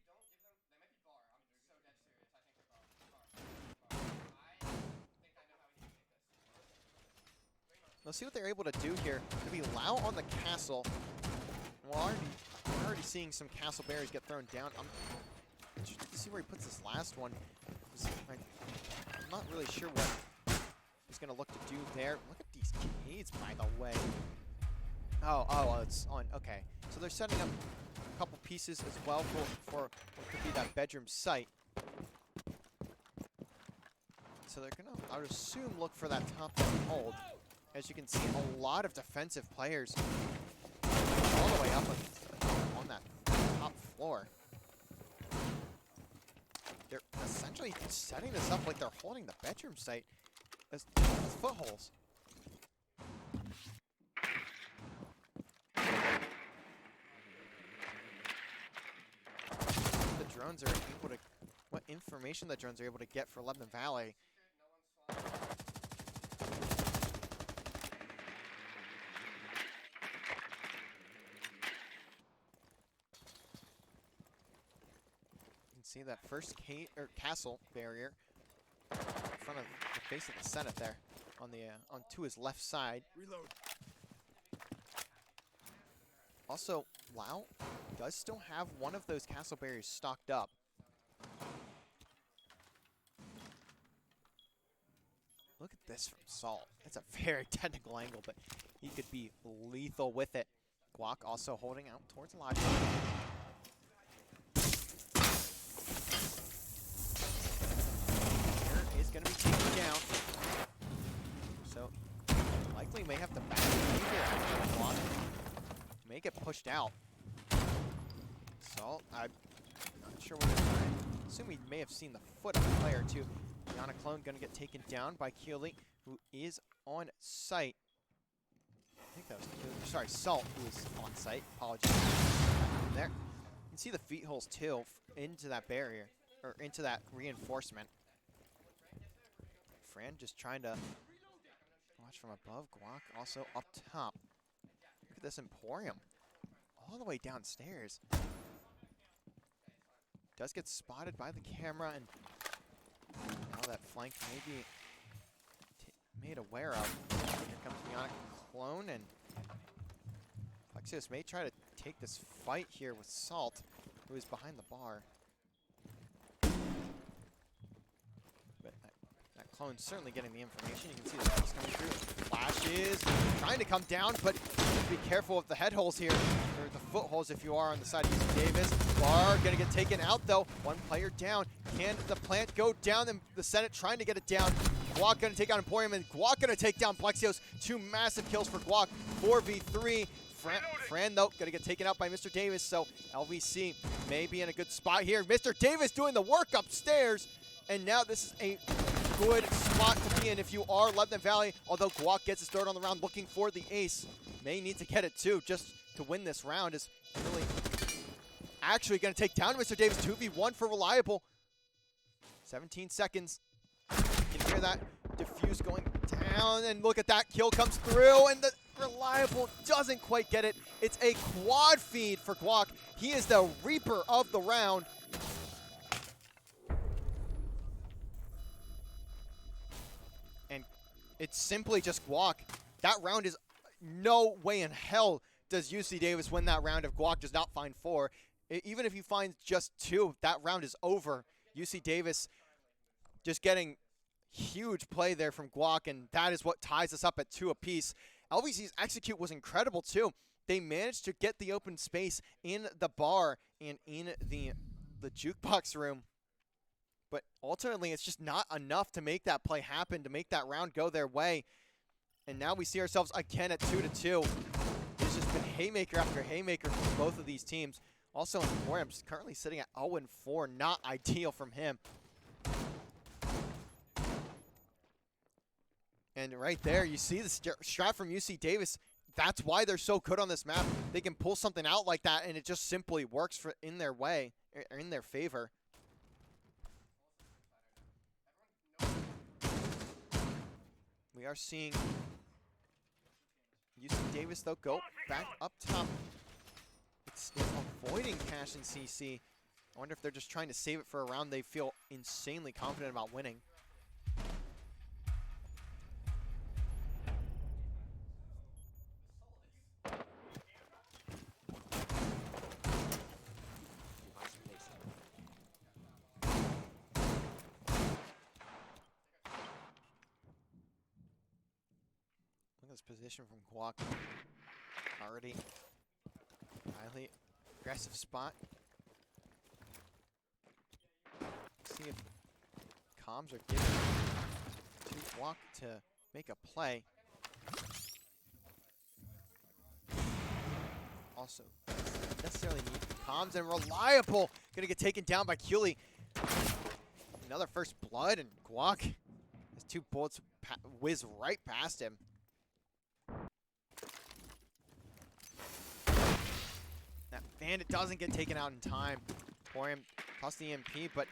Speaker 1: Let's see what they're able to do here. To be Lau on the castle. We're already seeing some castle berries get thrown down. I'm interested to see where he puts this last one. I'm not really sure what he's going to look to do there. Look at these Cades, by the way. Oh, it's on. Okay. So they're setting up a couple pieces as well for what could be that bedroom site. So they're going to, I would assume, look for that top down hold. As you can see, a lot of defensive players all the way up on that top floor. They're essentially setting this up like they're holding the bedroom site as footholds. The drones are able to, what information the drones are able to get for Lebanon Valley. See that first castle barrier in front of the face of the Senate there, on the on to his left side.
Speaker 5: Reload.
Speaker 1: Also, Lau does still have one of those castle barriers stocked up. Look at this from Salt. That's a very technical angle, but he could be lethal with it. Guac also holding out towards Logic. Here is going to be taken down. So, likely may have to back away here after Guac. May get pushed out. Salt, I'm not sure what he's doing. Assume he may have seen the foot of the player too. Yana Clone gonna get taken down by Keely, who is on site. I think that was Keely. Sorry, Salt, who is on site. Apologies. There. You can see the feet holes too into that barrier, or into that reinforcement. Fran just trying to watch from above. Guac also up top. Look at this Emporium. All the way downstairs. Does get spotted by the camera, and now that flank may be made aware of. Here comes Yana Clone, and Plexios may try to take this fight here with Salt, who is behind the bar. But that Clone's certainly getting the information. You can see the flash coming through. Flashes, trying to come down, but be careful of the head holes here, or the foot holes if you are on the side of UC Davis. Bar gonna get taken out though. One player down. Can the plant go down? And the Senate trying to get it down. Guac gonna take out Emporium, and Guac gonna take down Plexios. 2 massive kills for Guac. 4v3. Fran though gonna get taken out by Mr. Davis, so LVC may be in a good spot here. Mr. Davis doing the work upstairs, and now this is a good spot to be in if you are Lebanon Valley, although Guac gets his third on the round looking for the ace. May need to get it too just to win this round. Is really actually going to take down Mr. Davis. 2v1 for Reliable. 17 seconds. You can hear that diffuse going down, and look at that kill comes through, and the Reliable doesn't quite get it. It's a quad feed for Guac. He is the reaper of the round. And it's simply just Guac. That round is no way in hell does UC Davis win that round if Guac does not find 4. Even if he finds just 2, that round is over. UC Davis just getting huge play there from Guac, and that is what ties us up at 2 apiece. LVC's execute was incredible too. They managed to get the open space in the bar and in the jukebox room. But ultimately, it's just not enough to make that play happen, to make that round go their way. And now we see ourselves again at 2-2. It's just been haymaker after haymaker from both of these teams. Also, Emporium's currently sitting at 0-4. Not ideal from him. And right there, you see the strat from UC Davis. That's why they're so good on this map. They can pull something out like that, and it just simply works in their way, or in their favor. We are seeing UC Davis, though, go back up top. It's avoiding Cash and CC. I wonder if they're just trying to save it for a round they feel insanely confident about winning. Look at this position from Guac. Already highly aggressive spot. See if comms are given to Guac to make a play. Also, doesn't necessarily need comms, and Reliable gonna get taken down by Keely. Another first blood, and Guac has 2 bullets whiz right past him. That Bandit doesn't get taken out in time. Emporium tossed the EMP, but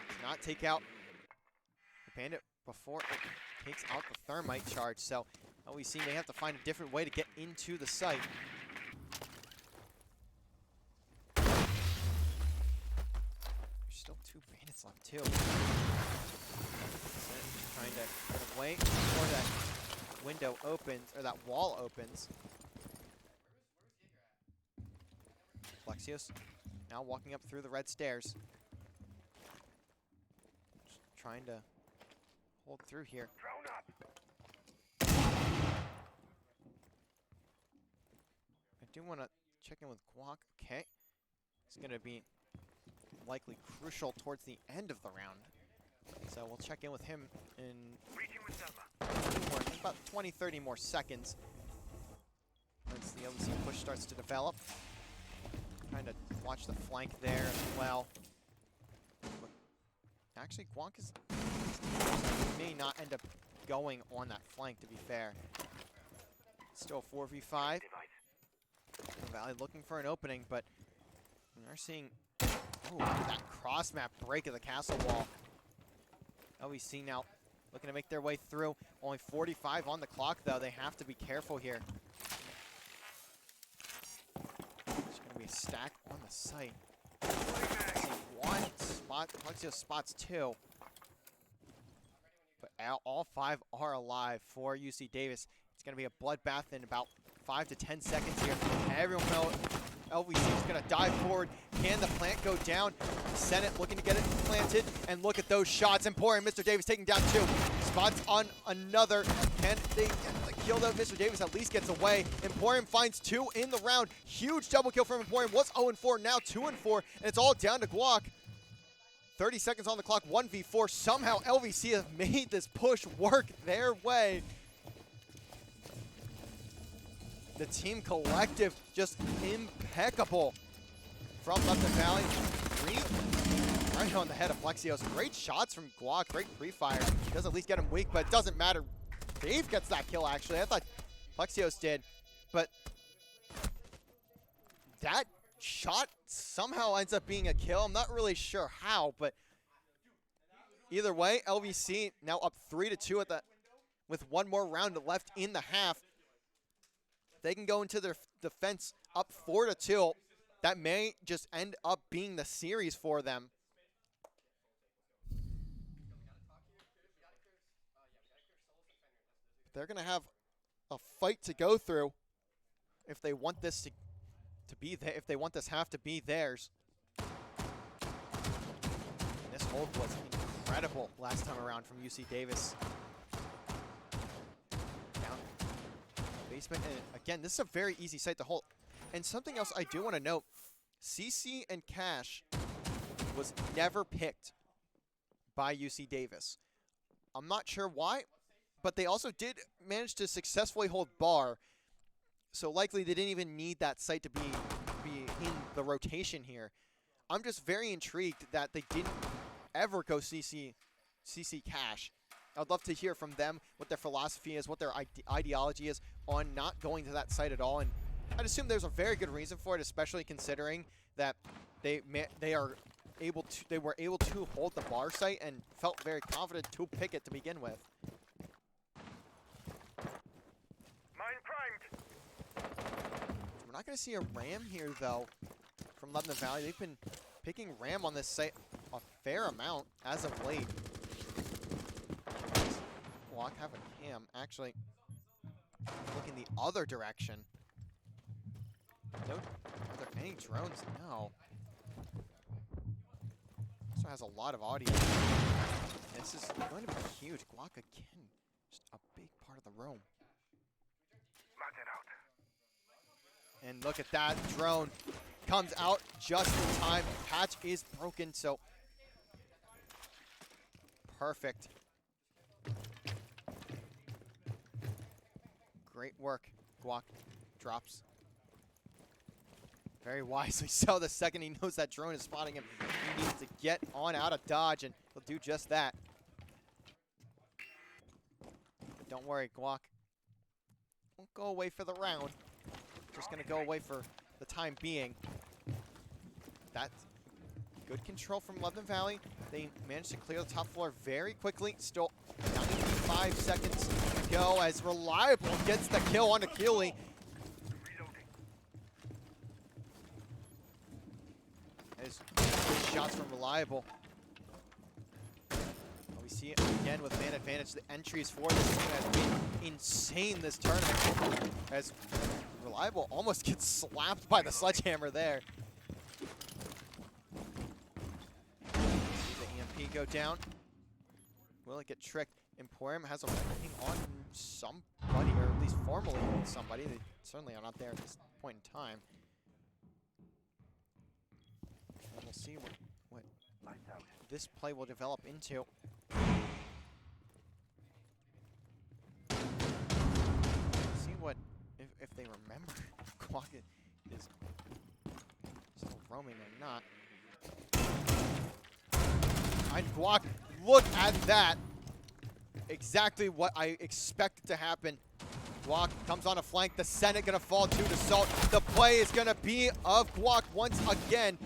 Speaker 1: does not take out the Bandit before it takes out the Thermite charge. So LVC may have to find a different way to get into the site. There's still seconds left too. Trying to get away before that window opens, or that wall opens. Flexios now walking up through the red stairs. Just trying to hold through here. I do want to check in with Guac. Okay. It's going to be likely crucial towards the end of the round. So we'll check in with him in about 20-30 more seconds. Once the LVC push starts to develop. Trying to watch the flank there as well. But actually, Guac may not end up going on that flank, to be fair. Still 4v5. Valley looking for an opening, but we are seeing that cross-map break of the castle wall. LVC now looking to make their way through. Only 45 on the clock, though. They have to be careful here. There's going to be a stack on the site. One spot. Plexio spots two. But all 5 are alive for UC Davis. It's going to be a bloodbath in about 5 to 10 seconds here. Everyone knows LVC is going to dive forward. Can the plant go down? Senate looking to get it planted. And look at those shots. Emporium, Mr. Davis taking down 2. Spots on another. Can they get the kill though? Mr. Davis at least gets away. Emporium finds 2 in the round. Huge double kill from Emporium. Was 0-4, now 2-4. And it's all down to Guac. 30 seconds on the clock, 1v4. Somehow LVC have made this push work their way. The team collective just impeccable from London Valley. Right on the head of Flexios. Great shots from Guac, great pre-fire. Does at least get him weak, but it doesn't matter. Dave gets that kill, actually. I thought Flexios did, but that shot somehow ends up being a kill. I'm not really sure how, but either way, LVC now up 3-2 with one more round left in the half. They can go into their defense up 4-2. That may just end up being the series for them. They're going to have a fight to go through if they want this to be there, if they want this half to be theirs. This hold was incredible last time around from UC Davis. Down basement, and again, this is a very easy site to hold. And something else I do want to note, CC and Cash was never picked by UC Davis. I'm not sure why, but they also did manage to successfully hold bar. So likely they didn't even need that site to be in the rotation here. I'm just very intrigued that they didn't ever go CC Cash. I'd love to hear from them what their philosophy is, what their ideology is on not going to that site at all. And I'd assume there's a very good reason for it, especially considering that they were able to hold the bar site and felt very confident to pick it to begin with. We're not going to see a Ram here, though, from Lebanon Valley. They've been picking Ram on this site a fair amount as of late. Guac have a cam, actually, looking the other direction. No, are there any drones? No. Also has a lot of audio. This is going to be huge. Guac again, just a big part of the room. And look at that, drone comes out just in time. Patch is broken, so perfect. Great work. Guac drops very wisely. So the second he knows that drone is spotting him, he needs to get on out of dodge, and he'll do just that. But don't worry, Guac won't go away for the round. Just going to go away for the time being. That's good control from Lebanon Valley. They managed to clear the top floor very quickly. Still 95 seconds to go as Reliable gets the kill on Achille. As good shots from Reliable. LVC again with man advantage. The entries for this team has been insane this tournament, as Reliable almost gets slapped by the sledgehammer there. See the EMP go down. Will it get tricked? Emporium has a ranking on somebody, or at least formally on somebody. They certainly are not there at this point in time. And we'll see what this play will develop into. See what, if they remember Guac is still roaming or not. And Guac, look at that. Exactly what I expected to happen. Guac comes on a flank. The Senate gonna fall to Salt. The play is gonna be of Guac once again.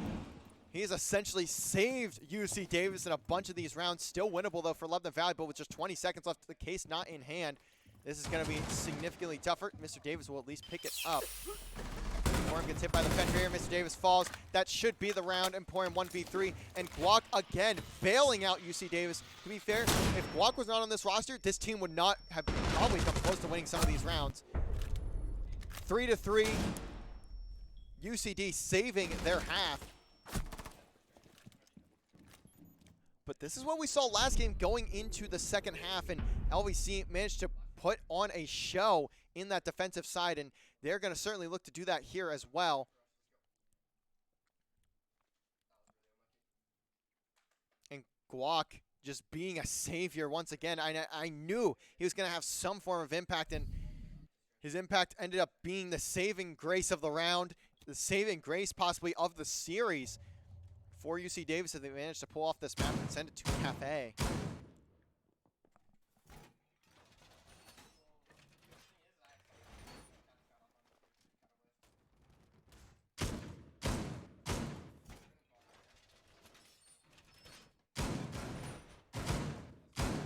Speaker 1: He's essentially saved UC Davis in a bunch of these rounds. Still winnable though for Lebanon Valley, but with just 20 seconds left, the case not in hand. This is gonna be significantly tougher. Mr. Davis will at least pick it up. Emporium gets hit by the fender here. Mr. Davis falls. That should be the round. Emporium 1v3. And Guac again bailing out UC Davis. To be fair, if Guac was not on this roster, this team would not have probably come close to winning some of these rounds. 3-3. UCD saving their half. But this is what we saw last game going into the second half, and LVC managed to put on a show in that defensive side, and they're going to certainly look to do that here as well. And Guac just being a savior once again. I knew he was going to have some form of impact, and his impact ended up being the saving grace of the round, the saving grace possibly of the series for UC Davis, if they managed to pull off this map and send it to Cafe.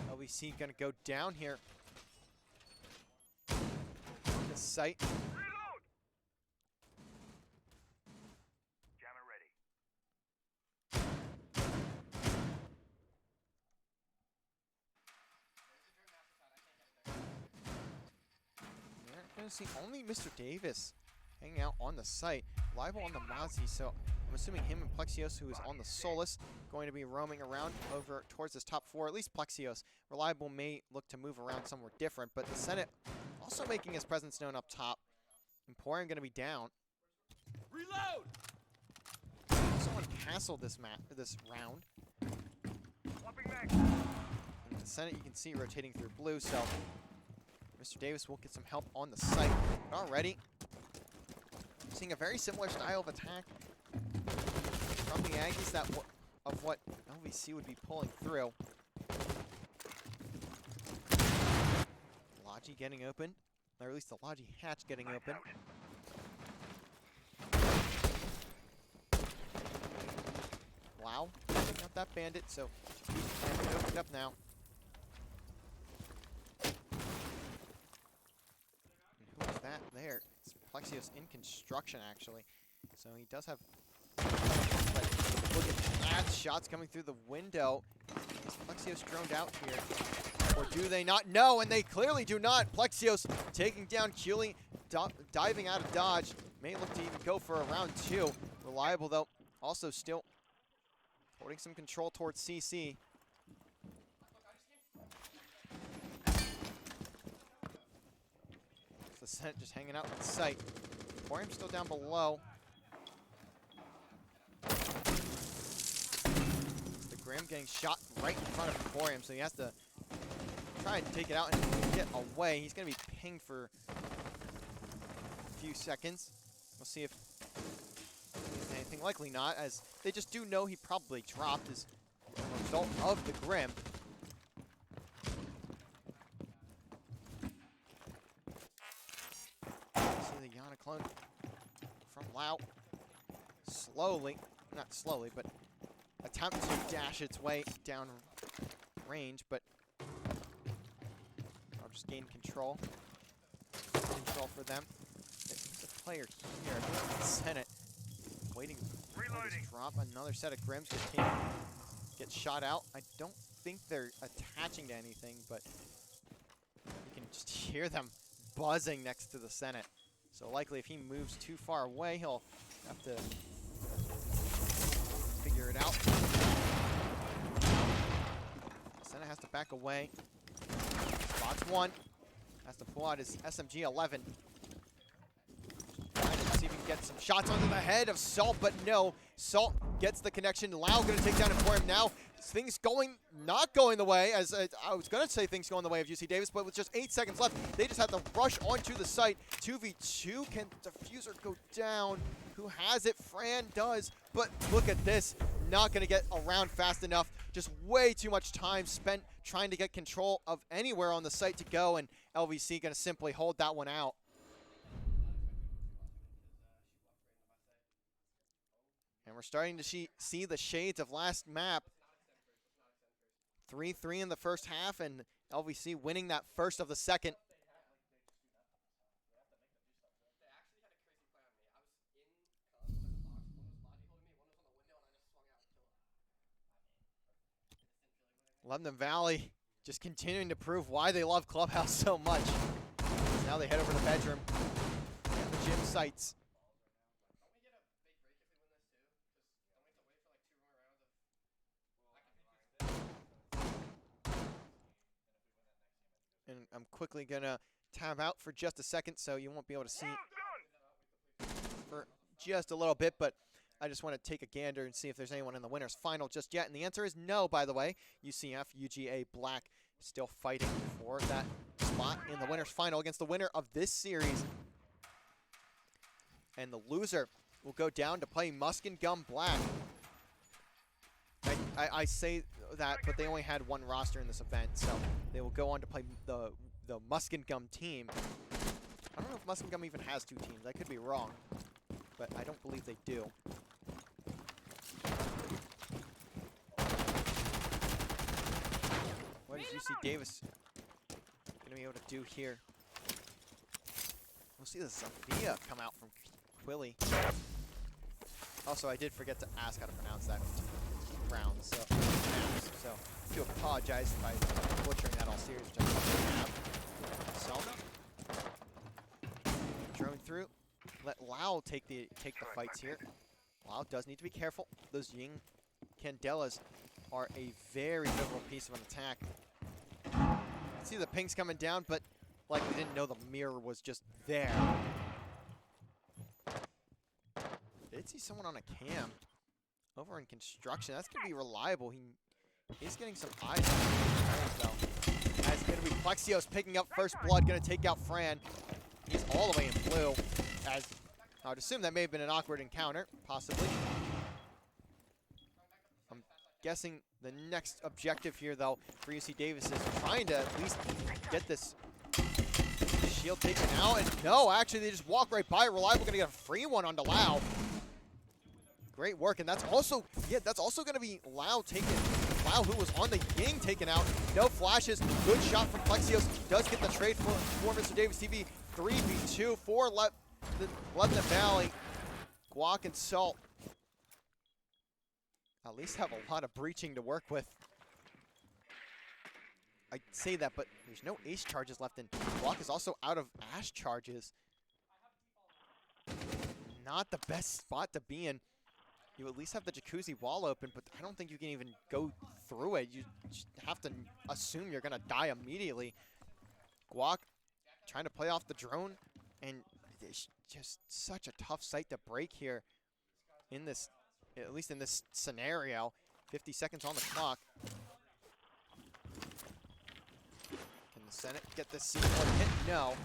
Speaker 1: LVC gonna go down here on the site. Gonna see only Mr. Davis hanging out on the site. Liable on the Mozzie, so I'm assuming him and Plexios, who is on the Solus, going to be roaming around over towards this top four, at least Plexios. Reliable may look to move around somewhere different, but the Senate also making his presence known up top. Emporium gonna be down.
Speaker 2: Reload!
Speaker 1: Someone castled this round. And the Senate you can see rotating through blue, so Mr. Davis will get some help on the site. But already seeing a very similar style of attack from the Aggies of what LVC would be pulling through. Logi getting open, or at least the Logi hatch getting open. Wow, taking out that bandit, so it opened up now. That there. It's Plexios in construction, actually. So he does have... But look at that. Shots coming through the window. Is Plexios droned out here? Or do they not? No, and they clearly do not. Plexios taking down Keely, diving out of dodge. May look to even go for a round two. Reliable, though, also still holding some control towards CC. The Senate just hanging out on the site. Emporium still down below. The Grim getting shot right in front of Emporium, so he has to try and take it out and get away. He's going to be pinged for a few seconds. We'll see if there's anything. Likely not, as they just do know he probably dropped as a result of the Grim. Clone from Lau, slowly, not slowly, but attempt to dash its way down range, but I'll just gain control. Control for them. The player here, the Senate, waiting for this drop. Another set of Grims just gets shot out. I don't think they're attaching to anything, but you can just hear them buzzing next to the Senate. So likely if he moves too far away, he'll have to figure it out. Senna has to back away. Spots one. Has to pull out his SMG-11. Trying to see if he can get some shots onto the head of Salt, but no. Salt gets the connection. Lau going to take down it for him now. Things not going the way, as I was going to say things going the way of UC Davis, but with just 8 seconds left, they just have to rush onto the site. 2v2, can Diffuser go down? Who has it? Fran does, but look at this. Not going to get around fast enough. Just way too much time spent trying to get control of anywhere on the site to go, and LVC going to simply hold that one out. And we're starting to see the shades of last map. 3-3 in the first half, and LVC winning that first of the second. Lebanon Valley just continuing to prove why they love Clubhouse so much. Now they head over to the bedroom and the gym sites. And I'm quickly gonna tab out for just a second, so you won't be able to see for just a little bit, but I just want to take a gander and see if there's anyone in the winner's final just yet. And the answer is no, by the way. UCF, UGA, Black still fighting for that spot in the winner's final against the winner of this series. And the loser will go down to play Musk and Gum Black. I say that, but they only had one roster in this event, so they will go on to play the Musk and Gum team. I don't know if Musk and Gum even has two teams. I could be wrong, but I don't believe they do. What is UC Davis going to be able to do here? We'll see the Zafia come out from Quilly. Also, I did forget to ask how to pronounce that round, so I do apologize if I'm butchering that all series, which I probably have. So, drone through. Let Lau take the fights here. Lau does need to be careful. Those Ying Candelas are a very difficult piece of an attack. See the pings coming down, but like we didn't know the mirror was just there. Did see someone on a cam over in construction. That's gonna be reliable. He's getting some eyes on him though. That's gonna be Plexios picking up first blood, gonna take out Fran. He's all the way in blue. As I would assume that may have been an awkward encounter, possibly. I'm guessing the next objective here, though, for UC Davis is trying to at least get this shield taken out. And no, actually, they just walk right by. Reliable going to get a free one onto Lau. Great work, and that's also going to be Lau, who was on the Ying, taken out. No flashes. Good shot from Plexios. Does get the trade for Mr. Davis TV. 3v2 for Lebanon Valley. Guac and Salt at least have a lot of breaching to work with. I say that, but there's no ace charges left, and Guac is also out of ash charges. Not the best spot to be in. You at least have the jacuzzi wall open, but I don't think you can even go through it. You just have to assume you're going to die immediately. Guac trying to play off the drone, and it's just such a tough site to break here in this, at least in this scenario. 50 seconds on the clock. Can the Senate get this C1 hit? No.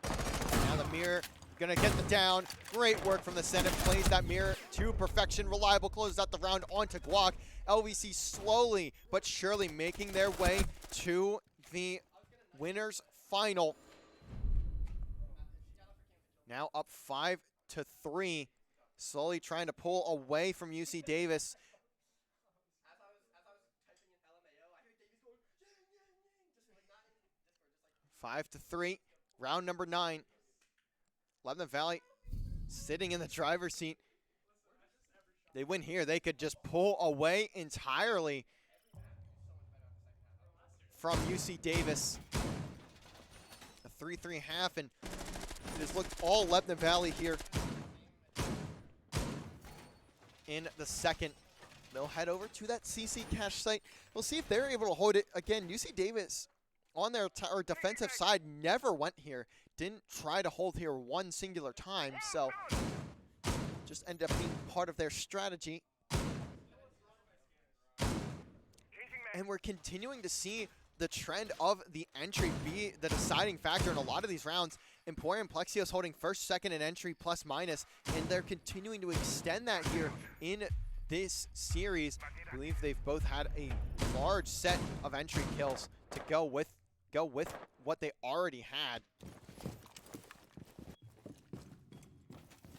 Speaker 1: Now the mirror gonna get the down. Great work from the Senate. Plays that mirror to perfection. Reliable closes out the round onto Guac. LVC slowly but surely making their way to the winners final. Now up 5-3. Slowly trying to pull away from UC Davis. 5-3. Round number 9. Lebanon Valley sitting in the driver's seat. They win here. They could just pull away entirely from UC Davis. A 3-3 half, and it has looked all Lebanon Valley here in the second. They'll head over to that CC cache site. We'll see if they're able to hold it. Again, UC Davis on their defensive side never went here. Didn't try to hold here one singular time, so just ended up being part of their strategy. And we're continuing to see the trend of the entry be the deciding factor in a lot of these rounds. Emporium Plexios holding first, second, and entry plus minus, and they're continuing to extend that here in this series. I believe they've both had a large set of entry kills to go with what they already had.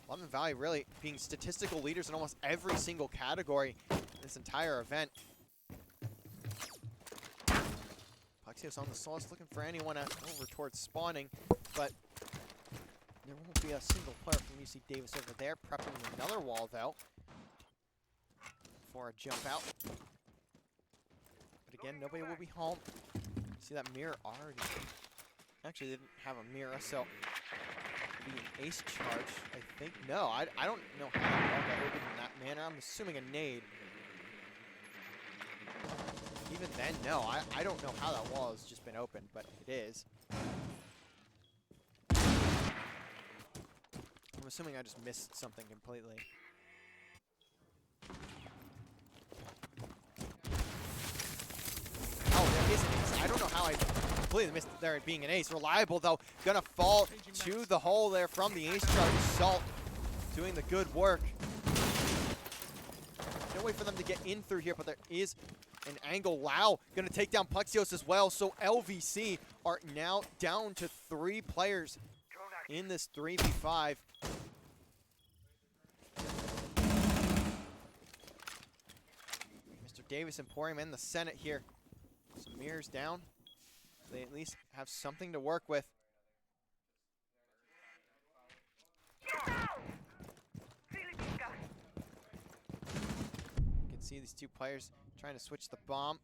Speaker 1: Lebanon Valley really being statistical leaders in almost every single category this entire event. Plexios on the sauce, looking for anyone over towards spawning, but there won't be a single player from UC Davis over there. Prepping another wall, though, for a jump out. But again, nobody will be home. See that mirror already? Actually, they didn't have a mirror, so it'll be an ace charge, I think. No, I don't know how that got opened in that manner. I'm assuming a nade. Even then, no, I don't know how that wall has just been opened, but it is. I'm assuming I just missed something completely. Oh, there is an ace. I don't know how I completely missed there being an ace. Reliable, though, gonna fall to the hole there from the ace charge. Salt doing the good work. No way for them to get in through here, but there is an angle. Lau gonna take down Plexios as well, so LVC are now down to 3 players in this 3v5. Mr. Davis Emporium in the Senate here. Some mirrors down. They at least have something to work with. You can see these two players trying to switch the bomb,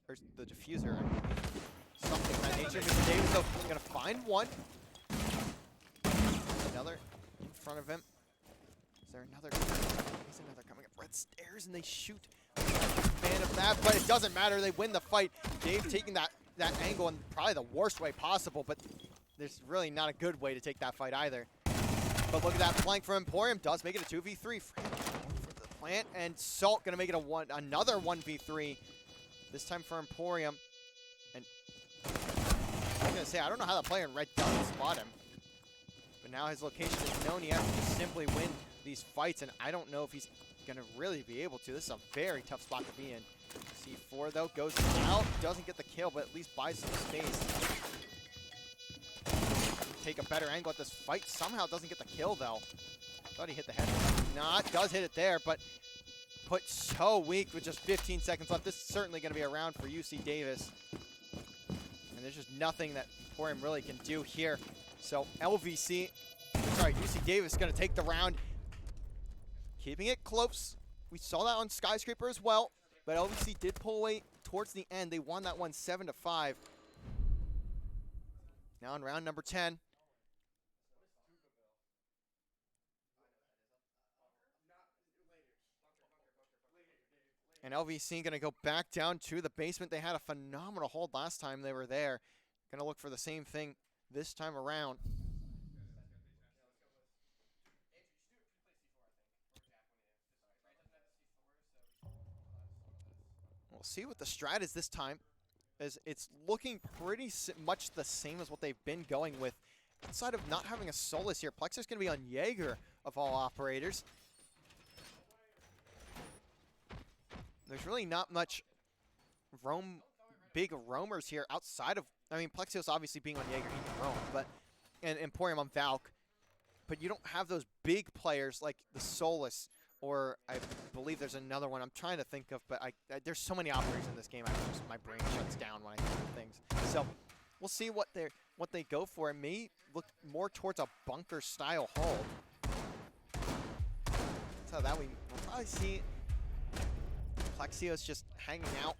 Speaker 1: or the diffuser, something of that nature. Mr. Davis, though, gonna find one. Another in front of him. Is there another? There's another coming up red stairs, and they shoot. Fan of that, but it doesn't matter. They win the fight. Dave taking that angle in probably the worst way possible, but there's really not a good way to take that fight either. But look at that flank from Emporium. Does make it a 2v3. For the plant, and Salt gonna make it another 1v3. This time for Emporium. And I'm gonna say, I don't know how the player in red doesn't spot him. But now his location is known. He has to just simply win these fights, and I don't know if he's gonna really be able to. This is a very tough spot to be in. C4 though goes out, doesn't get the kill, but at least buys some space. Take a better angle at this fight. Somehow doesn't get the kill though. Thought he hit the head. Not, does hit it there, but put so weak with just 15 seconds left. This is certainly gonna be a round for UC Davis. And there's just nothing that Emporium really can do here. So UC Davis is gonna take the round. Keeping it close. We saw that on Skyscraper as well, but LVC did pull away towards the end. They won that one 7-5. Now in round number 10. And LVC gonna go back down to the basement. They had a phenomenal hold last time they were there. Gonna look for the same thing this time around. We'll see what the strat is this time, as it's looking pretty much the same as what they've been going with. Outside of not having a Solus here, Plexer's going to be on Jaeger of all operators. There's really not much big roamers here outside of, I mean, Plexios obviously being on Jaeger, he can roam, but, and Emporium on Valk. But you don't have those big players like the Solus, or I believe there's another one I'm trying to think of, but there's so many operators in this game, my brain shuts down when I think of things. So we'll see what they go for. It may look more towards a bunker style hold. So that we'll probably see Plexios just hanging out.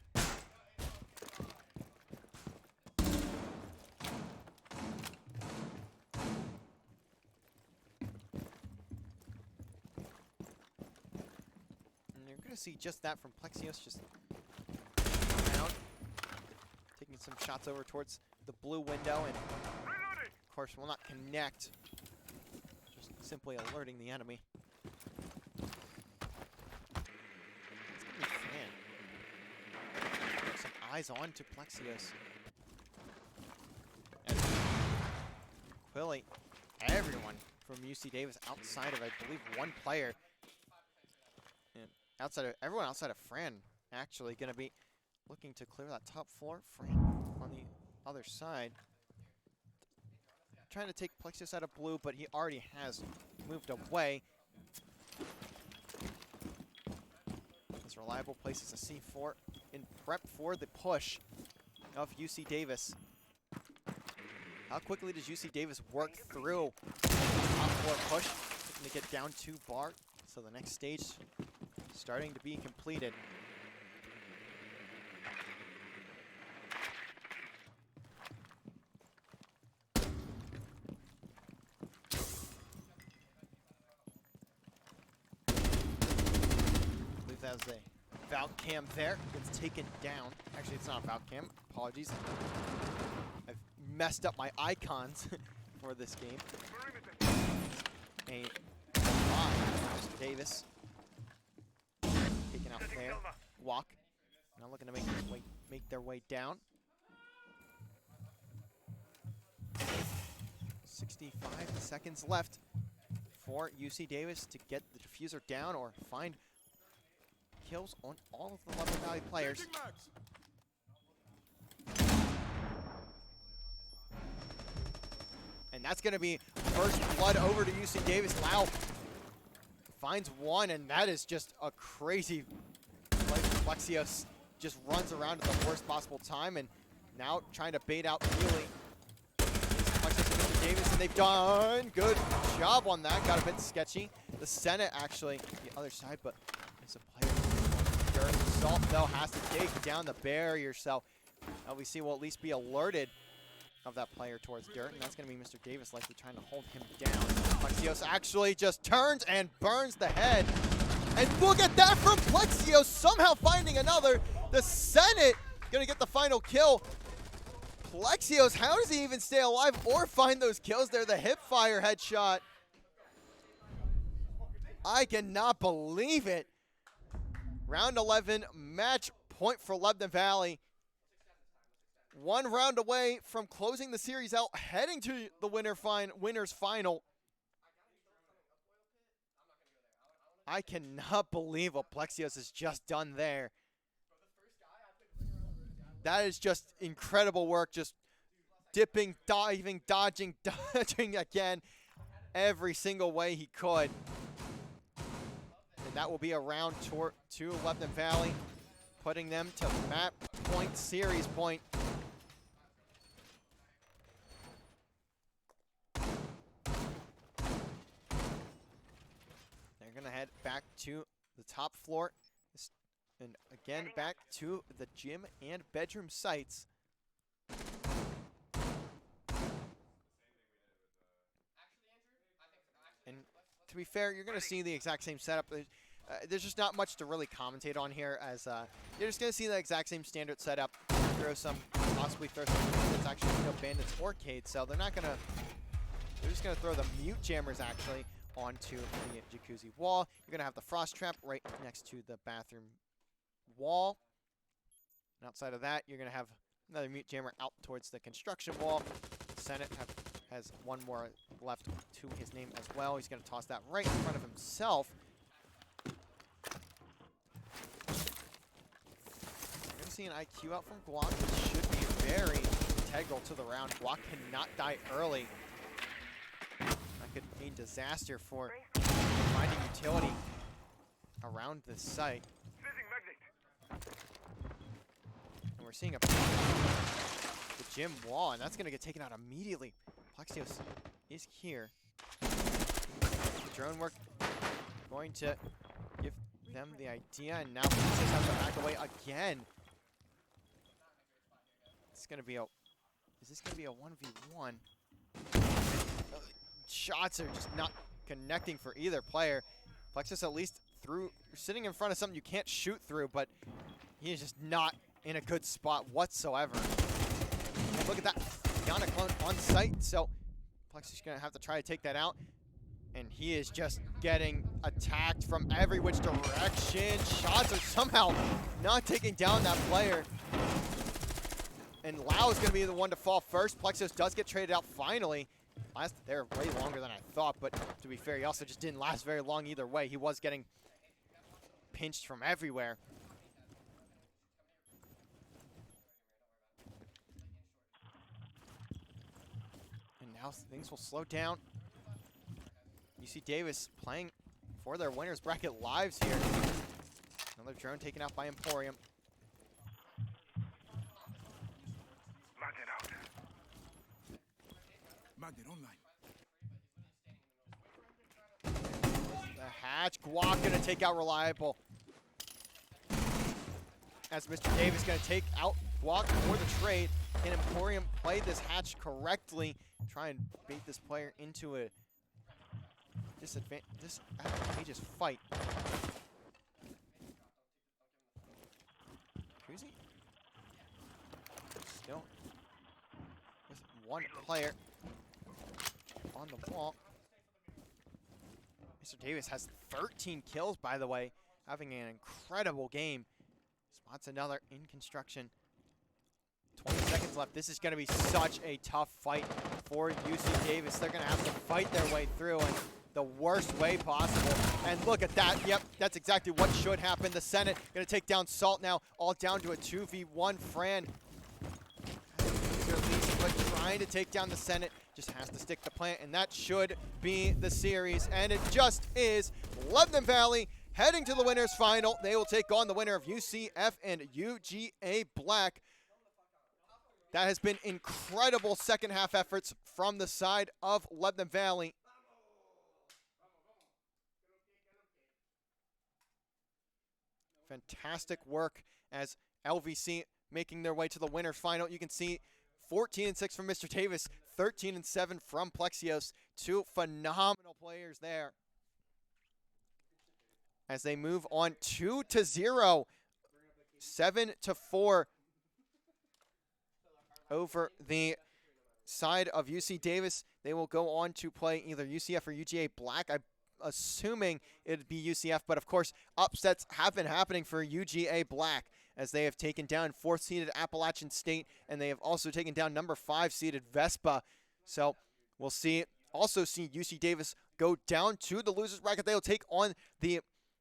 Speaker 1: to see just that from Plexios, just around, taking some shots over towards the blue window, and of course will not connect, just simply alerting the enemy. Some eyes on to Plexios. And Quilly, everyone from UC Davis outside of, I believe, one player. And everyone outside of Fran actually going to be looking to clear that top floor. Fran on the other side, trying to take Plexios out of blue, but he already has moved away. This reliable places a C4 in prep for the push of UC Davis. How quickly does UC Davis work through the top floor push? Looking to get down 2 bar, so the next stage starting to be completed. I believe that was a Valk cam there. Gets taken down. Actually, it's not a Valk cam. Apologies. I've messed up my icons for this game. A Mr. Davis taken out there. Walk. Now looking to make their way down. 65 seconds left for UC Davis to get the diffuser down or find kills on all of the Level Valley players. And that's going to be first blood over to UC Davis. Lau finds one, and that is just a crazy play. Plexios just runs around at the worst possible time, and now trying to bait out Neely. Plexios and UC Davis, and they've done good job on that. Got a bit sketchy. The Senate actually the other side, but there's a player. Dirt. Salt, though, has to take down the barrier, so LVC will at least be alerted of that player towards Dirt, and that's going to be Mr. Davis likely trying to hold him down. Plexios actually just turns and burns the head. And look at that from Plexios, somehow finding another. The Senate going to get the final kill. Plexios, how does he even stay alive or find those kills there? The hip fire headshot. I cannot believe it. Round 11, match point for Lebanon Valley. 1 round away from closing the series out, heading to the winner's final. I cannot believe what Plexios has just done there. That is just incredible work, just dipping, diving, dodging, dodging again, every single way he could. And that will be a round to Lebanon Valley, putting them to map point, series point. They're going to head back to the top floor, and again back to the gym and bedroom sites. And to be fair, you're going to see the exact same setup. There's just not much to really commentate on here, as you're just going to see the exact same standard setup. Possibly throw some bandits, actually no bandits or Cade, so they're just going to throw the mute jammers actually onto the jacuzzi wall. You're going to have the frost trap right next to the bathroom wall. And outside of that, you're going to have another mute jammer out towards the construction wall. Senate has one more left to his name as well. He's going to toss that right in front of himself. We're going to see an IQ out from Guac, which should be very integral to the round. Guac cannot die early. That could mean disaster for finding utility around this site. And we're seeing the gym wall, and that's going to get taken out immediately. Plexios is here. The drone work going to give them the idea, and now Plexios has to back away again. It's going to be is this going to be a 1v1? Shots are just not connecting for either player. Plexios at least sitting in front of something you can't shoot through, but he is just not in a good spot whatsoever. And look at that, Yana clone on site, so Plexi's gonna have to try to take that out. And he is just getting attacked from every which direction. Shots are somehow not taking down that player. And Lau is gonna be the one to fall first. Plexios does get traded out finally. Lasted there way longer than I thought, but to be fair, he also just didn't last very long either way. He was getting pinched from everywhere. And now things will slow down. UC Davis playing for their winners bracket lives here. Another drone taken out by Emporium.
Speaker 2: Magnet out. Magnet online.
Speaker 1: The hatch, Guac gonna take out Reliable. As Mr. Davis gonna take out Guac for the trade. Can Emporium play this hatch correctly? Try and bait this player into a disadvantageous fight. Kuzi still with one player on the wall. Mr. Davis has 13 kills, by the way, having an incredible game. Spots another in construction. 20 seconds left. This is going to be such a tough fight for UC Davis. They're going to have to fight their way through in the worst way possible. And look at that. Yep, that's exactly what should happen. The Senate going to take down Salt now, all down to a 2v1. Fran, but trying to take down the Senate, just has to stick the plant, and that should be the series. And it just is. Lebanon Valley heading to the winners final. They will take on the winner of UCF and UGA Black. That has been incredible second half efforts from the side of Lebanon Valley. Fantastic work as LVC making their way to the winners final. You can see 14-6 from Mr. Davis, 13-7 from Plexios. Two phenomenal players there. As they move on 2-0, 7-4 over the side of UC Davis. They will go on to play either UCF or UGA Black. I'm assuming it'd be UCF, but of course upsets have been happening for UGA Black as they have taken down 4th seeded Appalachian State, and they have also taken down number 5 seeded Vespa. So we'll also see UC Davis go down to the losers bracket. They will take on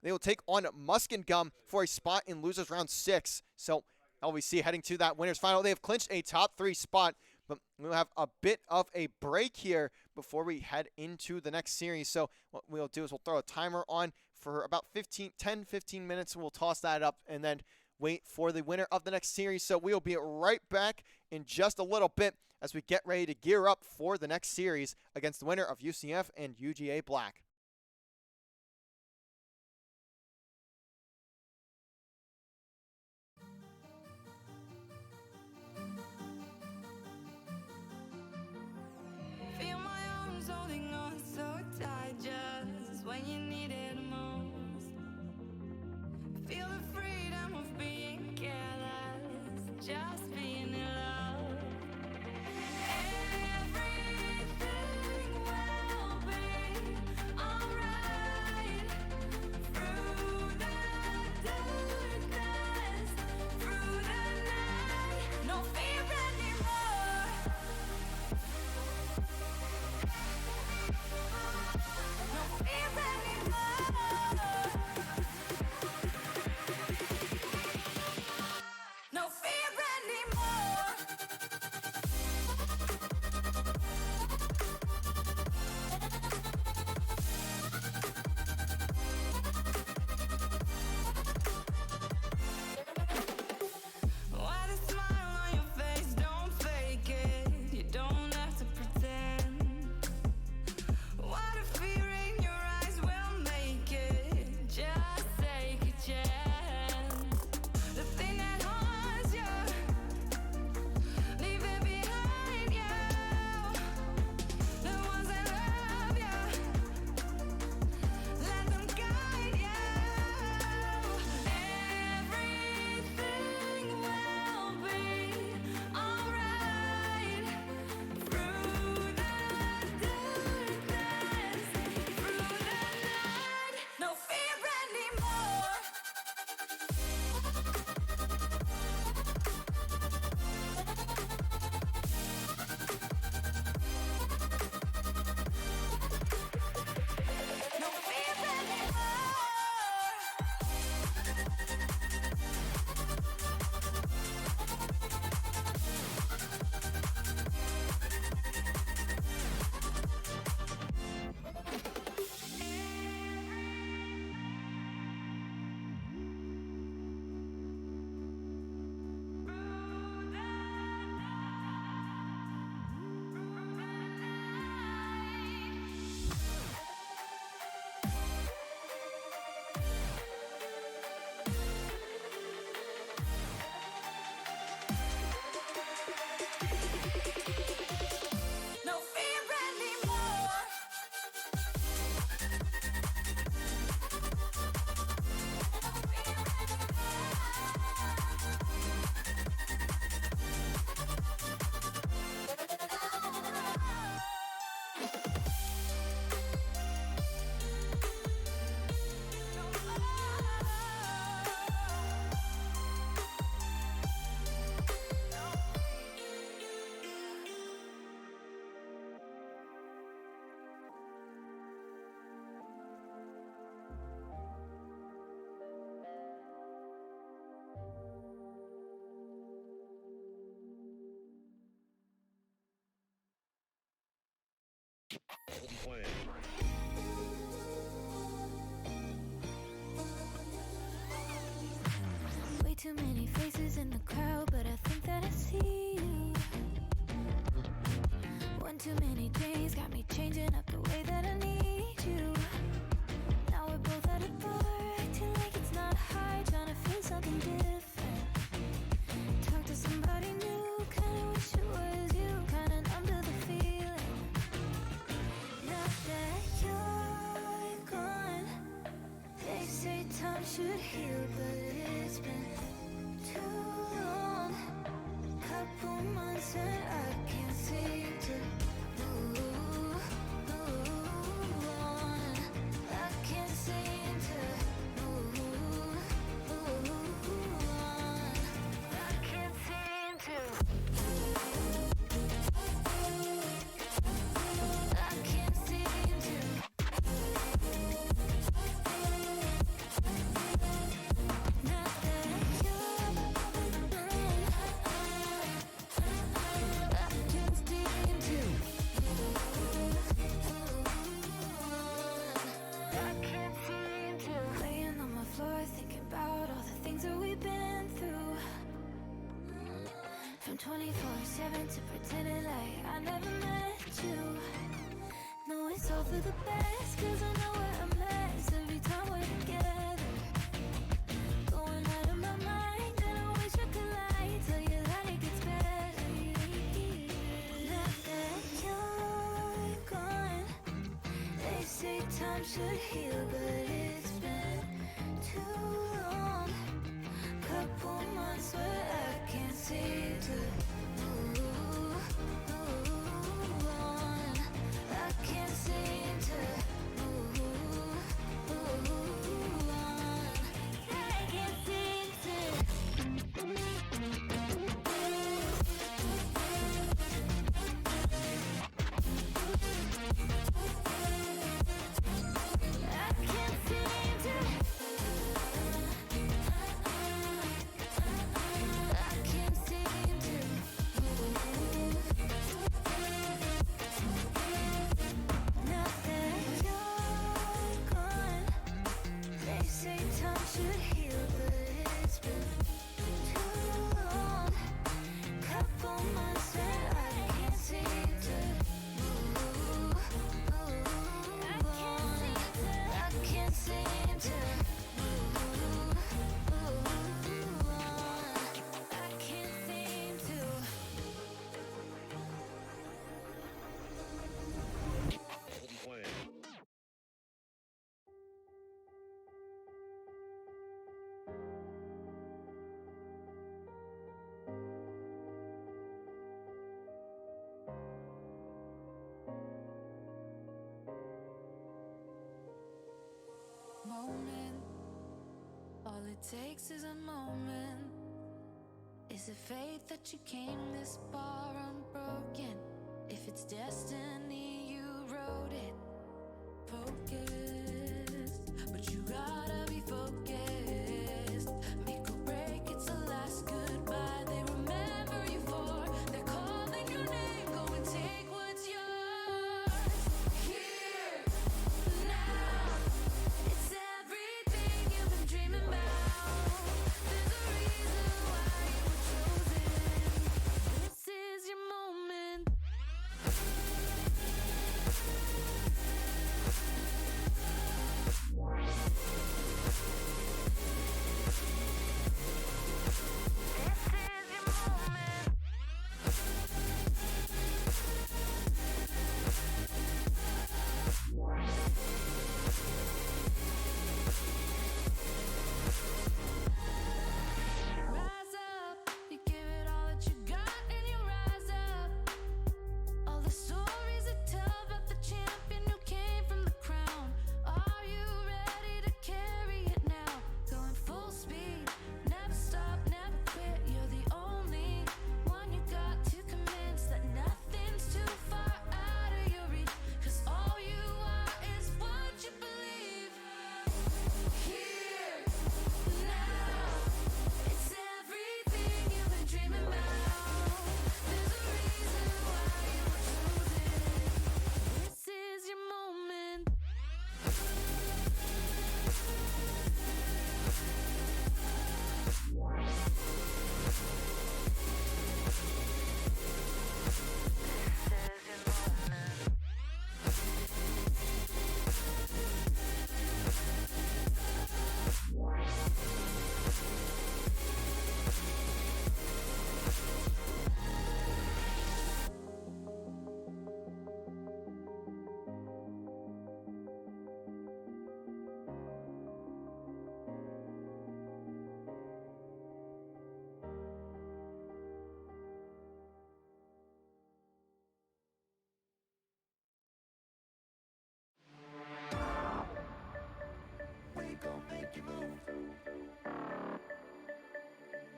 Speaker 1: Muskingum for a spot in losers round 6. So LVC heading to that winners final. They have clinched a top 3 spot, but we'll have a bit of a break here before we head into the next series. So what we'll do is we'll throw a timer on for about 10-15 minutes. We'll toss that up and then wait for the winner of the next series. So we'll be right back in just a little bit as we get ready to gear up for the next series against the winner of UCF and UGA Black.
Speaker 3: Feel my arms holding on so tight just when you need it most. Feel the freedom of being careless, just being in love. Everything will be alright. Through the darkness, through the night, no fear anymore. No fear anymore. No fear anymore. Way too many faces in the crowd, but I think that I see you. One too many days got me changing up the way that I need you. Now we're both at a bar, acting like it's not hard, trying to feel something different. Talk to somebody new, kinda wish it was you, kinda numb to the feeling. Now that you're gone, they say time should heal, but it's been too long. Couple months and I can't seem to move on. I can't seem to move on. I can't seem to. I can't seem to. Not that you're gone. I can't seem to. I can't seem to. Laying on my floor, thinking about all the things that we've been through. From 24/7 to pretending like I never met you. No, it's all for the best, 'cause I know we're a mess every time we're together. Going out of my mind, and I wish I could lie, tell you that it gets better. Now that you're gone, they say time should heal, but it's been too long. Couple months where I can't seem to move on. I can't seem to move on. I can't seem to. I can't seem to. I can't seem to move. Now that you're gone, they say time should heal, but it's been too long. Couple months and I can't seem to move on. I can't seem to move on. I can't seem to. Moment, all it takes is a moment. Is it fate that you came this far unbroken? If it's destiny, you wrote it. Focused, but you gotta be focused. Make or break, it's the last goodbye they remember you for. They're calling your name, go and take what's yours. Here, now, it's everything you've been dreaming about. There's a reason why you were chosen. This is your moment.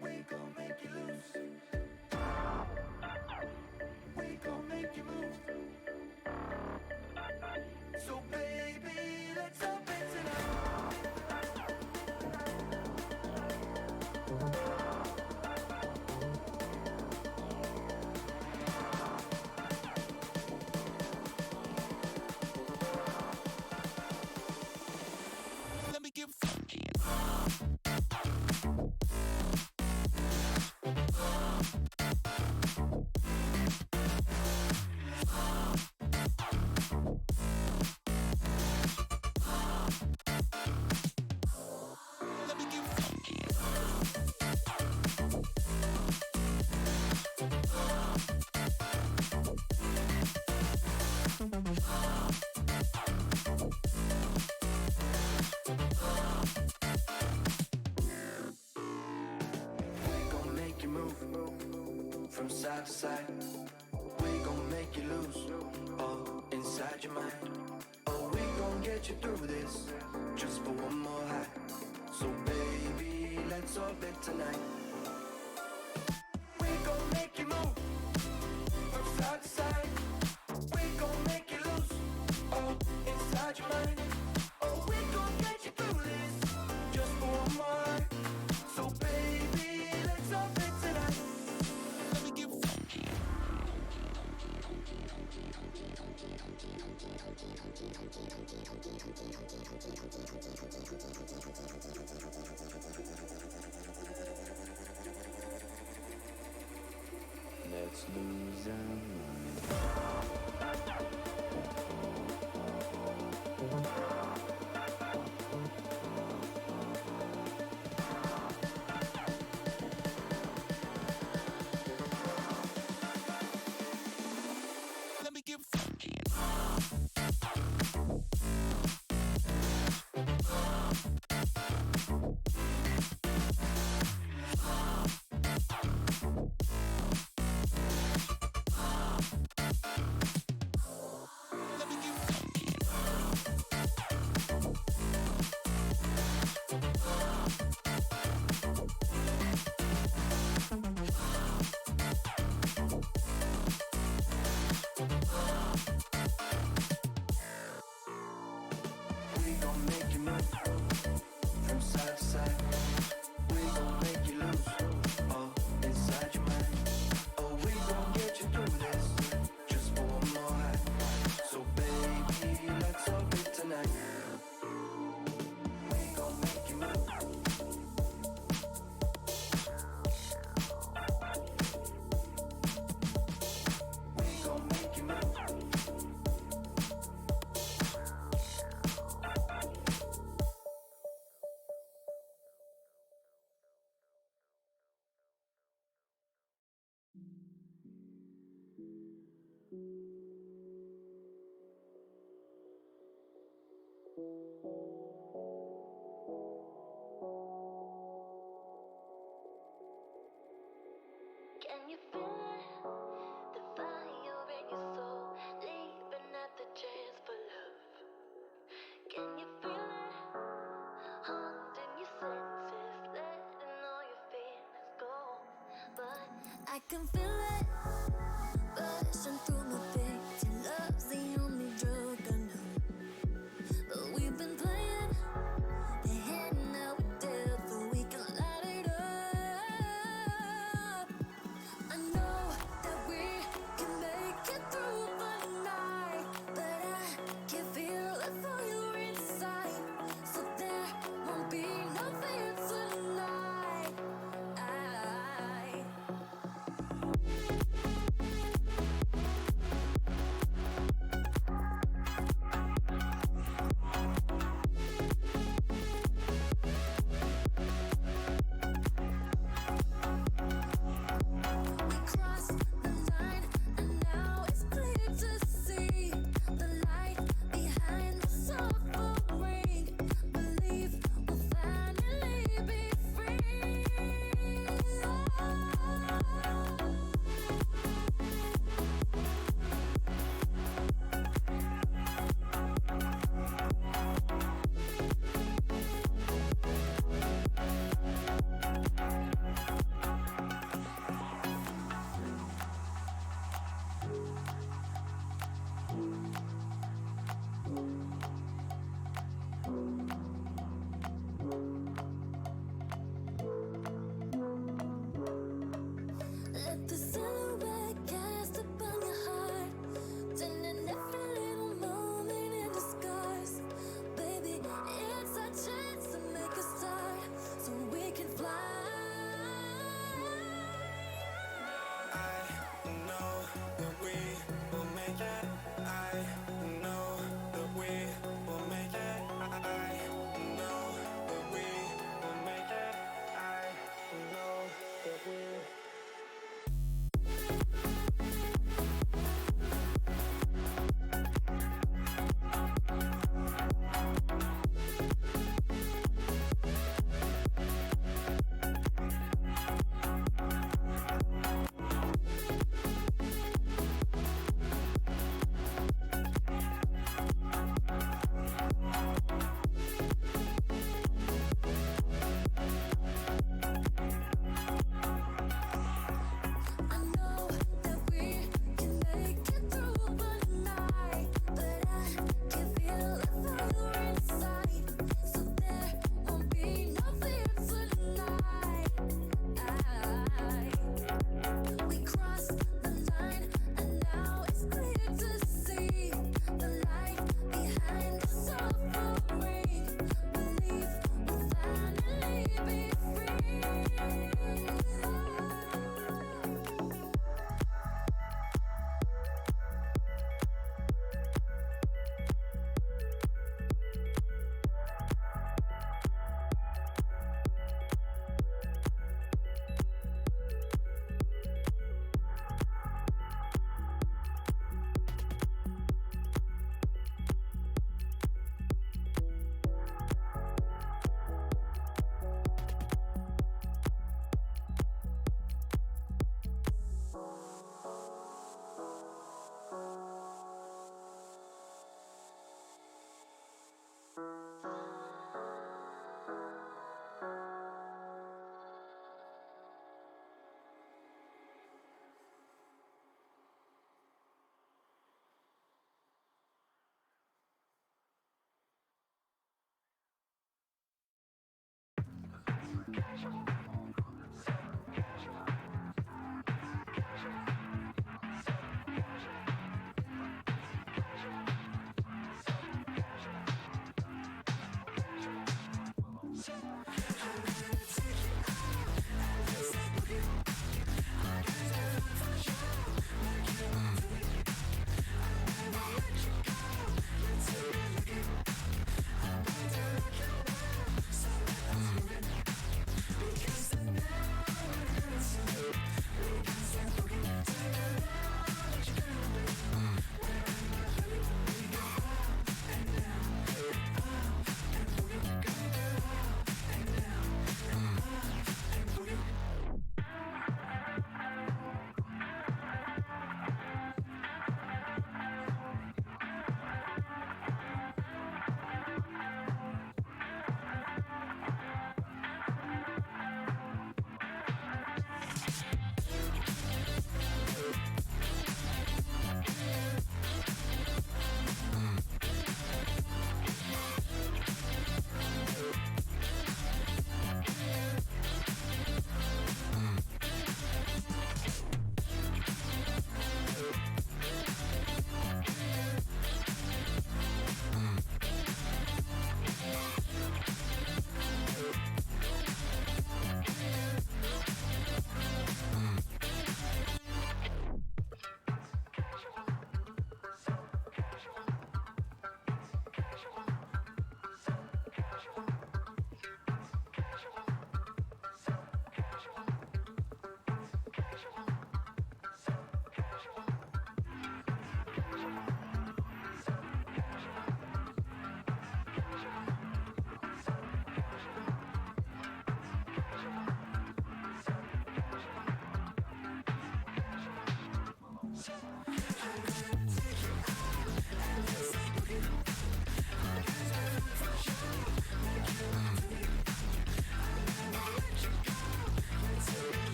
Speaker 4: We gon' make you lose. We gon' make you move. So baby, let's up it tonight. Let me get funky. Let me get funky. We gon' make you move from side to side. We gon' make you lose all inside your mind. Oh, we gon' get you through this just for one more high. So baby, let's orbit tonight. We gon' make you move from side to side. We gon' make you lose all inside your mind. Oh, we gon' get you through this just for one more high. So baby, let's orbit tonight. Let me get funky.
Speaker 5: Let's lose our mind.
Speaker 4: Let me get funky. Let me get funky. We gon' make you move from side to side. We gon' make you lose all inside your mind. Oh, we gon' get you through this just for one more high. So baby, let's orbit tonight. We gon' make you move. We gon' make you move.
Speaker 3: Can you feel it? The fire in your soul, leaping at the chance for love. Can you feel it? Haunting your senses, letting all your feelings go. But I can feel it rushing through my veins. Your love's the only drug I know. But we've been playing the hand now we're dealt, so we can light it up. I know that we can make it through the night, but I can feel it for you inside. So there won't be no fear tonight.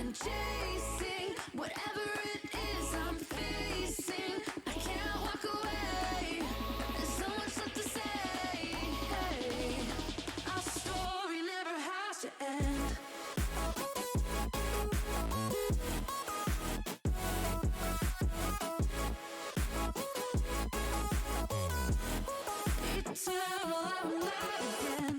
Speaker 3: and chasing whatever it is I'm facing. I can't walk away. There's so much left to say. Hey, our story never has to end. Eternal, I'm alive again.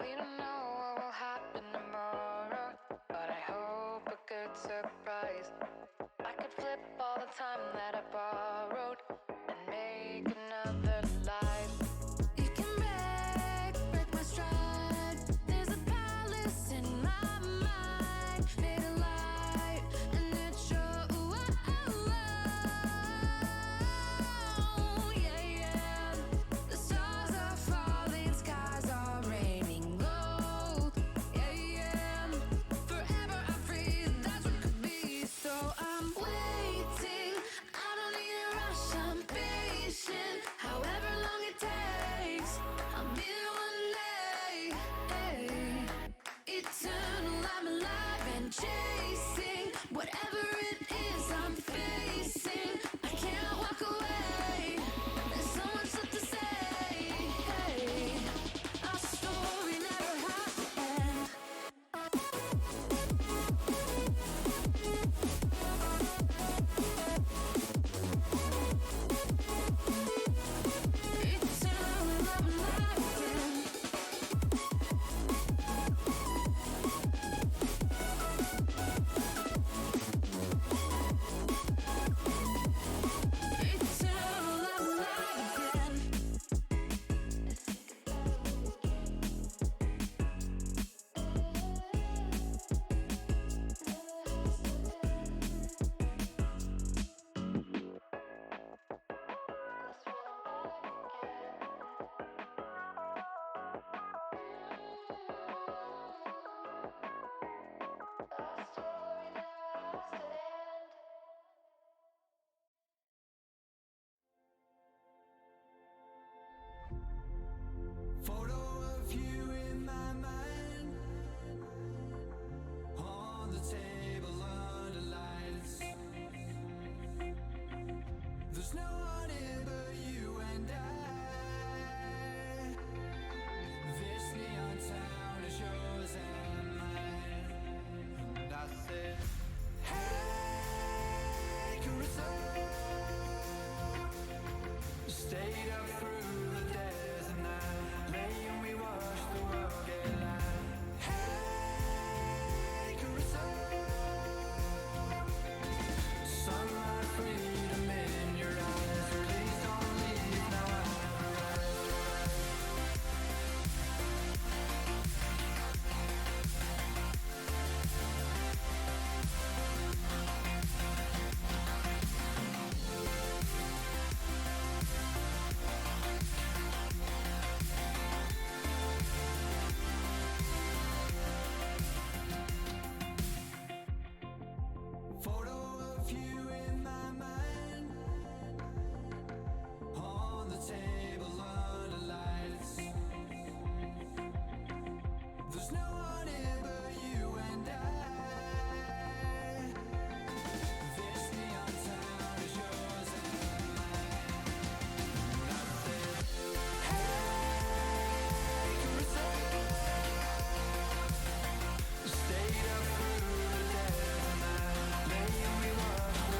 Speaker 6: We don't know what will happen tomorrow, but I hope a good surprise. I could flip all the time that I borrowed and make another life.
Speaker 3: You can break my stride. There's a palace in my mind, made of light, and it shows. Yeah, yeah. The stars are falling, skies are raining gold. Yeah, yeah. Forever I'm free, that's what could be. So I'm waiting. I don't need a rush, I'm patient. However long it takes, I'll be there one day. Hey, eternal, I'm alive and chasing whatever it is I'm facing. I can't walk away. There's so much left to say. Hey, our story never has to end. Eternal, I'm alive again. Eternal, I'm alive again.
Speaker 6: Our story never has to end.
Speaker 4: Photo of you in my mind, on the table under lights. There's no one here but you and I. This neon town is yours and mine. And I said, hey, Carissa, stayed up through the days and night, lay and we watched the world get light. Hey, Carissa, sunlight, freedom in your eyes. Please don't leave now. Photo of you in my mind, on the table under lights. There's no one here but you and I. This neon town is yours and mine. And I said, hey, Carissa, stayed up through the days and night, lay and we watched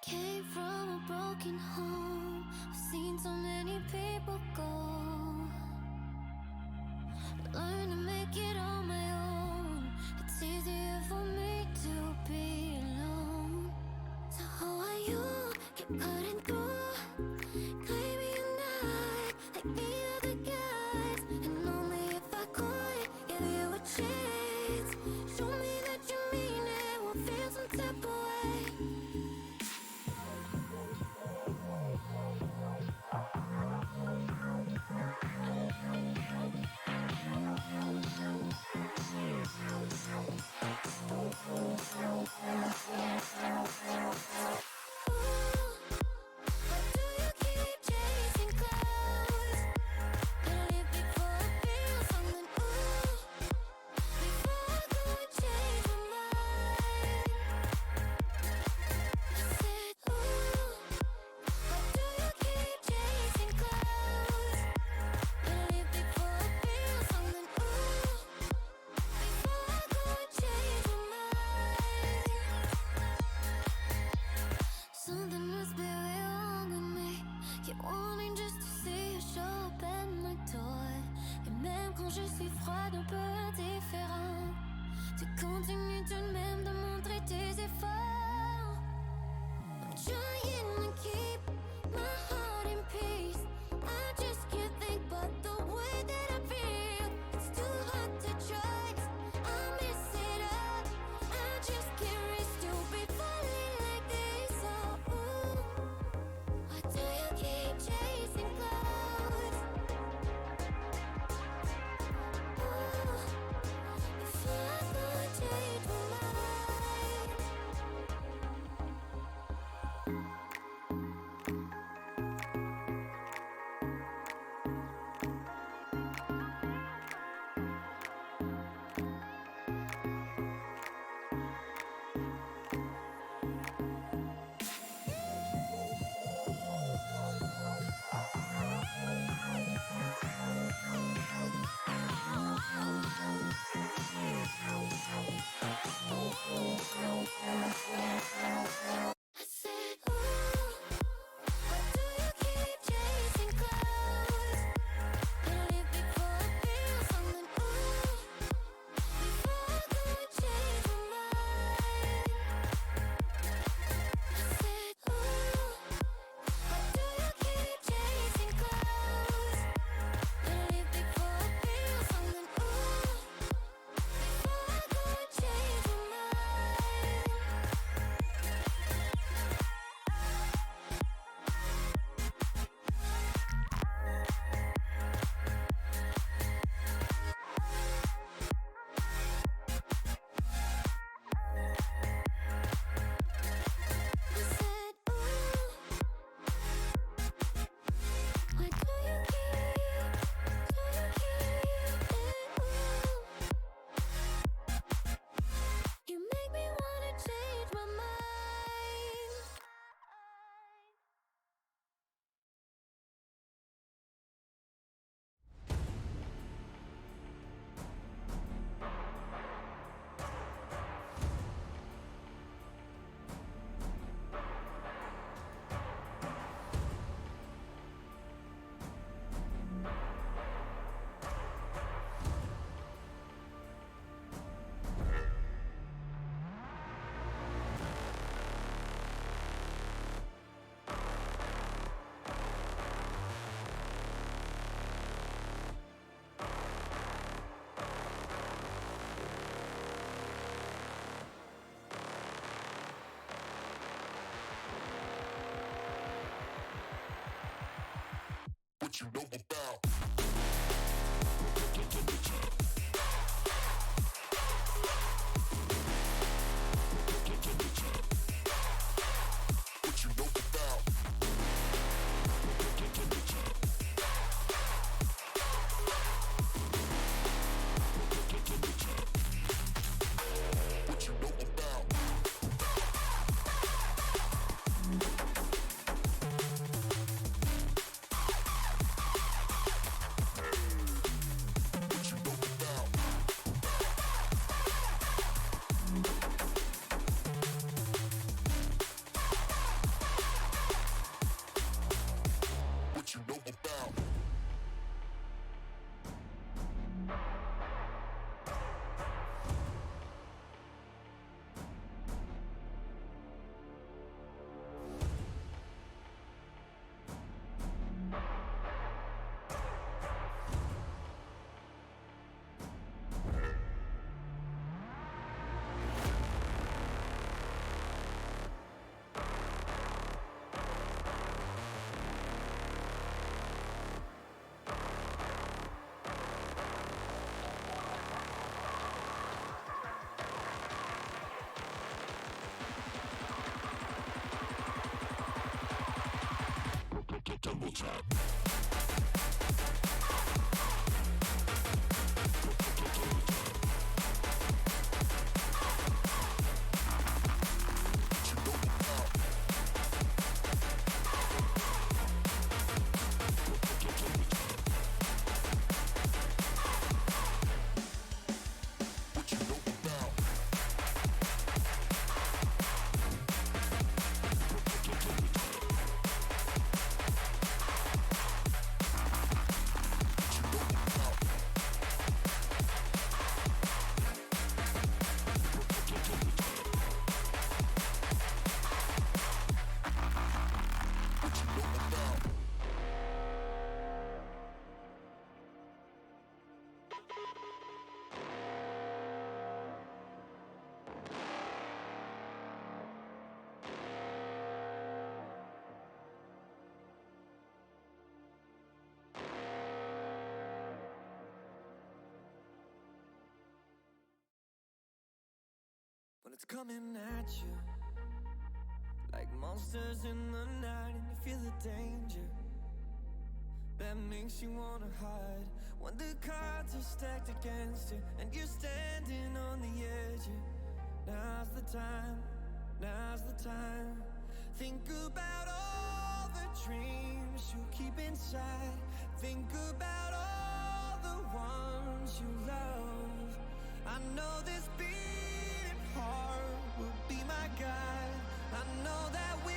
Speaker 3: Came from a broken home. I've seen so many people go. Learn to make it on my own. It's easier for me to be alone. So how are you? Keep cutting through. Claiming you're not like the other guys. And only if I could give you a chance. Show me that you mean it. We'll feel some type of way. Why do you keep chasing clouds? Better leave before I feel something. Before I go and change my mind. I said, why do you keep chasing clouds? Better leave before I feel something. Before I go and change my mind. Something must be real wrong with me. Keep wanting just to see you show up at my door. Et même quand je suis froide, un peu indifférent, tu continues tout de même de montrer tes efforts. I'm trying to keep my heart in peace. I just can't think but the way that I feel. It's too hard to trust. I mess it up. I just can't risk you be falling like this. Oh, why do you keep chasing clouds? Before I go and change my mind. I said, why do you keep chasing clouds? Better leave before I feel something. Before I go and change my mind. I said, why do you keep chasing clouds? Better leave before I feel something. Before I go and change my mind. I said, why do you keep it? You make me wanna change my mind.
Speaker 2: What you know about? What you know about? What you know about? What you know about? tabletop.
Speaker 4: When it's coming at you like monsters in the night, and you feel the danger that makes you wanna hide. When the cards are stacked against you and you're standing on the edge, now's the time, now's the time. Think about all the dreams you keep inside. Think about all the ones you love. I know this beating heart will be my guide. I know that we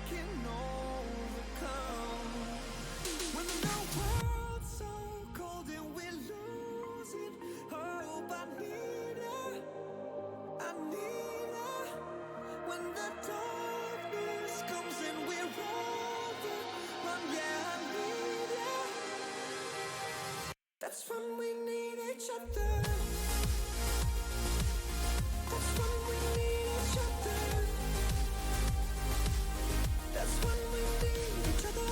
Speaker 4: can overcome. When the world's so cold and we're losing hope, I need her, I need her. When the darkness comes and we're overrun, yeah, I need her. That's when we need each other. That's when we need each other. That's when we need each other.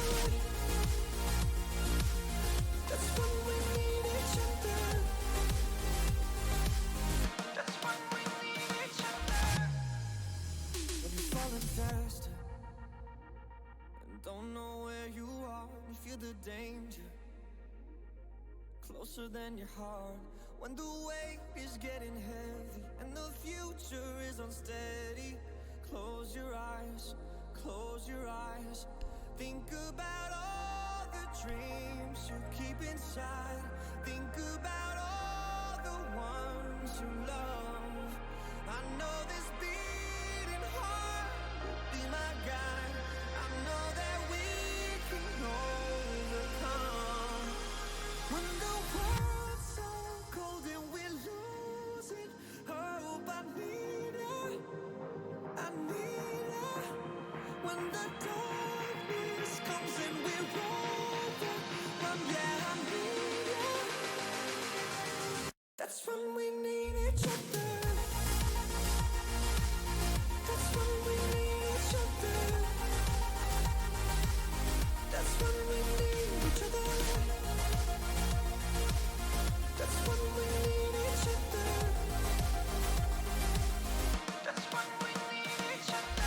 Speaker 4: That's when we need each other. That's when we need each other. When you're falling faster and don't know where you are, you feel the danger closer than your heart. When the weight is getting heavy and the future is unsteady, close your eyes, close your eyes. Think about all the dreams you keep inside. Think about all the ones you love. I know this beating heart will be my guide. I know that we can overcome. When the world's so cold and we're losing hope, I need her, I need her. When the darkness comes and we're overrun, yeah, I need her. That's when we need each other. That's when we need each other. That's when we need each other. That's when we need each other. That's when we need each other. That's when we need each other.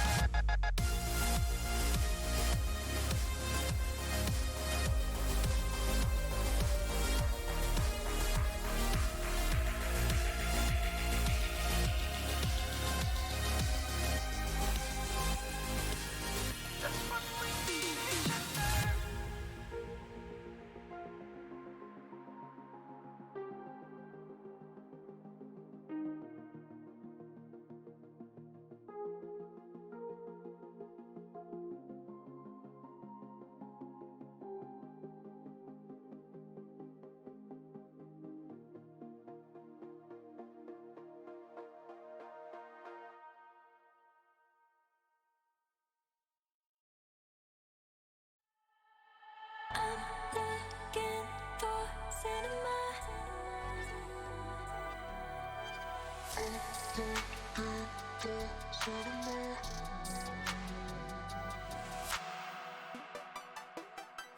Speaker 3: I'm looking for cinema.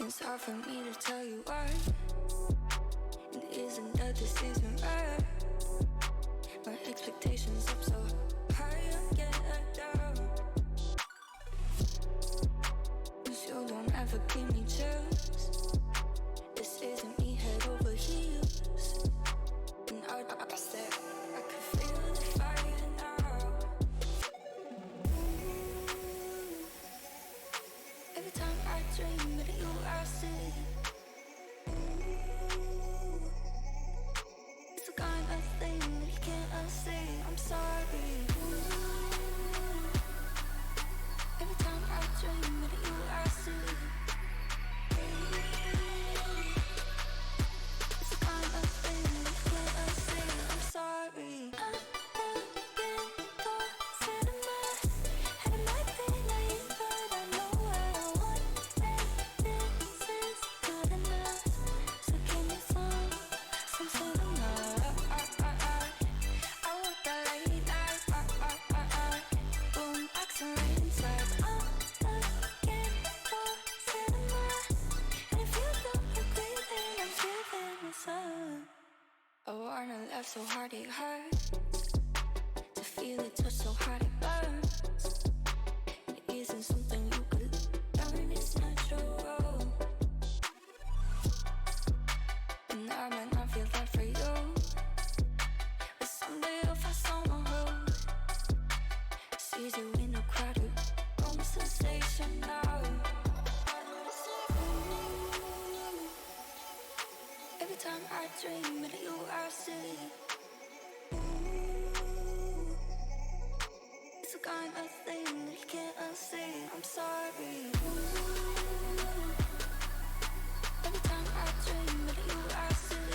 Speaker 3: It's hard for me to tell you why. It isn't that this isn't right. My expectations up so high, I get down. 'Cause you don't ever give me chills. hard it hurts to feel it touch so hard it burns. It isn't something you could learn, it's natural. And I might not feel that for you, but someday you'll find someone who sees you in a crowded room, sensational. Every time I dream of you, I see. It's the kind of thing that you can't unsee. I'm sorry. Every time I dream of you, I see.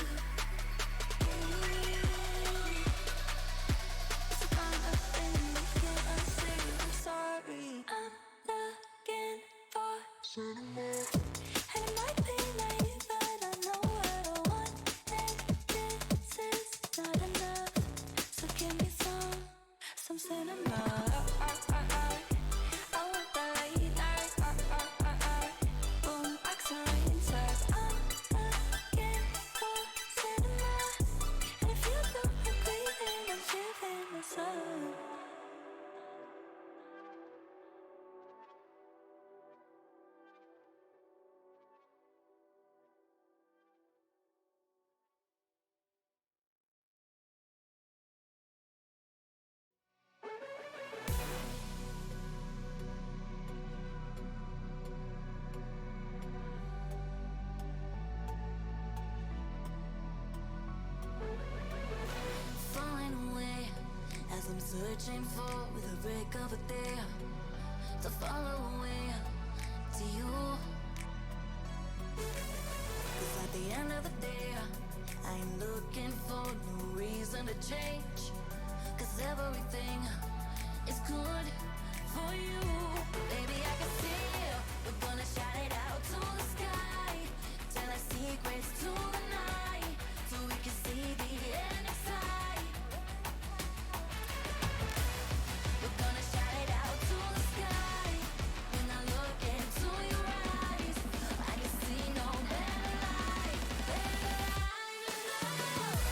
Speaker 3: It's the kind of thing that you can't unsee. I'm sorry. I'm looking for some more. And it might be late, but I know what I want. And this is not enough. So give me some cinema. I want the late night. Boom, rain says I'm looking for cinema. And if you don't agree, then I'm giving this up. Falling away as I'm searching for the break of a day to follow away to you. 'Cause at the end of the day, I'm looking for no reason to change. 'Cause everything is good for you. Baby, I can see we're gonna shout it out to the sky. Tell our secrets to the night, so we can see the end in sight. We're gonna shout it out to the sky. When I look into your eyes, I can see no better light, better light than love.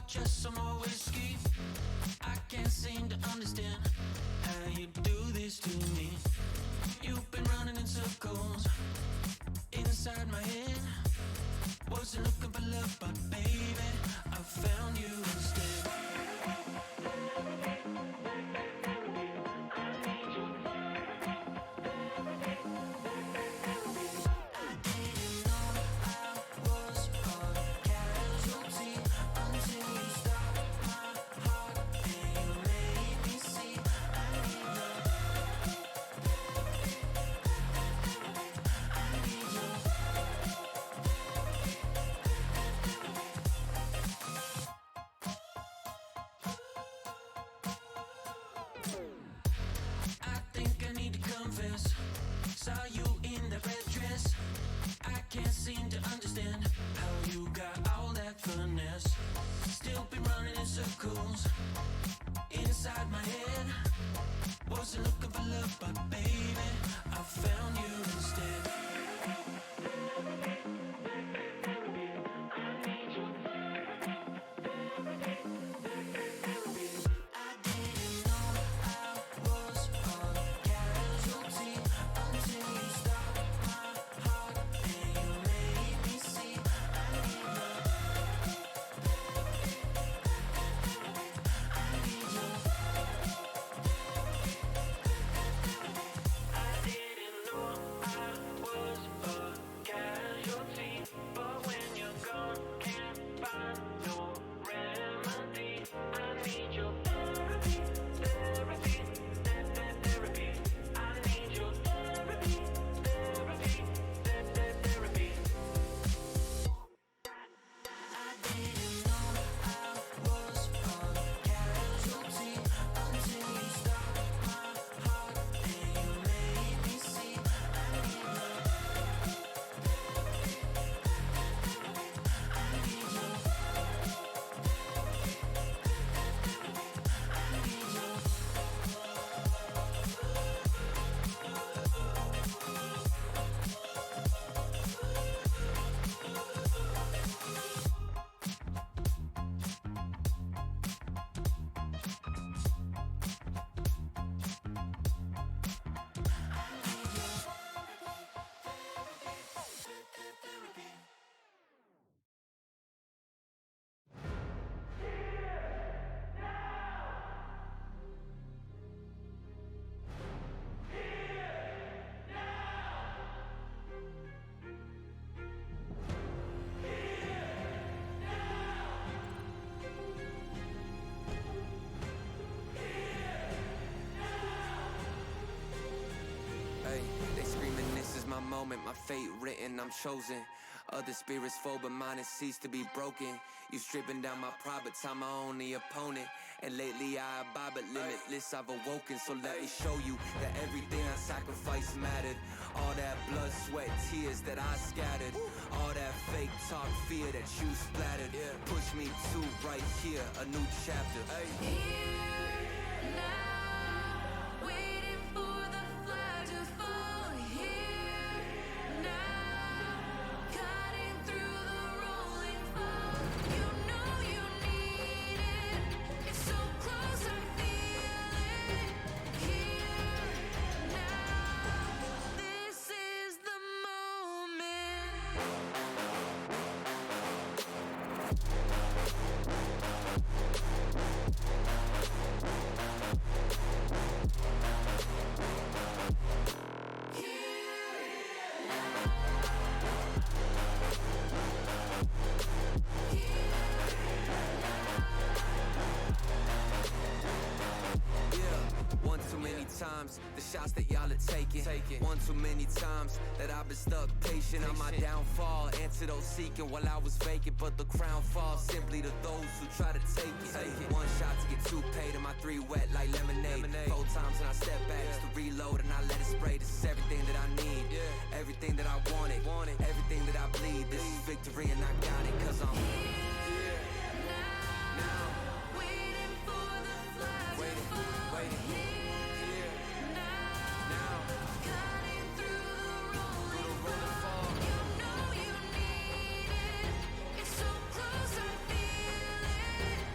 Speaker 4: just some more whiskey. I can't seem to understand how you do this to me. You've been running in circles inside my head. Wasn't looking for love, but baby, I found you instead. I think I need to confess. Saw you in that red dress. I can't seem to understand how you got all that finesse. Still been running in circles inside my head. Wasn't looking for love, but baby, I found you instead. They screaming, this is my moment, my fate written, I'm chosen. Other spirits fall, but mine has ceased to be broken. You stripping down my pride, but I'm my only opponent. And lately I abide, but limitless I've awoken. So let me show you that everything I sacrificed mattered. All that blood, sweat, tears that I scattered. All that fake talk, fear that you splattered. Push me to right here, a new chapter.
Speaker 3: Here now, waiting for the flag to fall. Here now, cutting through the rolling fog. You know you need it. It's so close, I feel it. Here now, this is the moment.
Speaker 4: One too many times, the shots that y'all are taking. One too many times that I've been stuck patient on my downfall. Antidote seeking while I was vacant, but the crown falls simply to those who try to take it. One shot to get two paid, and my three wet like lemonade. 4 times and I step back just to reload and I let it spray. This is everything that I need, everything that I wanted, everything that I bleed. This is victory and I got it, cause I'm here now.
Speaker 3: Waiting for the flag to fall. Here now, cutting through the rolling fog. You know you need it. It's so close, I feel it.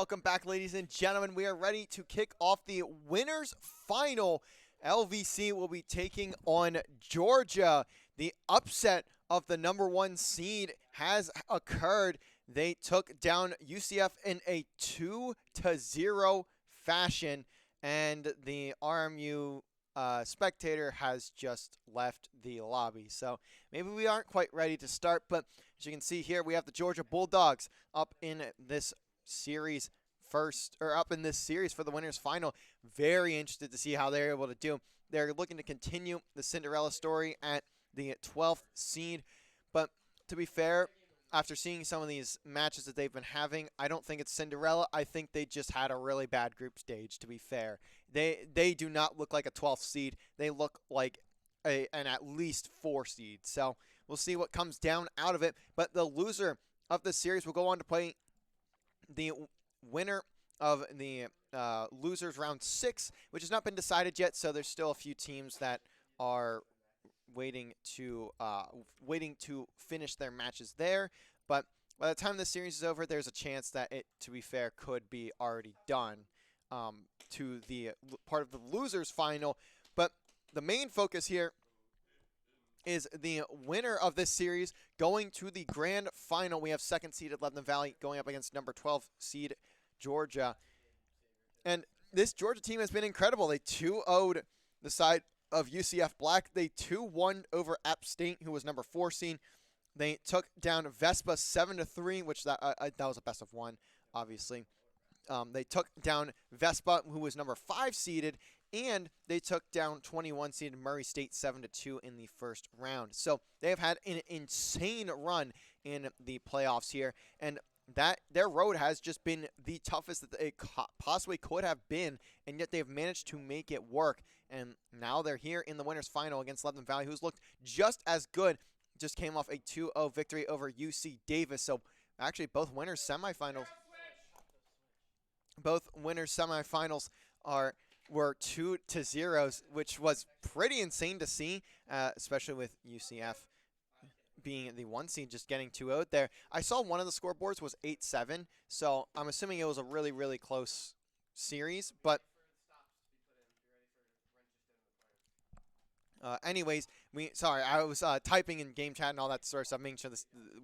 Speaker 1: welcome back, ladies and gentlemen. We are ready to kick off the winners final. LVC will be taking on Georgia. The upset of the #1 seed has occurred. They took down UCF in a 2-0 fashion, and the RMU spectator has just left the lobby. So maybe we aren't quite ready to start, but as you can see here, we have the Georgia Bulldogs up in this series up in this series for the winners final. Very interested to see how they're able to do. They're looking to continue the Cinderella story at the 12th seed, but to be fair, after seeing some of these matches that they've been having, I don't think it's Cinderella. I think they just had a really bad group stage, to be fair. They do not look like a 12th seed. They look like an at least 4 seed. So we'll see what comes down out of it. But the loser of the series will go on to play the winner of the losers round 6, which has not been decided yet. So there's still a few teams that are waiting to finish their matches there. But by the time this series is over, there's a chance that it, to be fair, could be already done to the part of the losers final. But the main focus here is the winner of this series going to the grand final. We have second seeded Lebanon Valley going up against number 12 seed Georgia. And this Georgia team has been incredible. They 2-0'd the side of UCF Black. They 2-1 over App State, who was number 4 seed. They took down Vespa 7-3, which that was a best of 1, obviously. They took down Vespa, who was number 5 seeded, and they took down 21 seeded Murray State 7-2 in the first round. So they have had an insane run in the playoffs here, and that their road has just been the toughest that it possibly could have been, and yet they've managed to make it work. And now they're here in the winners final against Lebanon Valley, who's looked just as good. Just came off a 2-0 victory over UC Davis. So actually both winners semifinals were 2-0s, which was pretty insane to see, especially with UCF being the 1 seed, just getting 2-0 there. I saw one of the scoreboards was 8-7, so I'm assuming it was a really, really close series. But anyways, I was typing in game chat and all that sort of stuff, making sure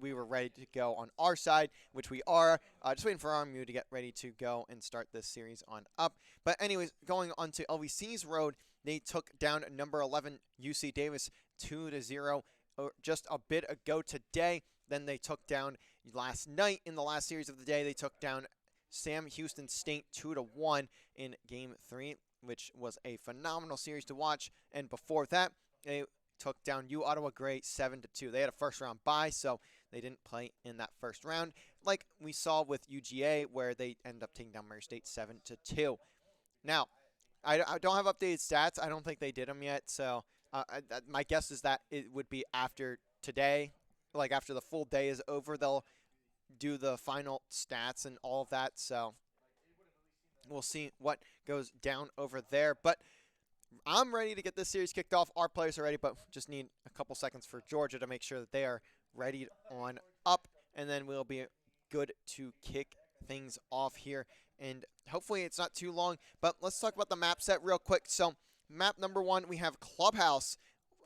Speaker 1: we were ready to go on our side, which we are. Just waiting for RMU to get ready to go and start this series on up. But anyways, going on to LVC's road, they took down number 11 UC Davis 2-0 just a bit ago today. Then they took down last night in the last series of the day. They took down Sam Houston State 2-1 in Game 3, which was a phenomenal series to watch. And before that, they took down U Ottawa Gray 7-2. They had a first round bye, so they didn't play in that first round, like we saw with UGA, where they ended up taking down Murray State 7-2. Now, I don't have updated stats. I don't think they did them yet, so my guess is that it would be after today, like after the full day is over, they'll do the final stats and all of that. So we'll see what goes down over there. But I'm ready to get this series kicked off. Our players are ready, but just need a couple seconds for Georgia to make sure that they are ready on up, and then we'll be good to kick things off here. And hopefully it's not too long, but let's talk about the map set real quick. So map number 1, we have Clubhouse,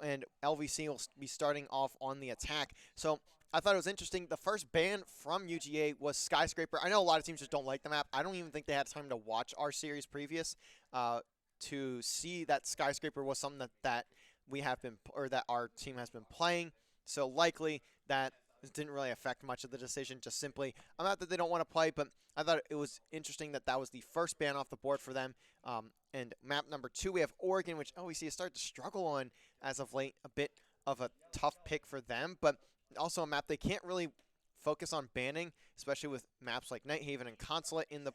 Speaker 1: and LVC will be starting off on the attack. So I thought it was interesting. The first ban from UGA was Skyscraper. I know a lot of teams just don't like the map. I don't even think they had time to watch our series previous to see that Skyscraper was something that we have been, or that our team has been playing. So likely that didn't really affect much of the decision. Just simply, I'm not that they don't want to play, but I thought it was interesting that was the first ban off the board for them. And map number 2, we have Oregon, which LVC has started to struggle on as of late. A bit of a tough pick for them, but also a map they can't really focus on banning, especially with maps like Night Haven and Consulate in the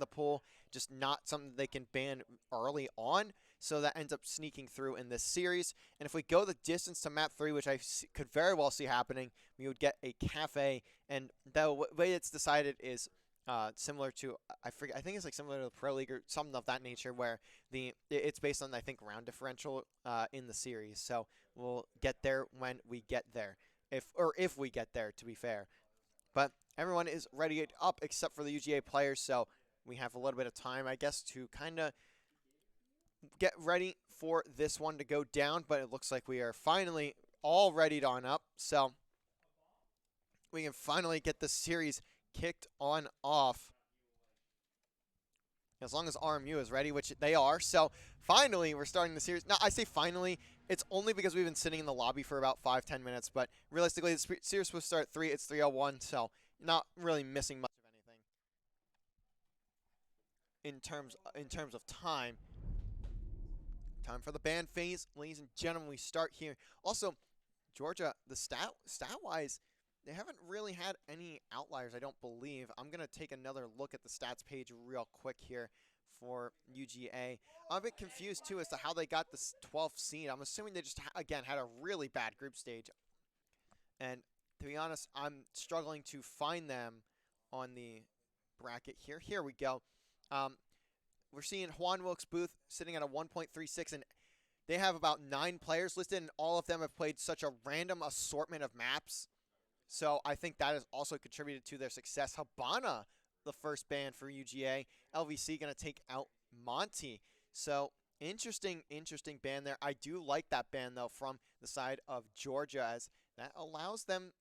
Speaker 1: pool. Just not something they can ban early on. So that ends up sneaking through in this series. And if we go the distance to map 3, which I could very well see happening, we would get a cafe. And the way it's decided is similar to, I think it's like similar to the Pro League or something of that nature, where it's based on, I think, round differential in the series. So we'll get there when we get there, if we get there, to be fair. But everyone is ready up except for the UGA players, so we have a little bit of time, I guess, to kind of get ready for this one to go down. But it looks like we are finally all readied on up, so we can finally get the series kicked on off. As long as RMU is ready, which they are. So finally, we're starting the series. Now, I say finally. It's only because we've been sitting in the lobby for about 5-10 minutes. But realistically, the series is supposed to start at 3. It's 3:01, so not really missing much of anything in terms of time. Time for the band phase, ladies and gentlemen. We start here. Also, Georgia, the stat-wise, they haven't really had any outliers, I don't believe. I'm going to take another look at the stats page real quick here for UGA. I'm a bit confused, too, as to how they got this 12th seed. I'm assuming they just, again, had a really bad group stage. And to be honest, I'm struggling to find them on the bracket here. Here we go. We're seeing Juan Wilkes Booth sitting at a 1.36, and they have about 9 players listed, and all of them have played such a random assortment of maps. So I think that has also contributed to their success. Habana, the first ban for UGA. LVC going to take out Monty. So interesting ban there. I do like that ban, though, from the side of Georgia, as that allows them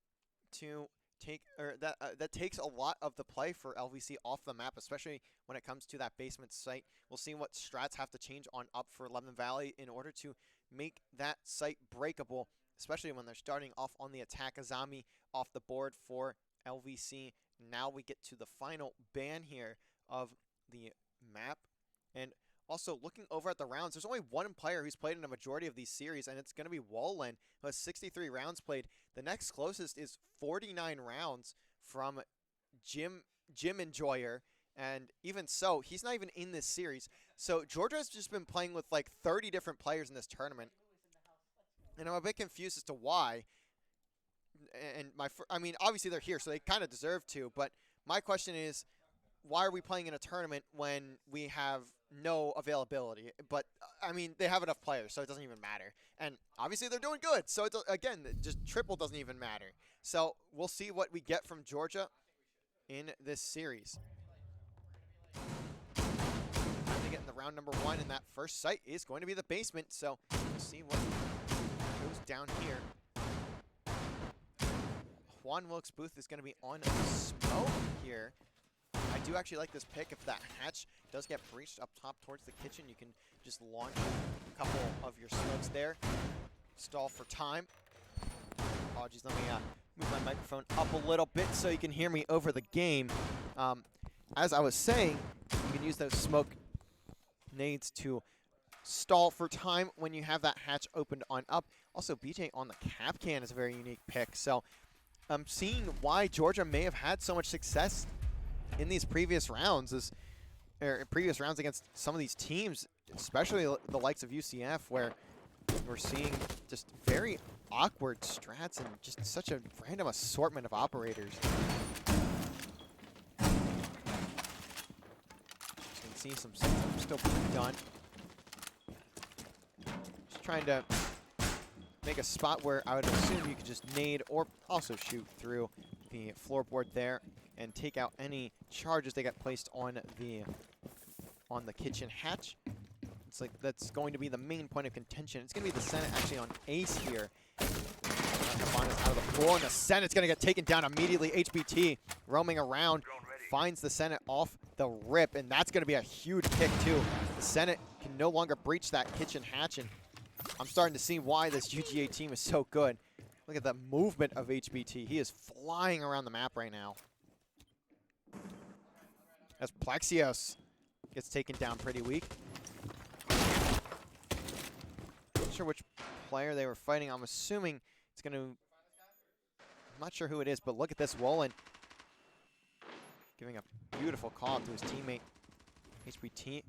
Speaker 1: to take, or that takes a lot of the play for LVC off the map, especially when it comes to that basement site. We'll see what strats have to change on up for Lemon Valley in order to make that site breakable, especially when they're starting off on the attack. Azami off the board for LVC. Now we get to the final ban here of the map. And also, looking over at the rounds, there's only one player who's played in a majority of these series, and it's going to be Wolin, who has 63 rounds played. The next closest is 49 rounds from Jim Enjoyer, and even so, he's not even in this series. So Georgia has just been playing with like 30 different players in this tournament, and I'm a bit confused as to why. And I mean, obviously they're here, so they kind of deserve to, but my question is, why are we playing in a tournament when we have no availability? But, I mean, they have enough players, so it doesn't even matter. And obviously they're doing good, so, again, just triple doesn't even matter. So we'll see what we get from Georgia in this series. They get in the round number 1, and that first site is going to be the basement, so we'll see what goes down here. Juan Wilkes Booth is going to be on smoke here. I do actually like this pick. If that hatch does get breached up top towards the kitchen, you can just launch a couple of your smokes there. Stall for time. Apologies, let me move my microphone up a little bit so you can hear me over the game. As I was saying, you can use those smoke nades to stall for time when you have that hatch opened on up. Also, BJ on the cap can is a very unique pick. So I'm seeing why Georgia may have had so much success in these previous rounds, previous rounds against some of these teams, especially the likes of UCF, where we're seeing just very awkward strats and just such a random assortment of operators. You can see some still being done. Just trying to make a spot where I would assume you could just nade or also shoot through the floorboard there and take out any charges they got placed on the kitchen hatch. It's like that's going to be the main point of contention. It's going to be the Senate actually on ace here. Cabana's out of the pool, and the Senate's going to get taken down immediately. HBT roaming around, finds the Senate off the rip, and that's going to be a huge pick too. The Senate can no longer breach that kitchen hatch, and I'm starting to see why this UGA team is so good. Look at the movement of HBT. He is flying around the map right now. As Plexios gets taken down pretty weak. Not sure which player they were fighting. I'm assuming it's going to... I'm not sure who it is, but look at this. Wolin giving a beautiful call to his teammate. HBT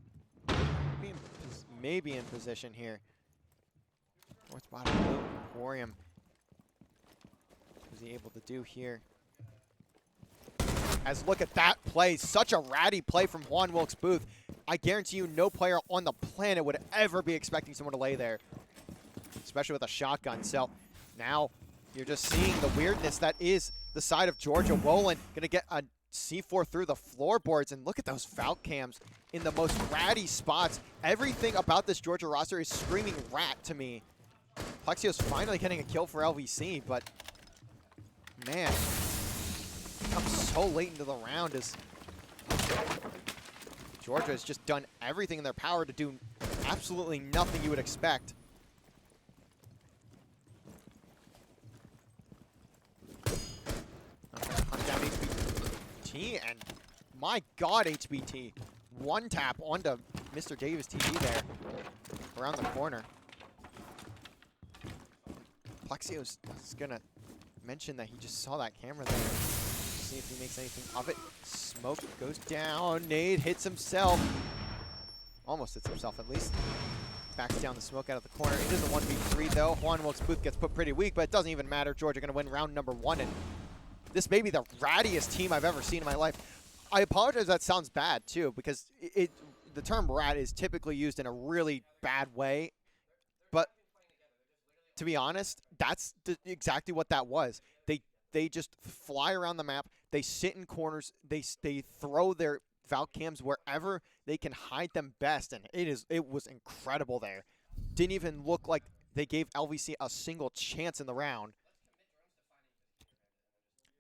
Speaker 1: maybe in position here. North bottom blue, Emporium. What was he able to do here? As look at that play. Such a ratty play from Juan Wilkes Booth. I guarantee you no player on the planet would ever be expecting someone to lay there, especially with a shotgun. So now you're just seeing the weirdness that is the side of Georgia. Wolin gonna get a C4 through the floorboards, and look at those Falc cams in the most ratty spots. Everything about this Georgia roster is screaming rat to me. Plexio's finally getting a kill for LVC, but man, comes so late into the round as Georgia has just done everything in their power to do absolutely nothing you would expect. Hunt down HBT, and my God, HBT. One tap onto Mr. Davis TV there, around the corner. Plexio's gonna mention that he just saw that camera there. See if he makes anything of it. Smoke goes down. Nade hits himself. Almost hits himself at least. Backs down the smoke out of the corner. It is a 1v3 though. Juan Wilkes Booth gets put pretty weak, but it doesn't even matter. Georgia gonna win round number 1, and this may be the rattiest team I've ever seen in my life. I apologize if that sounds bad too, because the term rat is typically used in a really bad way, but to be honest, that's exactly what that was. They just fly around the map. They sit in corners. They throw their Valk cams wherever they can hide them best, and it was incredible there. Didn't even look like they gave LVC a single chance in the round.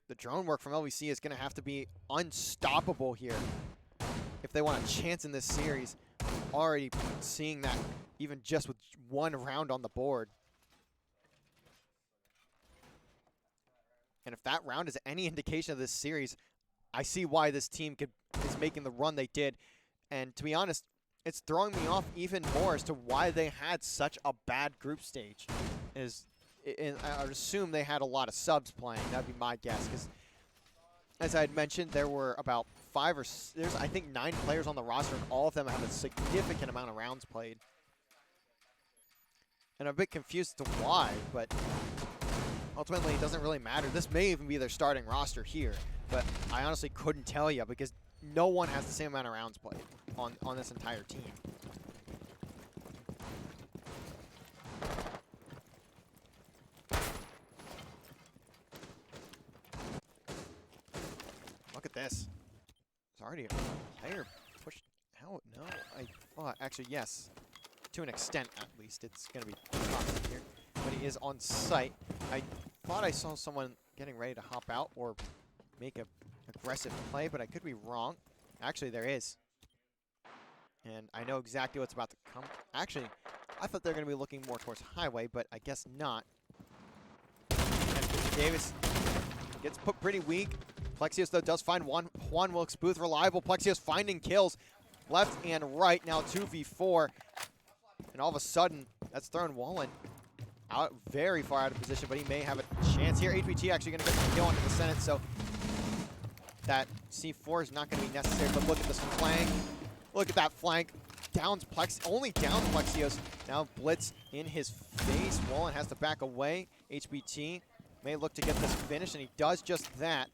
Speaker 1: The drone work from LVC is going to have to be unstoppable here if they want a chance in this series. Already seeing that even just with one round on the board. And if that round is any indication of this series, I see why this team is making the run they did. And to be honest, it's throwing me off even more as to why they had such a bad group stage. I would assume they had a lot of subs playing. That would be my guess. Because, as I had mentioned, there were about there's I think 9 players on the roster, and all of them have a significant amount of rounds played. And I'm a bit confused as to why, but ultimately it doesn't really matter. This may even be their starting roster here, but I honestly couldn't tell you because no one has the same amount of rounds played on this entire team. Look at this. It's already a player pushed out. No, I thought, actually, yes. To an extent, at least. It's going to be tough here. But he is on site. I thought I saw someone getting ready to hop out or make an aggressive play, but I could be wrong. Actually, there is. And I know exactly what's about to come. Actually, I thought they were going to be looking more towards highway, but I guess not. And Mr. Davis gets put pretty weak. Plexios, though, does find Juan Wilkes Booth reliable. Plexios finding kills left and right. Now 2v4. And all of a sudden, that's throwing Wallen out very far out of position, but he may have a chance here. HBT actually going to get the kill onto the Senate, so that C4 is not going to be necessary. But look at this flank. Look at that flank. Only downs Plexios. Now Blitz in his face. Wallen has to back away. HBT may look to get this finish, and he does just that.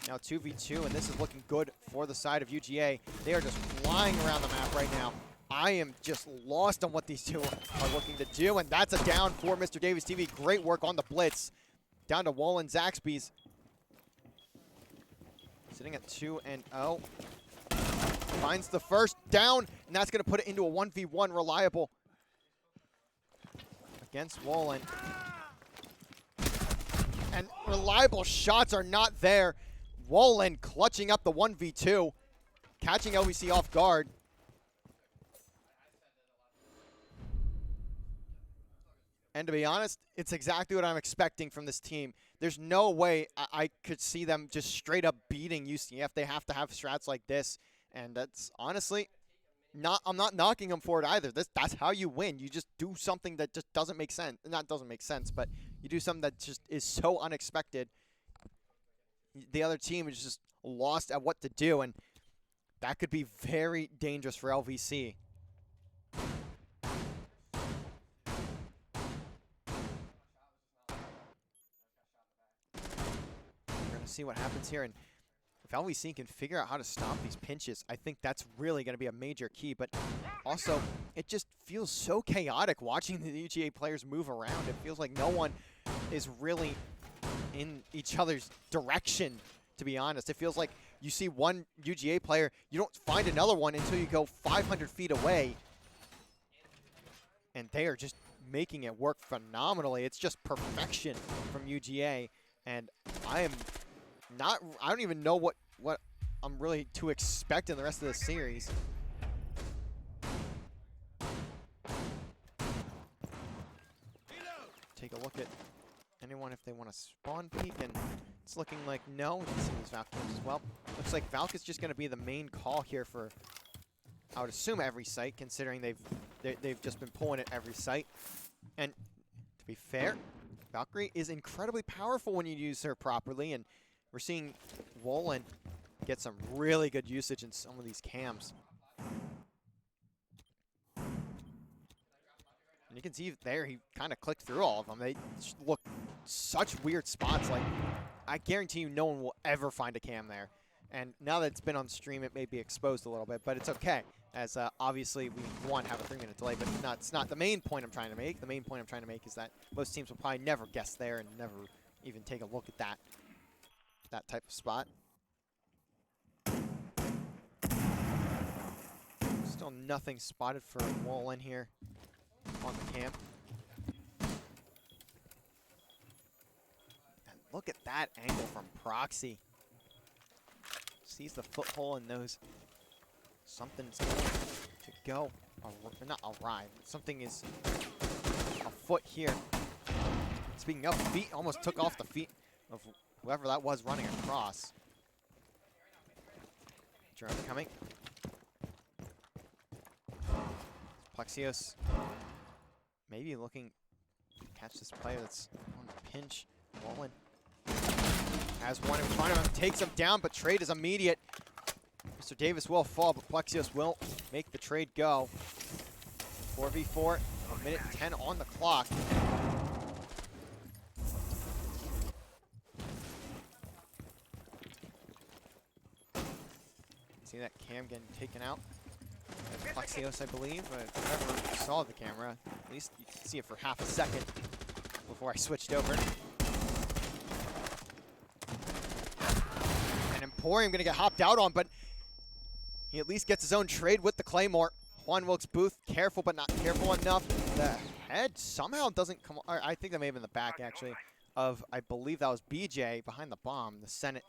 Speaker 1: Now 2v2, and this is looking good for the side of UGA. They are just flying around the map right now. I am just lost on what these two are looking to do, and that's a down for Mr. Davis TV. Great work on the blitz. Down to Wallen Zaxby's. Sitting at 2-0. Finds the first down, and that's going to put it into a 1v1 reliable against Wallen. And reliable shots are not there. Wallen clutching up the 1v2, catching LVC off guard. And to be honest, it's exactly what I'm expecting from this team. There's no way I could see them just straight up beating UCF. They have to have strats like this. And that's honestly, I'm not knocking them for it either. That's how you win. You just do something that just doesn't make sense. Not doesn't make sense, but you do something that just is so unexpected. The other team is just lost at what to do, and that could be very dangerous for LVC. We're going to see what happens here, and if LVC can figure out how to stop these pinches, I think that's really going to be a major key. But also, it just feels so chaotic watching the UGA players move around. It feels like no one is really in each other's direction, to be honest. It feels like you see one UGA player, you don't find another one until you go 500 feet away. And they are just making it work phenomenally. It's just perfection from UGA. And I don't even know what I'm really to expect in the rest of the series. Take a look at anyone if they want to spawn peek, and it's looking like no. It seems Valkyries as well. Looks like Valk is just going to be the main call here for, I would assume, every site, considering they've just been pulling at every site. And to be fair, Valkyrie is incredibly powerful when you use her properly, and we're seeing Wolin get some really good usage in some of these cams. And you can see there he kind of clicked through all of them. They look such weird spots. Like, I guarantee you no one will ever find a cam there. And now that it's been on stream, it may be exposed a little bit, but it's okay. As obviously we, one, have a 3-minute delay, but it's not the main point I'm trying to make. The main point I'm trying to make is that most teams will probably never guess there and never even take a look at that type of spot. Still nothing spotted for Wall in here on the camp. And look at that angle from Proxy. Sees the foothole and knows something's going to go. Not arrive. Something is afoot here. Speaking of feet, almost took off the feet of whoever that was running across. Drone coming. Plexios maybe looking to catch this player that's on the pinch. Wallen has one in front of him, takes him down, but trade is immediate. Mr. Davis will fall, but Plexios will make the trade go. 4v4, 1:10 on the clock. See that cam getting taken out. Plexios, I believe, if you ever saw the camera, at least you could see it for half a second before I switched over. And Emporium gonna get hopped out on, but he at least gets his own trade with the Claymore. Juan Wilkes Booth, careful but not careful enough. The head somehow doesn't come, or I think that may have been the back actually, of, I believe that was BJ behind the bomb. The Senate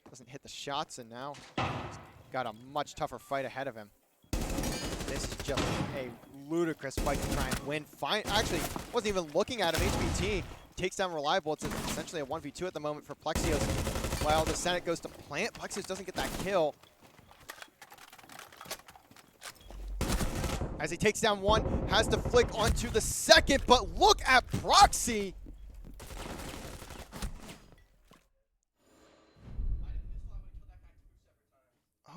Speaker 1: doesn't hit the shots, and now he's got a much tougher fight ahead of him. This is just a ludicrous fight to try and win. Actually, wasn't even looking at him. HBT takes down Reliable. It's essentially a 1v2 at the moment for Plexios. While the Senate goes to plant, Plexios doesn't get that kill. As he takes down one, has to flick onto the second, but look at Proxy.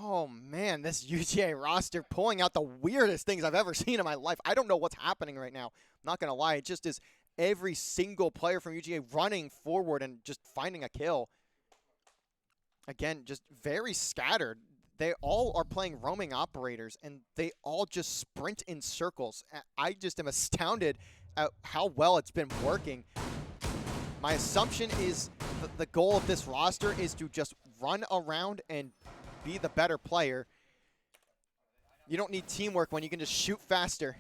Speaker 1: Oh man, this UGA roster pulling out the weirdest things I've ever seen in my life. I don't know what's happening right now. I'm not gonna lie, it just is every single player from UGA running forward and just finding a kill. Again, just very scattered. They all are playing roaming operators, and they all just sprint in circles. I just am astounded at how well it's been working. My assumption is the goal of this roster is to just run around and be the better player. You don't need teamwork when you can just shoot faster.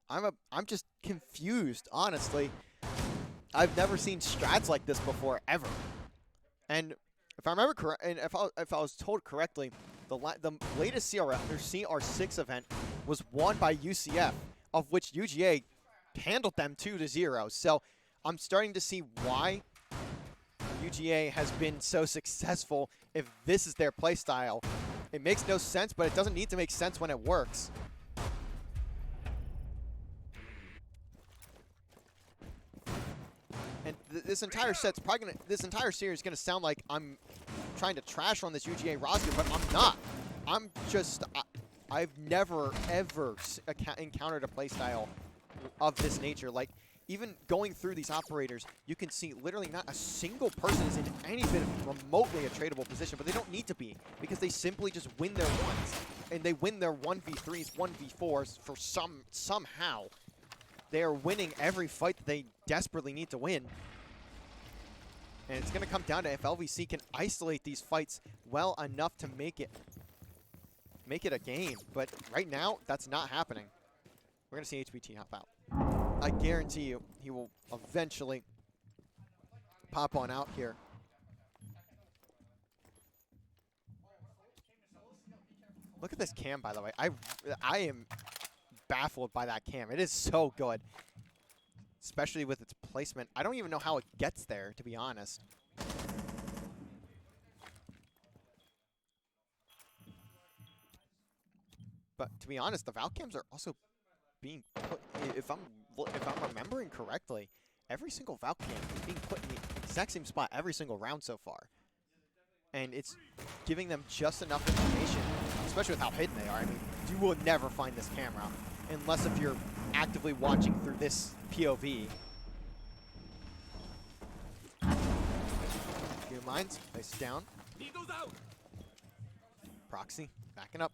Speaker 1: I'm just confused, honestly. I've never seen strats like this before, ever. And if I remember correct, and if I was told correctly, the latest CR6 event was won by UCF, of which UGA handled them 2-0. So I'm starting to see why UGA has been so successful if this is their play style. It makes no sense, but it doesn't need to make sense when it works. And this entire set's probably gonna, this entire series is gonna sound like I'm trying to trash on this UGA roster, but I'm not. I'm just, I've never ever encountered a playstyle of this nature. Like, even going through these operators, you can see literally not a single person is in any bit of remotely a tradable position, but they don't need to be, because they simply just win their ones. And they win their 1v3s, 1v4s for somehow. They are winning every fight that they desperately need to win. And it's going to come down to if LVC can isolate these fights well enough to make it a game. But right now, that's not happening. We're going to see HBT hop out. I guarantee you he will eventually pop on out here. Look at this cam, by the way. I am baffled by that cam. It is so good, especially with its placement. I don't even know how it gets there, to be honest. But to be honest, the Valve cams are also being put, if I'm remembering correctly, every single Valve cam is being put in the exact same spot every single round so far. And it's giving them just enough information, especially with how hidden they are. I mean, you will never find this camera unless if you're actively watching through this POV. Few mines, place down. Proxy, backing up.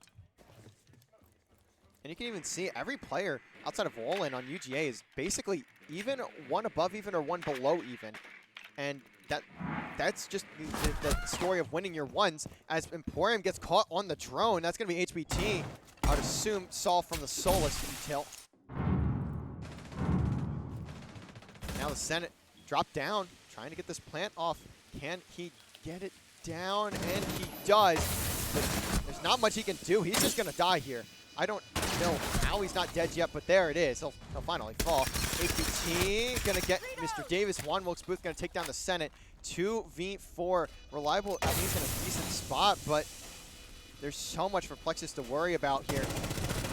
Speaker 1: And you can even see every player outside of Wolin on UGA is basically even, one above even or one below even. And that's just the story of winning your ones. As Emporium gets caught on the drone, that's going to be HBT. I would assume Saul from the Solus detail. Now the Senate dropped down, trying to get this plant off. Can he get it down? And he does. But there's not much he can do. He's just going to die here. I don't know how he's not dead yet, but there it is. He'll finally fall. HBT gonna get Mr. Davis. Juan Wilkes Booth gonna take down the Senate. 2v4. Reliable at least in a decent spot, but there's so much for Plexus to worry about here.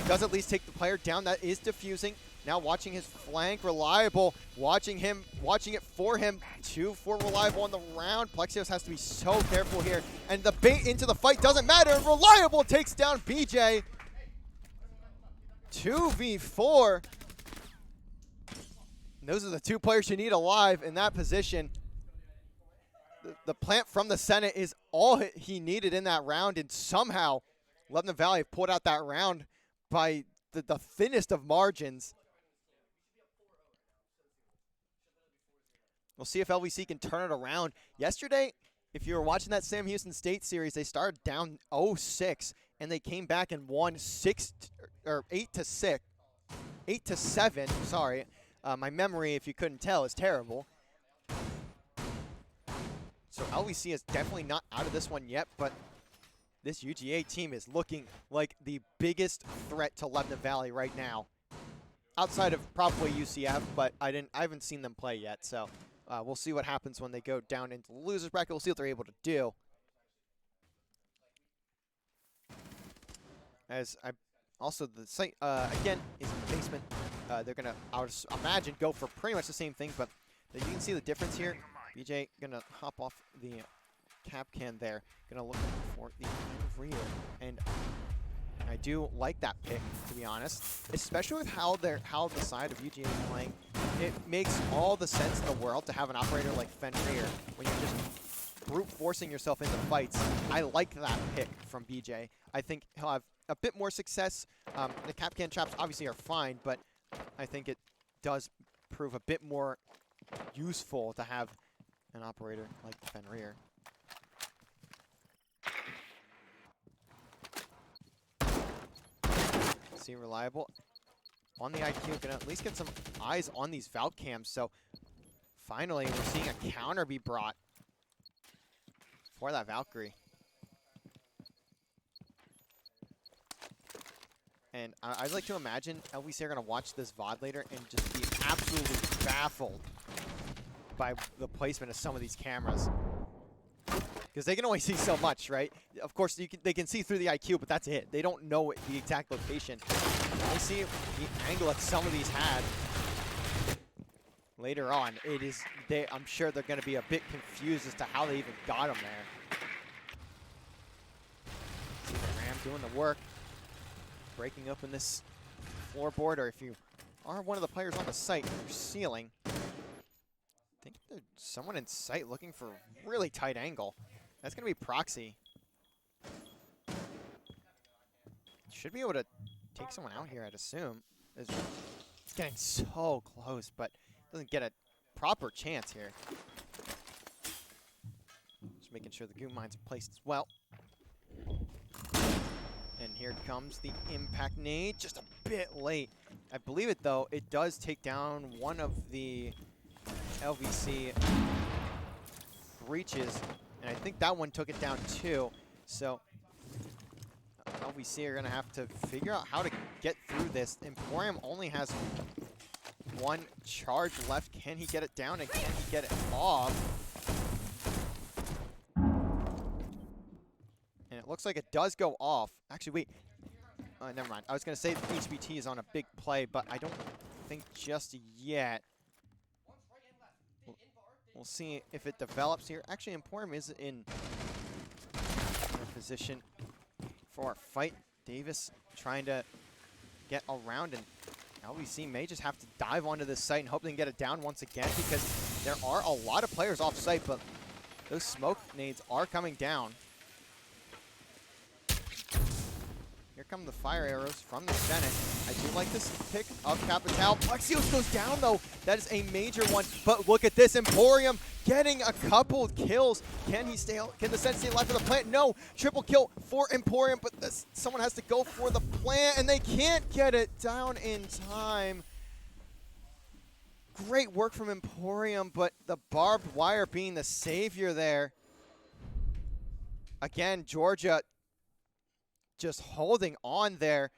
Speaker 1: Does at least take the player down. That is defusing. Now watching his flank. Reliable watching it for him. 2 for Reliable on the round. Plexios has to be so careful here. And the bait into the fight doesn't matter. Reliable takes down BJ. 2v4. Those are the two players you need alive in that position. The plant from the Senate is all he needed in that round, and somehow Lebanon Valley pulled out that round by the thinnest of margins. We'll see if LVC can turn it around. Yesterday, if you were watching that Sam Houston State series, they started down 0-6, and they came back and won 8-6, 8-7. Sorry, my memory, if you couldn't tell, is terrible. So LVC is definitely not out of this one yet, but this UGA team is looking like the biggest threat to Lebanon Valley right now, outside of probably UCF. But I haven't seen them play yet, so we'll see what happens when they go down into the losers bracket. We'll see what they're able to do. As I also, the site again is in the basement. They're gonna, I would imagine, go for pretty much the same thing, but you can see the difference here. BJ gonna hop off the cap can there. Gonna look for the rear, and I do like that pick, to be honest, especially with how the side of UGA is playing. It makes all the sense in the world to have an operator like Fenrir when you're just brute forcing yourself into fights. I like that pick from BJ. I think he'll have a bit more success. The cap can traps obviously are fine, but I think it does prove a bit more useful to have an operator like Fenrir. See Reliable on the IQ, gonna at least get some eyes on these Valk cams. So finally, we're seeing a counter be brought for that Valkyrie. And I'd like to imagine LVC are going to watch this VOD later and just be absolutely baffled by the placement of some of these cameras. Because they can only see so much, right? Of course, they can see through the IQ, but that's it. They don't know the exact location. They see the angle that some of these had later on. I'm sure they're going to be a bit confused as to how they even got them there. See the Ram doing the work, breaking open this floorboard, or if you are one of the players on the site, you're sealing. I think there's someone in sight looking for a really tight angle. That's going to be Proxy. Should be able to take someone out here, I'd assume. It's getting so close, but doesn't get a proper chance here. Just making sure the goo mine's placed as well. And here comes the impact nade, just a bit late. I believe it though, it does take down one of the LVC breaches, and I think that one took it down too. So LVC are gonna have to figure out how to get through this. Emporium only has one charge left. Can he get it down and can he get it off? And it looks like it does go off. Actually, wait. Never mind. I was going to say HBT is on a big play, but I don't think just yet. We'll see if it develops here. Actually, Emporium is in a position for a fight. Davis trying to get around, and LVC may just have to dive onto this site and hope they can get it down once again, because there are a lot of players off site, but those smoke nades are coming down. Here come the fire arrows from the Senate. I do like this pick of Capital. Plexios goes down though. That is a major one. But look at this, Emporium getting a couple kills. Can he stay? Can the Senate stay alive for the plant? No. Triple kill for Emporium, but someone has to go for the plant, and they can't get it down in time. Great work from Emporium, but the barbed wire being the savior there. Again, Georgia just holding on there.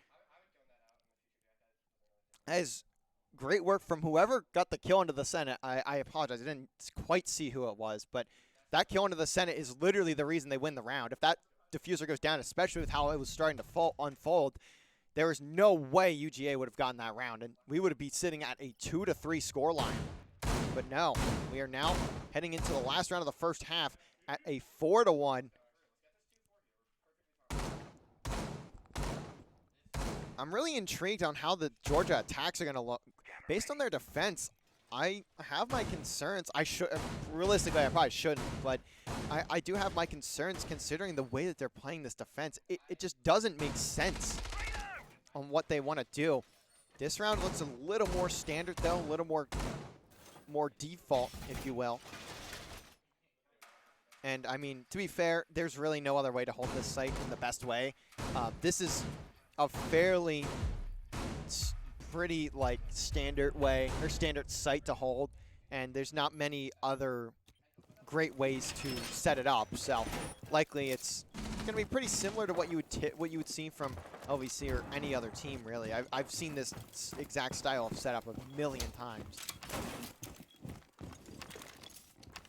Speaker 1: As great work from whoever got the kill into the Senate. I apologize, I didn't quite see who it was, but that kill into the Senate is literally the reason they win the round. If that diffuser goes down, especially with how it was starting to unfold, there is no way UGA would have gotten that round, and we would be sitting at a 2-3 score line. But no, we are now heading into the last round of the first half at a 4-1. I'm really intrigued on how the Georgia attacks are going to look. Based on their defense, I have my concerns. Realistically, I probably shouldn't, but I do have my concerns considering the way that they're playing this defense. It just doesn't make sense on what they want to do. This round looks a little more standard, though, a little more default, if you will. And, I mean, to be fair, there's really no other way to hold this site in the best way. This is a fairly pretty like standard way or standard site to hold, and there's not many other great ways to set it up, so likely it's gonna be pretty similar to what you would see from LVC or any other team, really. I've seen this exact style of setup a million times.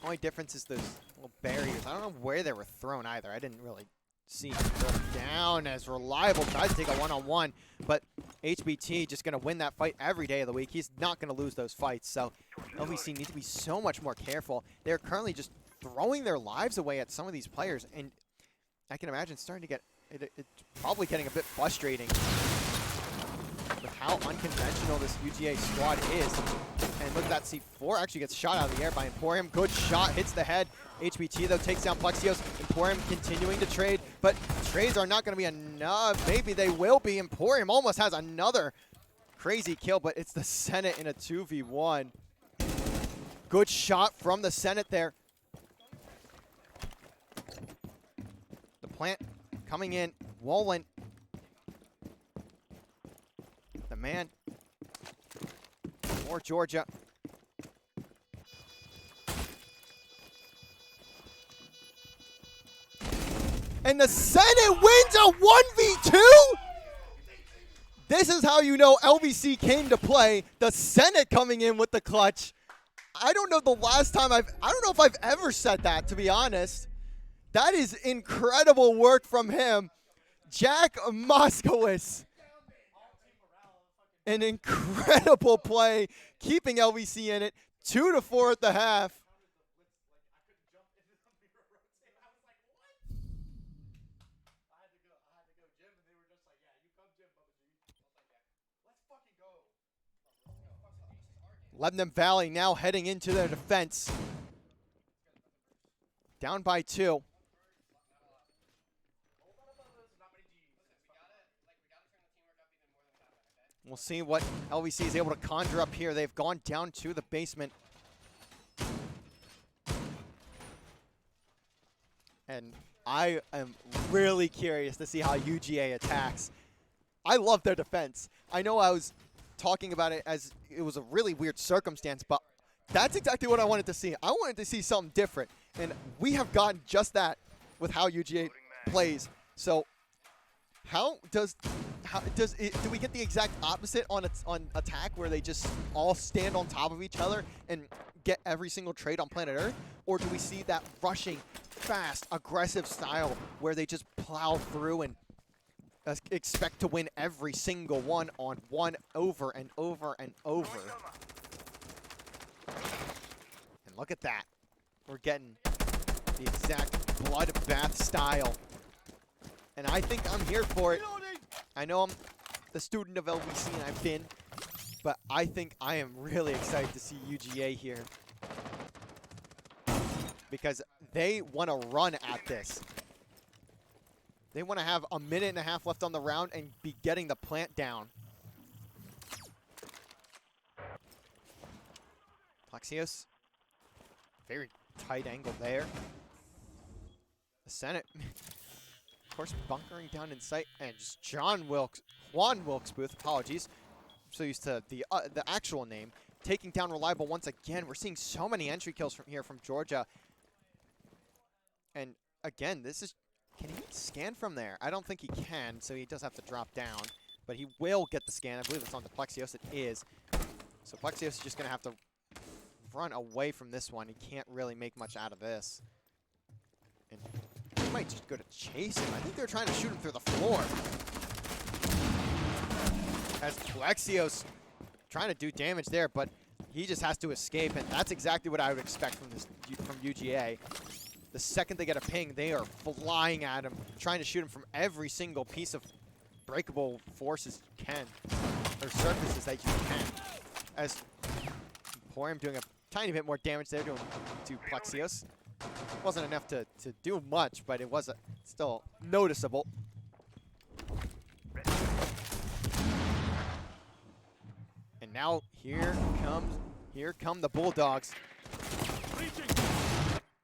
Speaker 1: Only difference is those little barriers. I don't know where they were thrown either. I didn't really see him go down as Reliable tries to take a one-on-one, but HBT just going to win that fight every day of the week. He's not going to lose those fights, so LVC needs to be so much more careful. They're currently just throwing their lives away at some of these players, and I can imagine starting to get, it's probably getting a bit frustrating with how unconventional this UGA squad is. And look at that, C4 actually gets shot out of the air by Emporium. Good shot, hits the head. HBT, though, takes down Plexios. Emporium continuing to trade, but trades are not going to be enough. Maybe they will be. Emporium almost has another crazy kill, but it's the Senate in a 2v1. Good shot from the Senate there. The plant coming in. Wolin. The man for Georgia. And the Senate wins a 1v2? This is how you know LVC came to play. The Senate coming in with the clutch. I don't know the last time I don't know if I've ever said that, to be honest. That is incredible work from him. Jack Moskowitz. An incredible play, keeping LVC in it. 2-4 at the half. Lebanon Valley now heading into their defense. Down by 2. We'll see what LVC is able to conjure up here. They've gone down to the basement. And I am really curious to see how UGA attacks. I love their defense. I know I was talking about it as it was a really weird circumstance, but that's exactly what I wanted to see. I wanted to see something different, and we have gotten just that with how UGA plays. So do we get the exact opposite on attack, where they just all stand on top of each other and get every single trade on planet Earth? Or do we see that rushing, fast, aggressive style where they just plow through and expect to win every single one on one over and over and over? And look at that. We're getting the exact bloodbath style. And I think I'm here for it. I know I'm the student of LVC and I've been, but I think I am really excited to see UGA here, because they want to run at this. They want to have a minute and a half left on the round and be getting the plant down. Plexios, very tight angle there. The Senate, of course, bunkering down in sight, and just Juan Wilkes Booth, apologies. I'm so used to the actual name. Taking down Reliable once again. We're seeing so many entry kills from here from Georgia. And again, this is, can he scan from there? I don't think he can, so he does have to drop down. But he will get the scan. I believe it's on the Plexios. It is. So Plexios is just going to have to run away from this one. He can't really make much out of this. And he might just go to chase him. I think they're trying to shoot him through the floor. As Plexios trying to do damage there, but he just has to escape, and that's exactly what I would expect from UGA. The second they get a ping, they are flying at him, trying to shoot him from every single piece of breakable forces you can, or surfaces that you can. As Emporium doing a tiny bit more damage there to Plexios. Wasn't enough to do much, but it was still noticeable. And now here come the Bulldogs.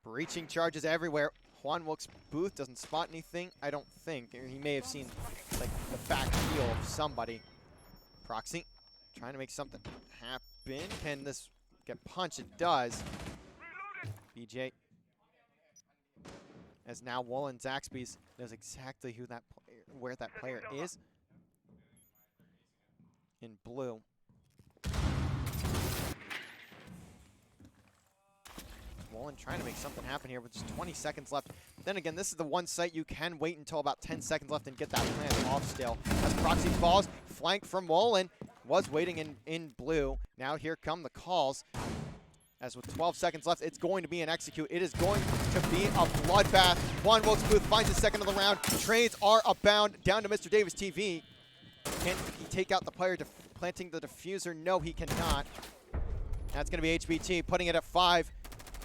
Speaker 1: Breaching charges everywhere. Juan Wilkes Booth doesn't spot anything, I don't think. He may have seen like the back heel of somebody. Proxy trying to make something happen. Can this get punched? It does. BJ. As now Woolen Zaxby's knows exactly who that where that player is. In blue. Woolen trying to make something happen here with just 20 seconds left. Then again, this is the one site you can wait until about 10 seconds left and get that plant off still. As Proxy falls, flank from Woolen. Was waiting in blue. Now here come the calls. As with 12 seconds left, it's going to be an execute. It is going to be a bloodbath. Juan Wilkes Booth finds his second of the round. Trades are abound. Down to Mr. Davis TV. Can he take out the player planting the diffuser? No, he cannot. That's going to be HBT putting it at 5.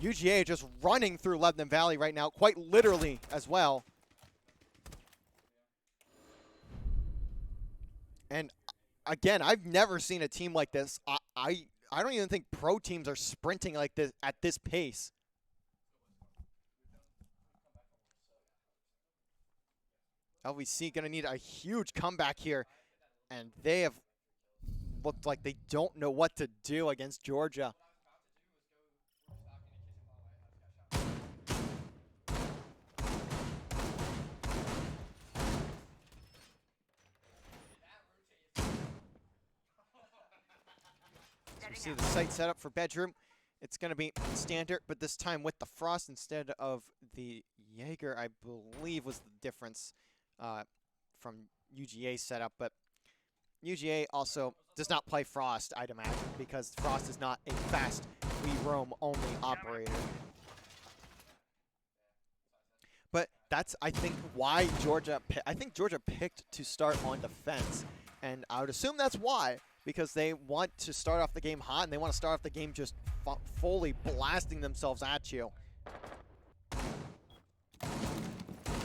Speaker 1: UGA just running through Lebanon Valley right now, quite literally as well. And again, I've never seen a team like this. I don't even think pro teams are sprinting like this at this pace. LVC going to need a huge comeback here, and they have looked like they don't know what to do against Georgia. See the site set up for bedroom. It's going to be standard, but this time with the Frost instead of the Jaeger, I believe was the difference from UGA's setup. But UGA also does not play Frost, I'd imagine, because Frost is not a fast, we roam only operator. But that's, I think, why Georgia picked to start on defense. And I would assume that's why. Because they want to start off the game hot, and they want to start off the game just fully blasting themselves at you.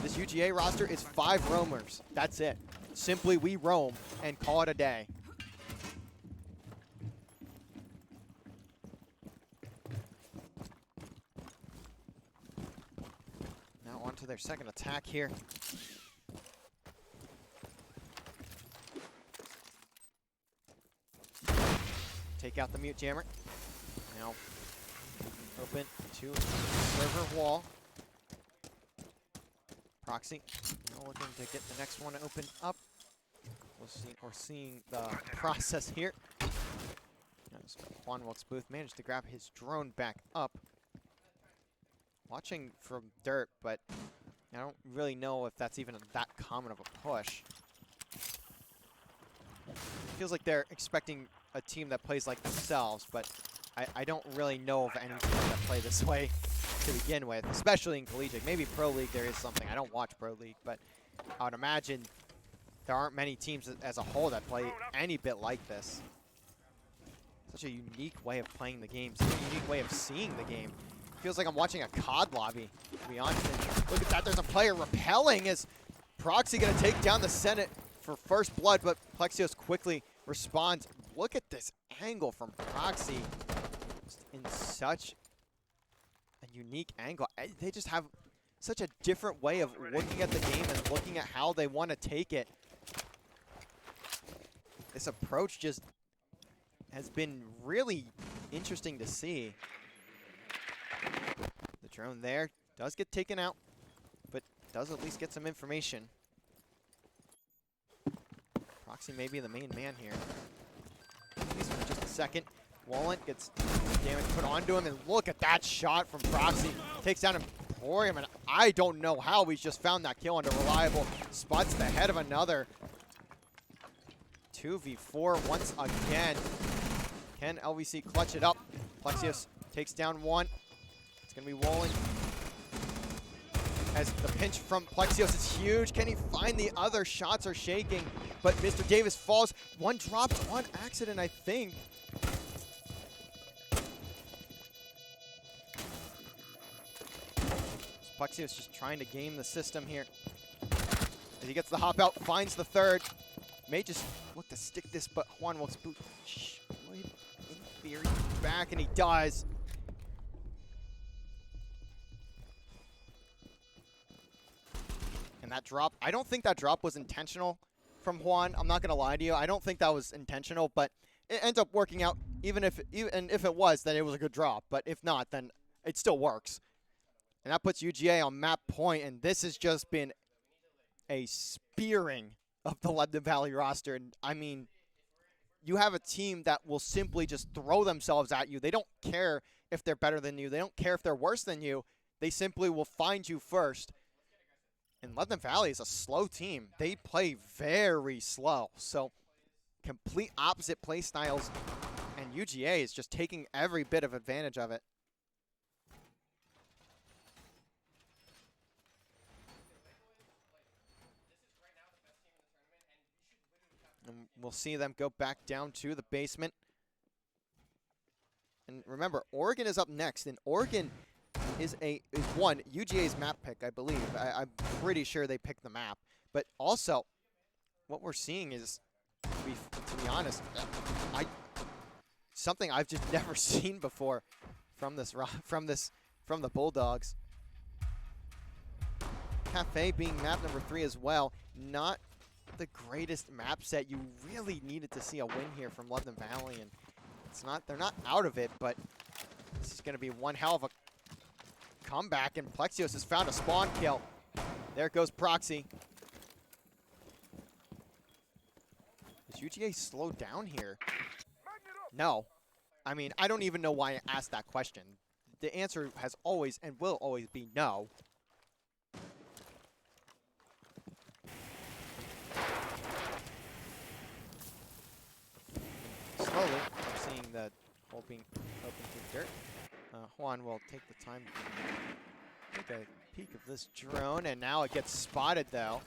Speaker 1: This UGA roster is 5 roamers. That's it. Simply we roam and call it a day. Now onto to their second attack here. Take out the mute jammer. Now open to server wall. Proxy now looking to get the next one opened up. We'll see. We're seeing the process here. As Juan Wilkes Booth managed to grab his drone back up. Watching from dirt, but I don't really know if that's even that common of a push. Feels like they're expecting a team that plays like themselves, but I don't really know of any teams that play this way to begin with, especially in collegiate. Maybe Pro League there is something. I don't watch Pro League, but I would imagine there aren't many teams as a whole that play any bit like this. Such a unique way of playing the game, such a unique way of seeing the game. Feels like I'm watching a COD lobby, to be honest. And look at that, there's a player repelling. Is Proxy gonna take down the Senate for first blood, but Plexios quickly responds. Look at this angle from Proxy. Just in such a unique angle. They just have such a different way of looking at the game and looking at how they want to take it. This approach just has been really interesting to see. The drone there does get taken out, but does at least get some information. Proxy may be the main man here. At least for just a second. Wallen gets damage put onto him, and look at that shot from Proxy. Takes down Emporium, and I don't know how he's just found that kill under Reliable. Spots the head of another. 2v4 once again. Can LVC clutch it up? Plexios takes down one. It's going to be Wallen. As the pinch from Plexios is huge. Can he find the other? Shots are shaking, but Mr. Davis falls. One dropped on accident, I think. Plexios just trying to game the system here. As he gets the hop out, finds the third. May just look to stick this, but Juan Wilkes Booth should, in theory, back, and he does. And that drop, I don't think that drop was intentional from Juan. I'm not going to lie to you. I don't think that was intentional, but it ends up working out. Even if it was, then it was a good drop. But if not, then it still works. And that puts UGA on map point, and this has just been a spearing of the Lebanon Valley roster. And I mean, you have a team that will simply just throw themselves at you. They don't care if they're better than you. They don't care if they're worse than you. They simply will find you first. And Lebanon Valley is a slow team. They play very slow. So complete opposite play styles. And UGA is just taking every bit of advantage of it. And we'll see them go back down to the basement. And remember, Oregon is up next, and Oregon is one UGA's map pick, I believe. I'm pretty sure they picked the map. But also, what we're seeing is, to be honest, something I've just never seen before from the Bulldogs. Cafe being map number 3 as well. Not the greatest map set. You really needed to see a win here from Lebanon Valley, and they're not out of it, but this is going to be one hell of a comeback, and Plexios has found a spawn kill. There goes Proxy. Is UGA slowed down here? No. I mean, I don't even know why I asked that question. The answer has always and will always be no. Slowly, I'm seeing the hole being open through dirt. Juan will take the time to take a peek of this drone, and now it gets spotted, though.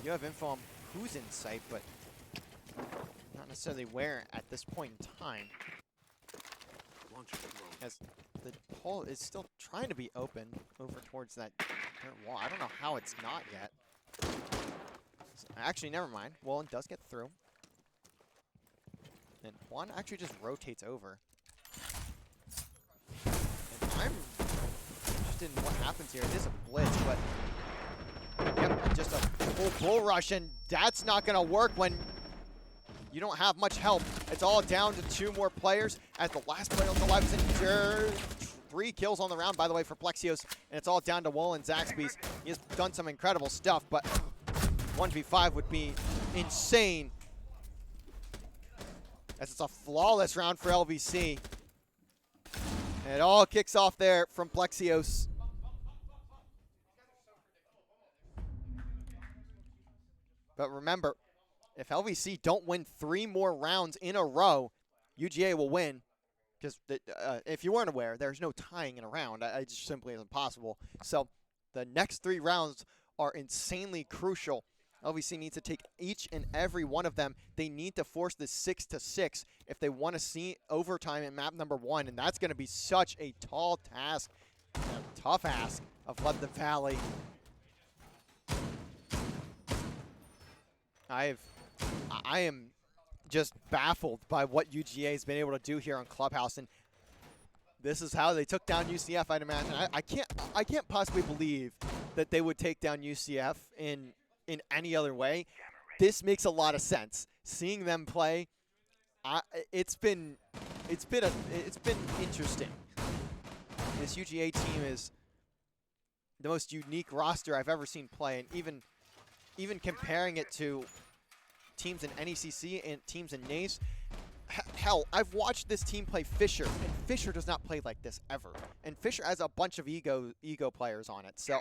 Speaker 1: You have info on who's in sight, but not necessarily where at this point in time. As the hole is still trying to be open over towards that dirt wall. I don't know how it's not yet. Actually, never mind. Wallen does get through. And Juan actually just rotates over. And I'm just often what happens here. It is a blitz, but yep, just a full bull rush, and that's not going to work when you don't have much help. It's all down to 2 more players as the last player on the live is in 3 kills on the round, by the way, for Plexios, and it's all down to Wolin Zaxby's. He has done some incredible stuff, but 1v5 would be insane, as it's a flawless round for LVC. And it all kicks off there from Plexios. But remember, if LVC don't win 3 more rounds in a row, UGA will win. Because if you weren't aware, there's no tying in a round. It just simply isn't possible. So the next 3 rounds are insanely crucial. LVC needs to take each and every one of them. They need to force this 6-6 if they want to see overtime in map number 1. And that's going to be such a tall task, a tough ask of Lebanon Valley. I am just baffled by what UGA has been able to do here on Clubhouse, and this is how they took down UCF. I'd imagine. I can't possibly believe that they would take down UCF in any other way. This makes a lot of sense. Seeing them play, it's been interesting. This UGA team is the most unique roster I've ever seen play, and even comparing it to teams in NECC and teams in NACE, hell, I've watched this team play Fisher, and Fisher does not play like this ever. And Fisher has a bunch of ego players on it, so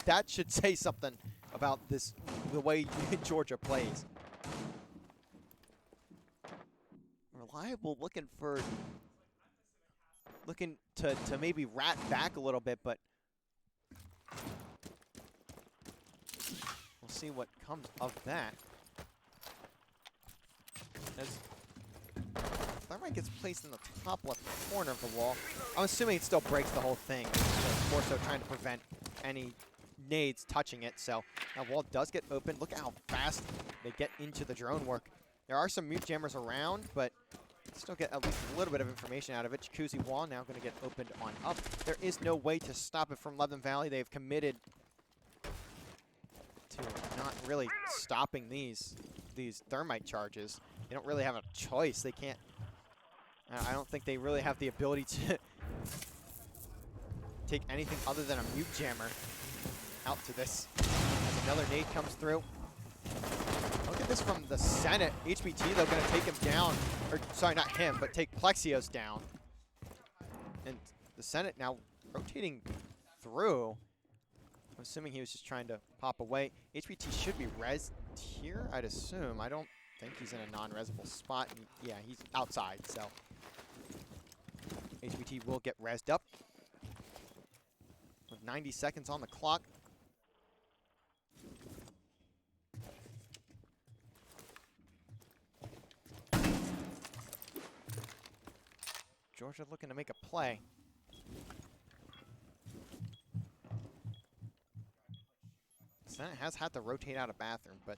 Speaker 1: that should say something about the way Georgia plays. Reliable looking to maybe rat back a little bit, but we'll see what comes of that. As Thermite gets placed in the top left corner of the wall, I'm assuming it still breaks the whole thing. It's more so trying to prevent any nades touching it. So that wall does get open. Look at how fast they get into the drone work. There are some mute jammers around, but still get at least a little bit of information out of it. Jacuzzi wall now going to get opened on up. There is no way to stop it from Lebanon Valley. They've committed to not really stopping these thermite charges. They don't really have a choice. They can't. I don't think they really have the ability to take anything other than a mute jammer out to this. As another nade comes through. Look at this from the Senate. HBT, though, going to take him down. Or, sorry, not him, but take Plexios down. And the Senate now rotating through. I'm assuming he was just trying to pop away. HBT should be rezzed here, I'd assume. I don't think he's in a non-resable spot. And yeah, he's outside, so HBT will get rezzed up. With 90 seconds on the clock. Georgia looking to make a play. Senate has had to rotate out a bathroom, but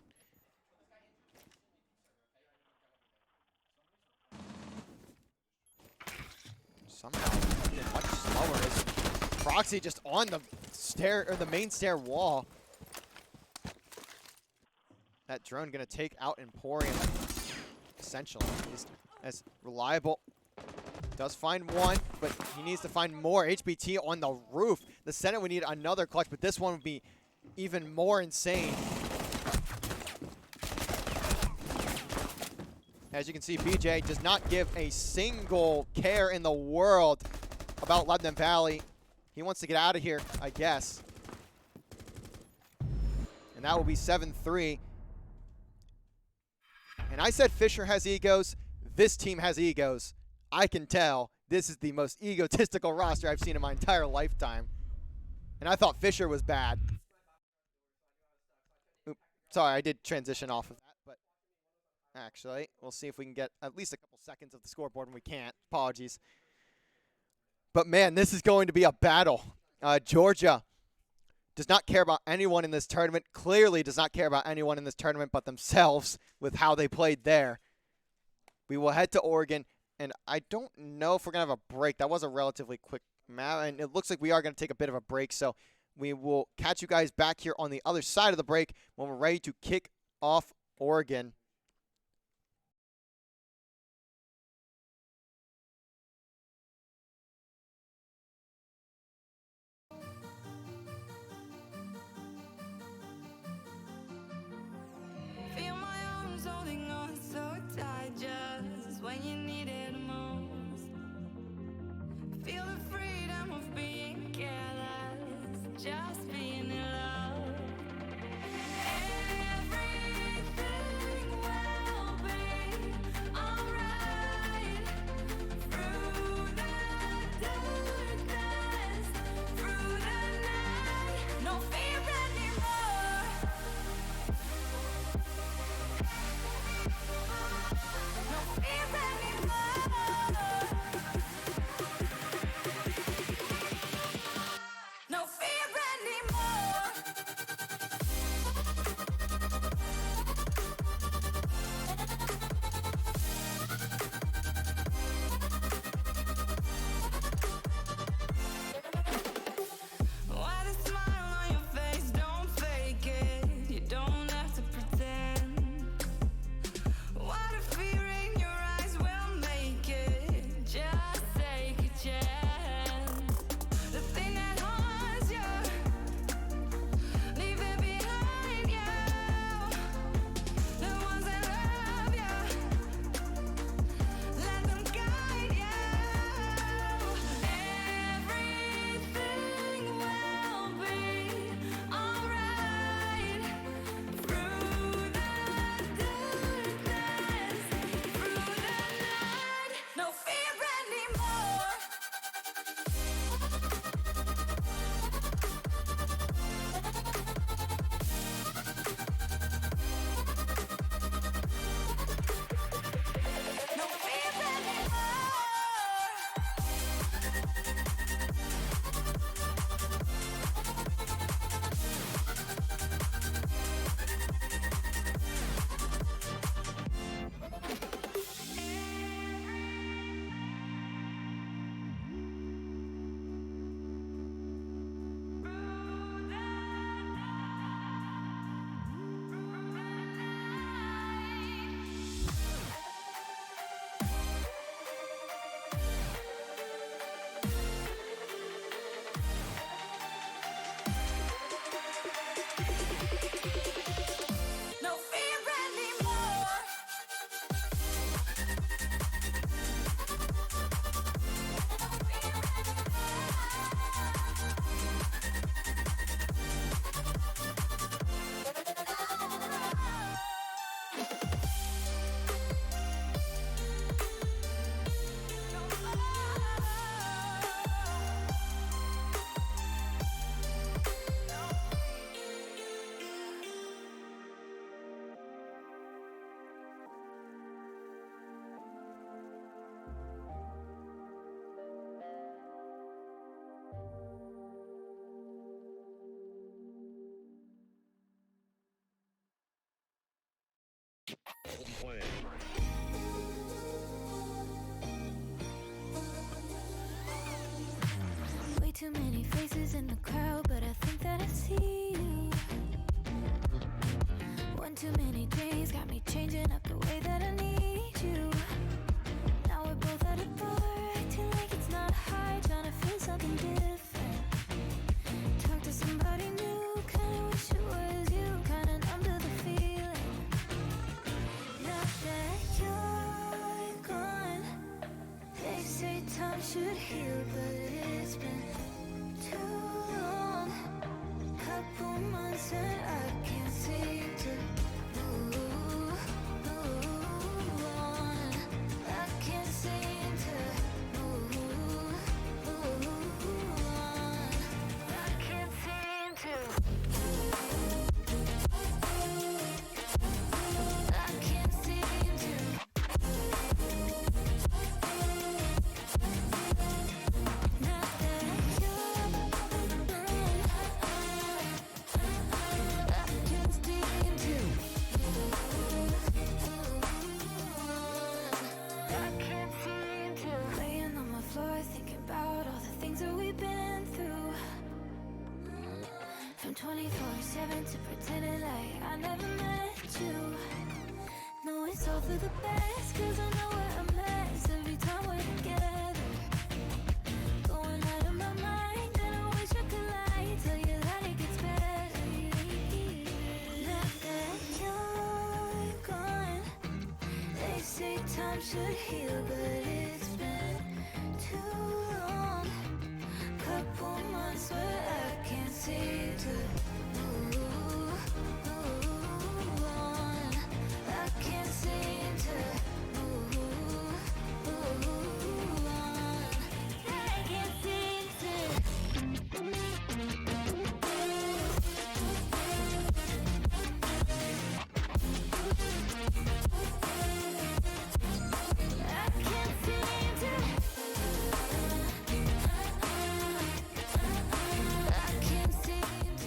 Speaker 1: somehow been much slower. As Proxy just on the stair or the main stair wall. That drone gonna take out Emporium, essentially. He's as reliable. Does find one, but he needs to find more. HBT on the roof. The Senate would need another clutch, but this one would be even more insane. As you can see, BJ does not give a single care in the world about Lebanon Valley. He wants to get out of here, I guess. And that will be 7-3. And I said Fisher has egos. This team has egos. I can tell this is the most egotistical roster I've seen in my entire lifetime. And I thought Fisher was bad. Oops, sorry, I did transition off of that, but actually, we'll see if we can get at least a couple seconds of the scoreboard, and we can't. Apologies. But man, this is going to be a battle. Georgia does not care about anyone in this tournament, clearly does not care about anyone in this tournament but themselves with how they played there. We will head to Oregon. And I don't know if we're going to have a break. That was a relatively quick map, and it looks like we are going to take a bit of a break, so we will catch you guys back here on the other side of the break when we're ready to kick off Oregon.
Speaker 3: Feel my arms holding on so tight just when you need it most. Feel the freedom of being careless, just being in love. Everything will be alright. Through the darkness, through the night, no fear anymore. No fear anymore. No fear anymore. Why the smile on your face? Don't fake it. You don't have to pretend. What a fear in your eyes will make it. Just take a chance. The thing that haunts you, leave it behind you. The ones that love you, let them guide you. Everything will be alright. Through the darkness, through the night, no fear anymore. No fear anymore. No fear anymore. Way too many faces in the crowd, but I think that I see you. One too many days got me changing up the way that I need you. Now we're both at a bar, acting like it's not hard, trying to feel something different. Talk to somebody new, kinda wish it was you, kinda numb to the feeling. Now that you're gone, they say time should heal, but it's been too long. Couple months and I can't seem to move on. I can't seem to move on. I can't seem to. I can't seem to. Now that you're gone, 24/7 to pretending like I never met you. No, it's all for the best, cause I know we're a mess every time we're together. Going out of my mind, and I wish I could lie, tell you that it gets better. Now that you're gone, they say time should heal, but it's been too long. Couple months where I can't seem to move on. I can't seem to move on. I can't seem to. I can't seem to. I can't seem to.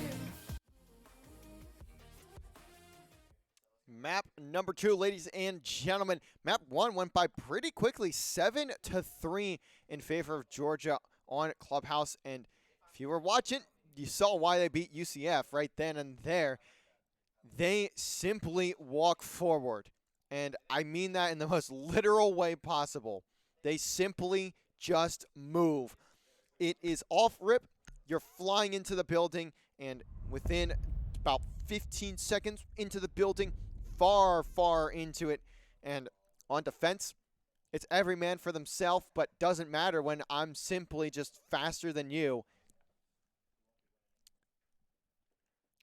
Speaker 1: Map number 2, ladies and gentlemen. Map 1 went by pretty quickly, 7-3 in favor of Georgia on Clubhouse. And if you were watching, you saw why they beat UCF right then and there. They simply walk forward. And I mean that in the most literal way possible. They simply just move. It is off rip. You're flying into the building, and within about 15 seconds into the building, far into it, and on defense, it's every man for themselves, but doesn't matter when I'm simply just faster than you.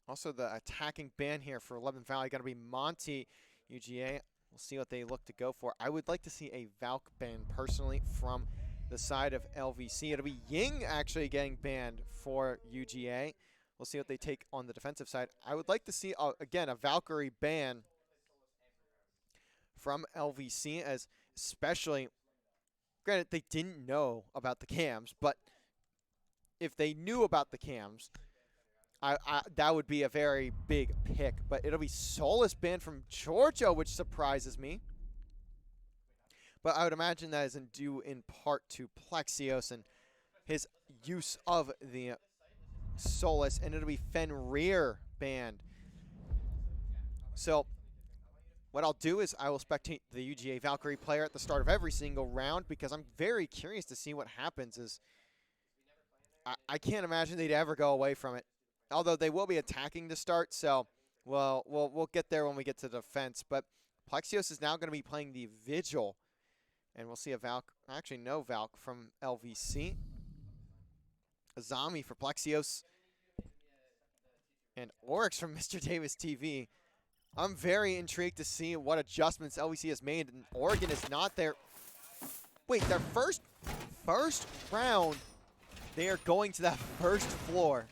Speaker 1: Also, the attacking ban here for 11th Valley going to be Monty UGA. We'll see what they look to go for. I would like to see a Valk ban personally from the side of LVC. It'll be Ying actually getting banned for UGA. We'll see what they take on the defensive side. I would like to see, again, a Valkyrie ban from LVC, as especially, granted, they didn't know about the cams, but if they knew about the cams, that would be a very big pick. But it'll be Solus banned from Georgia, which surprises me. But I would imagine that is due in part to Plexios and his use of the Solus. And it'll be Fenrir banned. So what I'll do is I will spectate the UGA Valkyrie player at the start of every single round, because I'm very curious to see what happens. I can't imagine they'd ever go away from it. Although they will be attacking to start, so we'll get there when we get to defense. But Plexios is now going to be playing the Vigil. And we'll see a Valk, actually no Valk from LVC. Azami for Plexios. And Oryx from Mr. Davis TV. I'm very intrigued to see what adjustments LVC has made. And Oregon is not there. Wait, their first round, they are going to that first floor.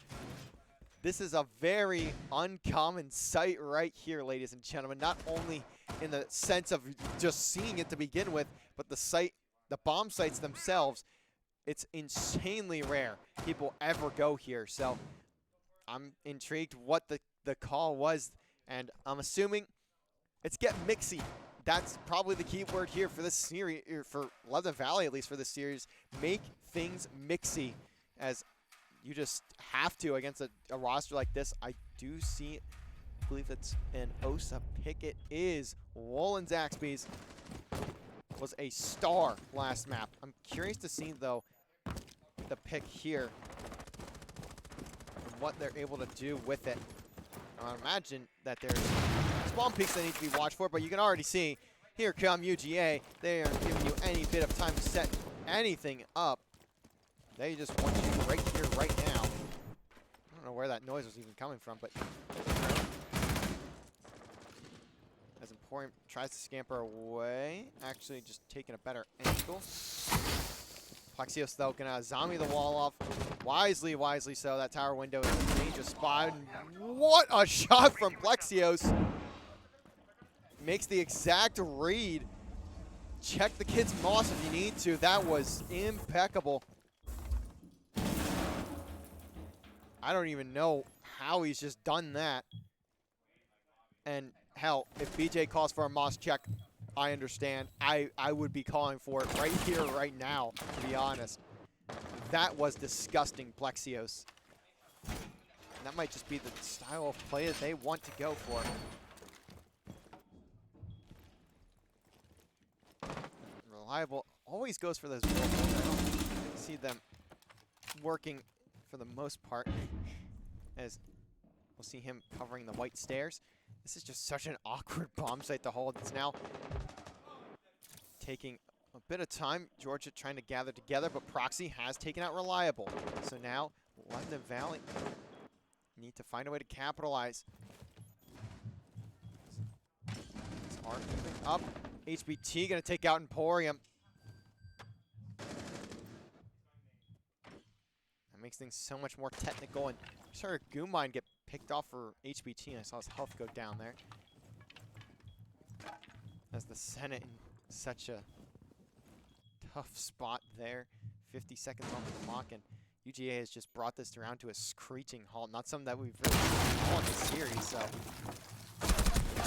Speaker 1: This is a very uncommon sight right here, ladies and gentlemen. Not only in the sense of just seeing it to begin with, but the bomb sites themselves. It's insanely rare people ever go here. So I'm intrigued what the call was, and I'm assuming it's get mixy. That's probably the key word here for this series, or for 11th Valley at least for this series. Make things mixy, as you just have to against a roster like this. I do see, I believe it's an OSA pick. It is. Wolin Zaxby's was a star last map. I'm curious to see, though, the pick here and what they're able to do with it. I imagine that there's spawn peaks that need to be watched for, but you can already see, here come UGA. They aren't giving you any bit of time to set anything up. They just want you right here, right now. I don't know where that noise was even coming from, but as Emporium tries to scamper away, actually just taking a better angle. Plexios, though, gonna zombie the wall off. Wisely so. That tower window is a dangerous spot. And what a shot from Plexios. Makes the exact read. Check the kid's moss if you need to. That was impeccable. I don't even know how he's just done that. And hell, if BJ calls for a moss check, I understand. I would be calling for it right here, right now, to be honest. That was disgusting, Plexios. And that might just be the style of play that they want to go for. Reliable always goes for those build holes. I don't see them working for the most part, as we'll see him covering the white stairs. This is just such an awkward bomb site to hold. It's now taking a bit of time. Georgia trying to gather together, but Proxy has taken out Reliable. So now London Valley need to find a way to capitalize. It's hard moving up. HBT gonna take out Emporium. That makes things so much more technical, and I saw Goomine get picked off for HBT, and I saw his health go down there. As the Senate in such a tough spot there. 50 seconds on the clock, and UGA has just brought this around to a screeching halt. Not something that we've really seen in this series, so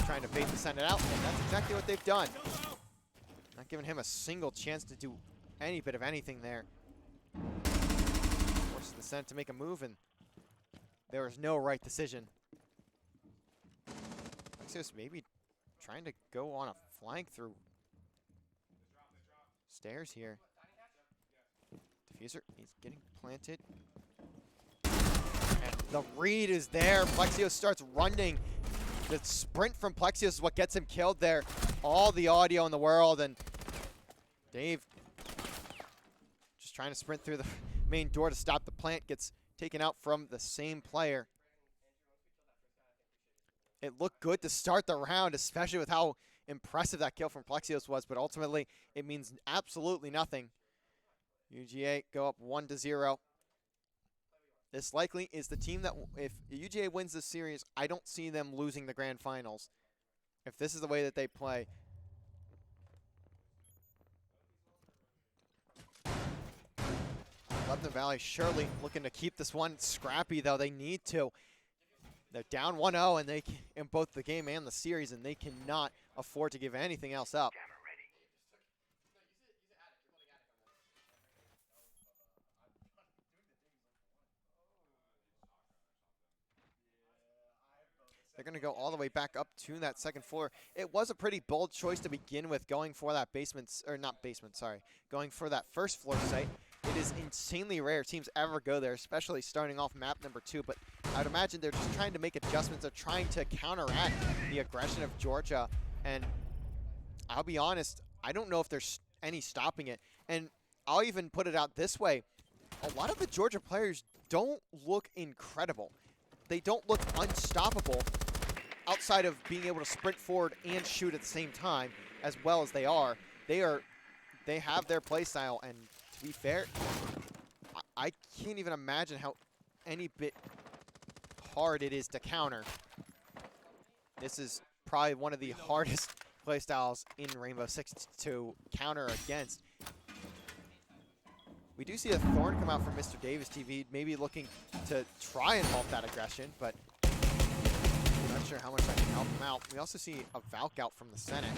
Speaker 1: trying to bait the Senate out, and that's exactly what they've done. Not giving him a single chance to do any bit of anything there. Forces the Senate to make a move, and there was no right decision. Axios maybe trying to go on a flank through stairs here. Diffuser, he's getting planted. And the read is there. Plexios starts running. The sprint from Plexios is what gets him killed there. All the audio in the world, and Dave just trying to sprint through the main door to stop the plant, gets taken out from the same player. It looked good to start the round, especially with how impressive that kill from Plexios was, but ultimately it means absolutely nothing. UGA go up 1-0. This likely is the team that, if UGA wins this series, I don't see them losing the grand finals. If this is the way that they play. Lebanon Valley surely looking to keep this one scrappy, though. They need to. They're down 1-0 and they in both the game and the series, and they cannot afford to give anything else up. They're going to go all the way back up to that second floor. It was a pretty bold choice to begin with, going for that basement, or not basement, sorry, going for that first floor site. It is insanely rare teams ever go there, especially starting off map number 2, but I'd imagine they're just trying to make adjustments. They're trying to counteract the aggression of Georgia, and I'll be honest, I don't know if there's any stopping it. And I'll even put it out this way. A lot of the Georgia players don't look incredible. They don't look unstoppable outside of being able to sprint forward and shoot at the same time, as well as they are. They have their play style, and to be fair, I can't even imagine how any bit hard it is to counter. This is probably one of the hardest play styles in Rainbow Six to counter against. We do see a Thorn come out from Mr. Davis TV, maybe looking to try and halt that aggression, but I'm not sure how much I can help him out. We also see a Valk out from the Senate.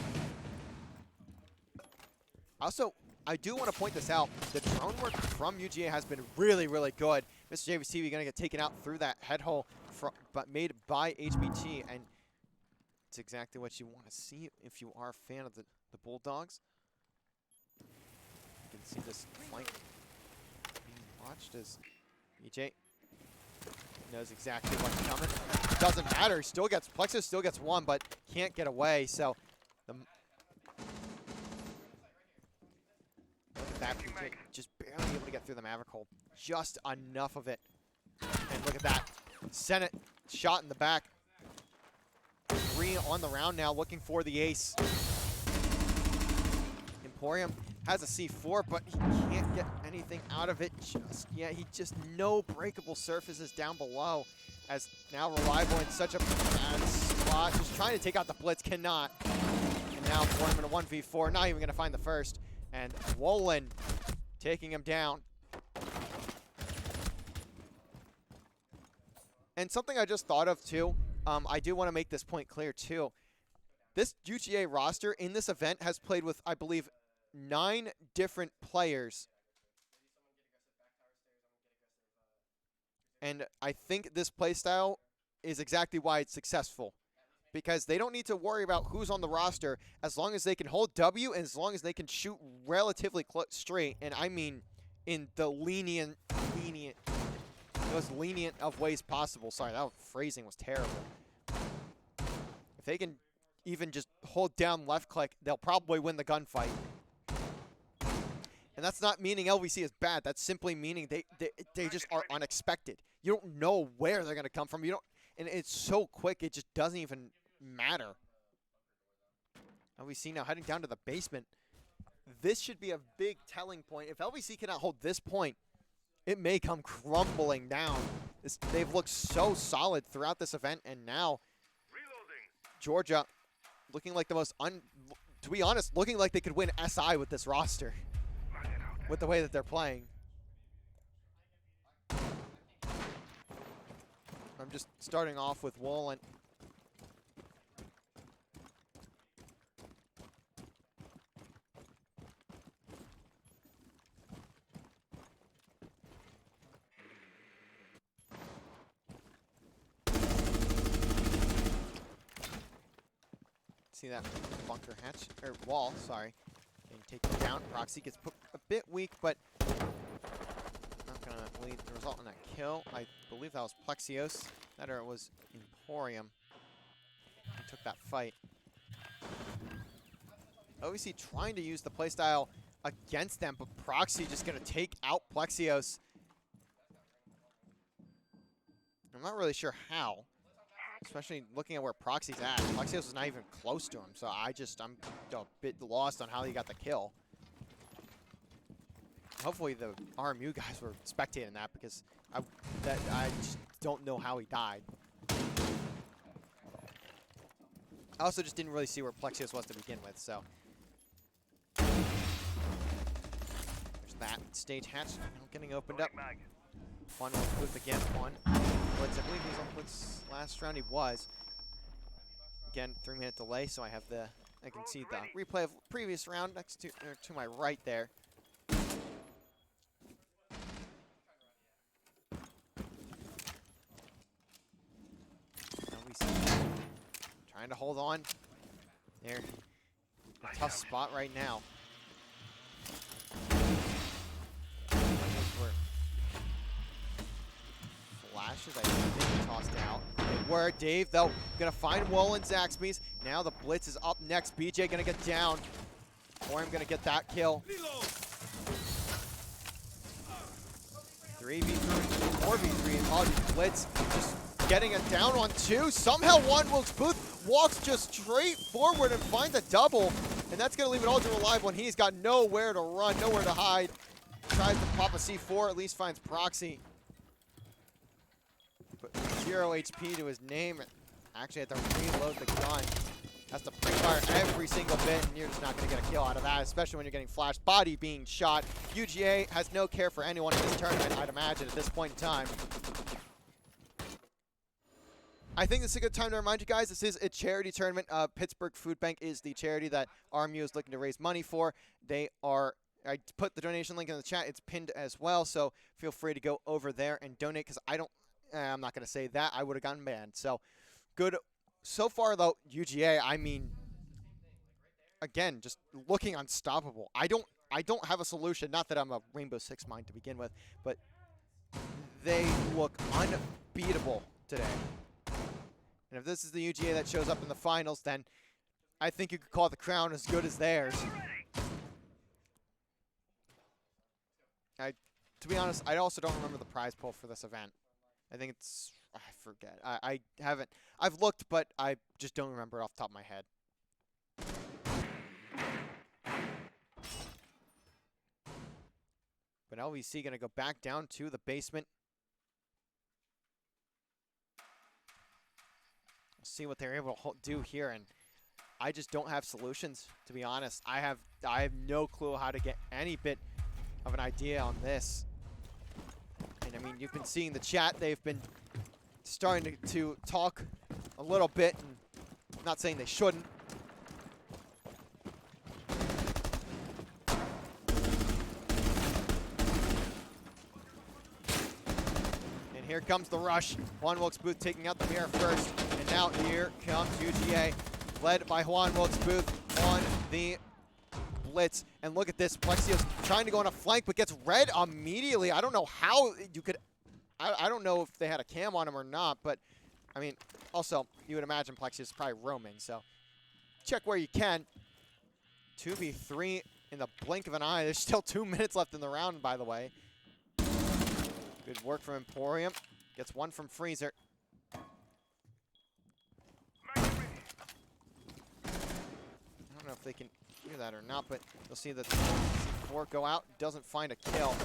Speaker 1: Also, I do want to point this out. The drone work from UGA has been really, really good. Mr. Davis TV going to get taken out through that head hole, but made by HBT, and it's exactly what you want to see if you are a fan of the Bulldogs. You can see this flank being watched as EJ knows exactly what's coming. Doesn't matter. Plexus still gets one, but can't get away. So look at that, PJ just barely able to get through the Maverick hole. Just enough of it. And look at that. Senate shot in the back. 3 on the round now, looking for the ace. Emporium has a C4, but he can't get anything out of it he just no breakable surfaces down below, as now Reliable in such a bad spot, just trying to take out the blitz, cannot. And now Emporium in a 1v4, not even gonna find the first, and Wolin taking him down. And something I just thought of too, I do want to make this point clear too. This UGA roster in this event has played with, I believe, 9 different players. And I think this playstyle is exactly why it's successful. Because they don't need to worry about who's on the roster as long as they can hold W and as long as they can shoot relatively straight. And I mean in the most lenient of ways possible. Sorry, that phrasing was terrible. If they can even just hold down left click, they'll probably win the gunfight. And that's not meaning LVC is bad. That's simply meaning they just are unexpected. You don't know where they're going to come from. And it's so quick, it just doesn't even matter. LVC now heading down to the basement. This should be a big telling point. If LVC cannot hold this point, it may come crumbling down. They've looked so solid throughout this event, and now Georgia looking like the most, to be honest, looking like they could win SI with this roster, with the way that they're playing. I'm just starting off with Wolin. See that bunker hatch, or wall, sorry. And take it down. Proxy gets put a bit weak, but not going to lead the result in that kill. I believe that was Plexios. That or it was Emporium who took that fight. OVC trying to use the playstyle against them, but Proxy just going to take out Plexios. I'm not really sure how. Especially looking at where Proxy's at. Plexios is not even close to him, so I'm a bit lost on how he got the kill. Hopefully the RMU guys were spectating that, because I just don't know how he died. I also just didn't really see where Plexios was to begin with, so. There's that stage hatch getting opened up. One with Booth again, one. Blitz, I believe he was on Blitz last round. He was. Again, 3-minute delay, so I can see the replay of previous round next to my right there. Trying to hold on. They're in a tough spot right now. Flashes, I think, tossed out. They were. Dave, though, gonna find Wolin Zaxby's. Now the blitz is up next. BJ gonna get down. Emporium gonna get that kill. 3v3, 4v3, and Audi Blitz just getting it down on two. Somehow one Wilkes Booth walks just straight forward and finds a double. And that's gonna leave it Aldrin alive when he's got nowhere to run, nowhere to hide. Tries to pop a C4, at least finds Proxy. But 0 HP to his name. Actually had to reload the gun. Has to pre-fire every single bit, and you're just not going to get a kill out of that, especially when you're getting flashed. Body being shot. UGA has no care for anyone in this tournament, I'd imagine, at this point in time. I think this is a good time to remind you guys, this is a charity tournament. Pittsburgh Food Bank is the charity that RMU is looking to raise money for. They are... I put the donation link in the chat. It's pinned as well, so feel free to go over there and donate, because I'm not going to say that. I would have gotten banned. So, good. So far, though, UGA, I mean, again, just looking unstoppable. I don't have a solution. Not that I'm a Rainbow Six mind to begin with, but they look unbeatable today. And if this is the UGA that shows up in the finals, then I think you could call the crown as good as theirs. To be honest, I also don't remember the prize pool for this event. I think it's, I forget. I haven't, I've looked, but I just don't remember off the top of my head. But LVC gonna go back down to the basement. See what they're able to do here, and I just don't have solutions, to be honest. I have no clue how to get any bit of an idea on this. And I mean, you've been seeing the chat. They've been starting to talk a little bit, and I'm not saying they shouldn't. And here here comes the rush. Juan Wilkes Booth taking out the mirror first. And now here comes UGA, led by Juan Wilkes Booth on the blitz. And look at this. Plexios trying to go on a flank, but gets red immediately. I don't know how you could... I don't know if they had a cam on him or not, but, I mean, also, you would imagine Plexios is probably roaming, so check where you can. 2v3 in the blink of an eye. There's still 2 minutes left in the round, by the way. Good work from Emporium. Gets one from Freezer. I don't know if they can hear that or not, but you'll see that C4 go out. Doesn't find a kill.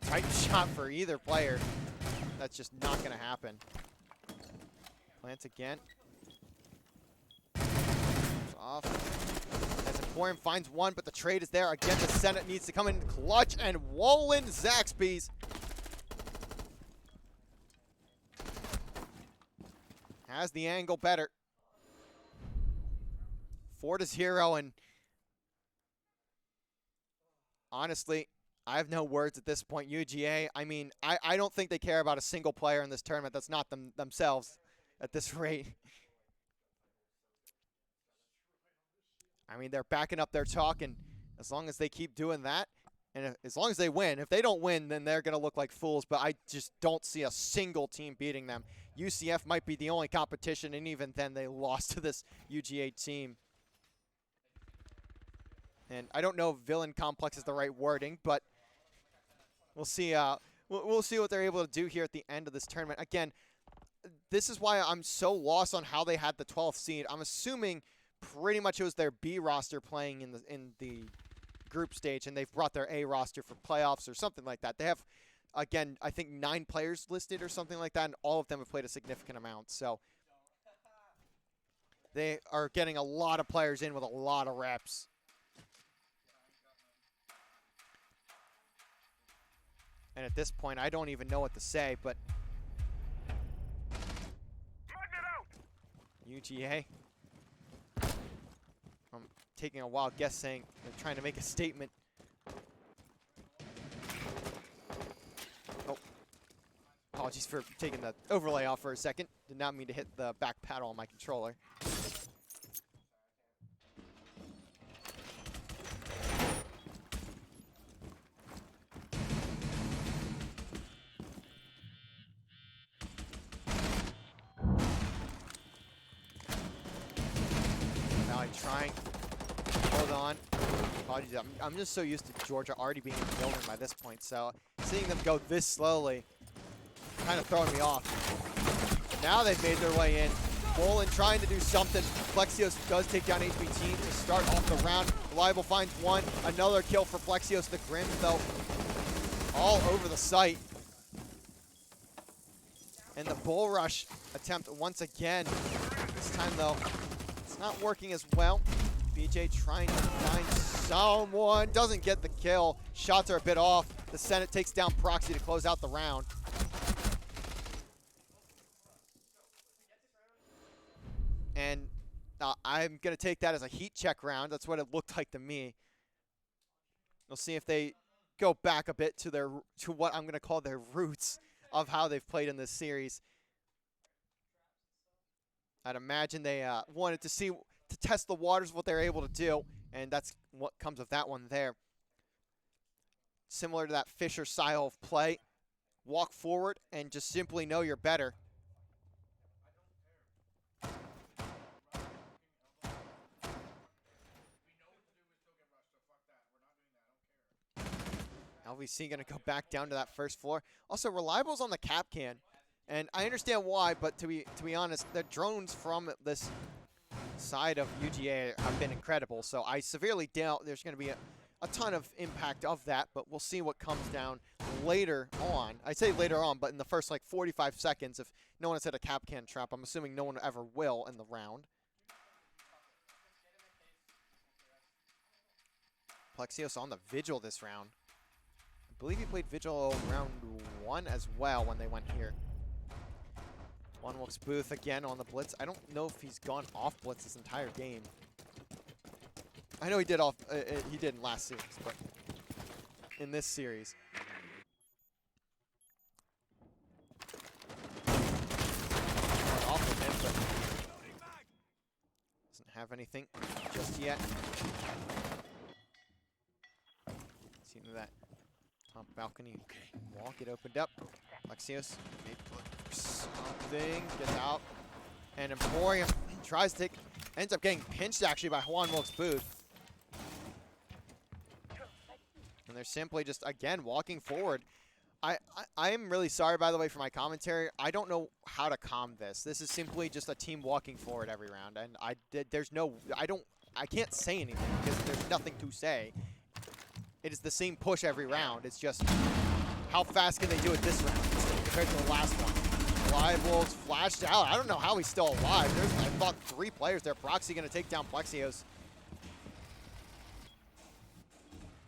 Speaker 1: Tight shot for either player. That's just not going to happen. Plants again. Off. As Emporium finds one, but the trade is there. Again, the Senate needs to come in clutch, and Wolin Zaxby's has the angle better. 4-0, and honestly, I have no words at this point. UGA, I mean, I don't think they care about a single player in this tournament that's not themselves at this rate. I mean, they're backing up their talk, and as long as they keep doing that, and as long as they win, if they don't win, then they're going to look like fools, but I just don't see a single team beating them. UCF might be the only competition, and even then they lost to this UGA team. And I don't know if villain complex is the right wording, but we'll see. We'll see what they're able to do here at the end of this tournament. Again, this is why I'm so lost on how they had the 12th seed. I'm assuming pretty much it was their B roster playing in the group stage, and they've brought their A roster for playoffs or something like that. They have, again, I think 9 players listed or something like that, and all of them have played a significant amount. So they are getting a lot of players in with a lot of reps. And at this point, I don't even know what to say, but UGA, I'm taking a wild guess saying they're trying to make a statement. Oh, apologies for taking the overlay off for a second. Did not mean to hit the back paddle on my controller. Trying to hold on. Apologies, I'm just so used to Georgia already being in the building by this point, so seeing them go this slowly kind of throwing me off. Now they've made their way in. Bolin trying to do something. Plexios does take down HBT to start off the round. Reliable finds one. Another kill for Plexios. The Grim, though, all over the site. And the bull rush attempt once again. This time, though, not working as well. BJ trying to find someone. Doesn't get the kill. Shots are a bit off. The Senate takes down Proxy to close out the round. And I'm going to take that as a heat check round. That's what it looked like to me. We'll see if they go back a bit to what I'm going to call their roots of how they've played in this series. I'd imagine they wanted to test the waters, what they're able to do, and that's what comes of that one there. Similar to that Fisher style of play, walk forward and just simply know you're better. LVC going to go back down to that first floor. Also, Reliable's on the cap can. And I understand why, but to be honest, the drones from this side of UGA have been incredible. So I severely doubt there's going to be a ton of impact of that, but we'll see what comes down later on. I say later on, but in the first like 45 seconds, if no one has hit a cap can trap, I'm assuming no one ever will in the round. Plexios on the Vigil this round. I believe he played Vigil round 1 as well when they went here. Juan Wilkes Booth again on the blitz. I don't know if he's gone off blitz this entire game. I know he did he did in last series, but in this series. have anything just yet. See that top balcony wall get opened up. Lexios maybe look for something, gets out. And Emporium tries to take, ends up getting pinched actually by Juan Wilkes Booth. And they're simply just, again, walking forward. I am really sorry, by the way, for my commentary. I don't know how to calm this. This is simply just a team walking forward every round. And I can't say anything because there's nothing to say. It is the same push every round. It's just how fast can they do it this round compared to the last one. Reliable's flashed out. I don't know how he's still alive. There's, I thought 3 players there. Proxy going to take down Plexios.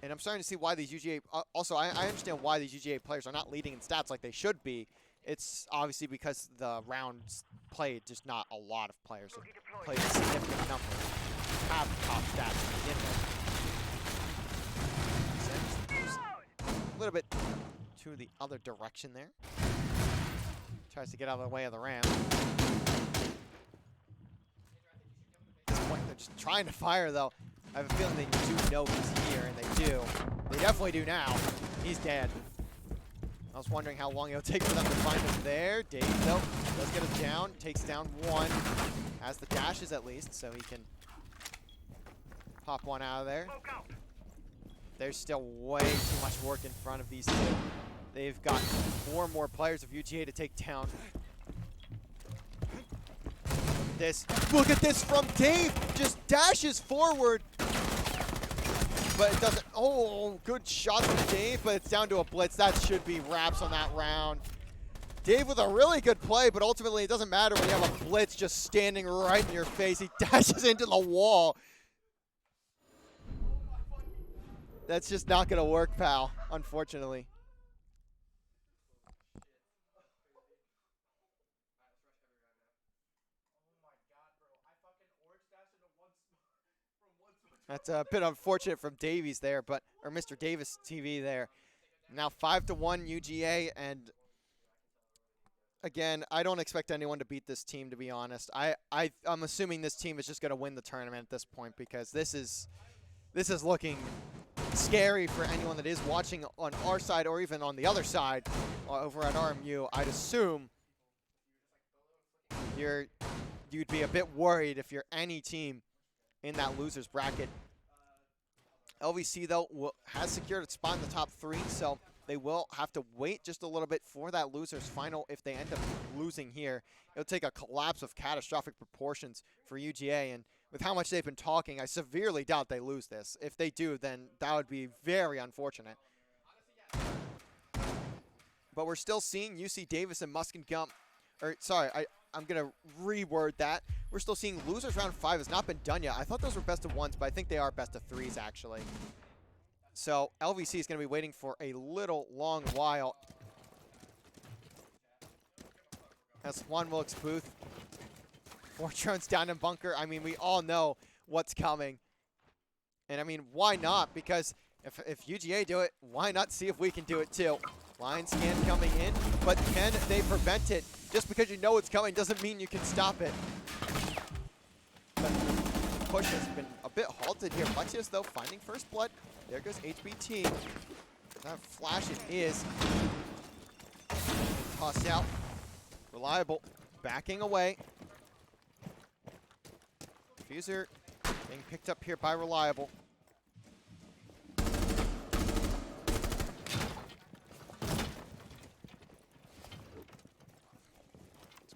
Speaker 1: And I'm starting to see why these UGA... also, I understand why these UGA players are not leading in stats like they should be. It's obviously because the rounds played, just not a lot of players have played a significant number have top stats to begin with. A little bit to the other direction there. Tries to get out of the way of the ram. At this point, they're just trying to fire, though. I have a feeling they do know he's here, and they do. They definitely do now. He's dead. I was wondering how long it'll take for them to find him there. Dave, though, does get him down. Takes down one. Has the dashes, at least, so he can pop one out of there. There's still way too much work in front of these two. They've got 4 more players of UGA to take down. Look at this from Dave. Just dashes forward. But it doesn't. Oh, good shot from Dave, but it's down to a blitz. That should be wraps on that round. Dave with a really good play, but ultimately it doesn't matter when you have a blitz just standing right in your face. He dashes into the wall. That's just not going to work, pal, unfortunately. That's a bit unfortunate from Davies there, but or Mr. Davis TV there. Now 5-1 UGA, and again, I don't expect anyone to beat this team, to be honest. I'm assuming this team is just going to win the tournament at this point because this is looking scary for anyone that is watching on our side or even on the other side over at RMU. I'd assume you'd be a bit worried if you're any team in that loser's bracket. LVC, though, has secured its spot in the top 3, so they will have to wait just a little bit for that loser's final. If they end up losing here, it'll take a collapse of catastrophic proportions for UGA, and with how much they've been talking, I severely doubt they lose this. If they do, then that would be very unfortunate. But we're still seeing UC Davis and Muskingum, or sorry, I'm going to reword that. We're still seeing losers round 5 has not been done yet. I thought those were best of 1s, but I think they are best of 3s, actually. So LVC is going to be waiting for a little long while. As Juan Wilkes Booth, 4 drones down in bunker. I mean, we all know what's coming. And I mean, why not? Because if UGA do it, why not see if we can do it too? Line scan coming in, but can they prevent it? Just because you know it's coming doesn't mean you can stop it. But the push has been a bit halted here. Plexios, though, finding first blood. There goes HBT. That flash it is. Tossed out. Reliable. Backing away. Diffuser being picked up here by Reliable.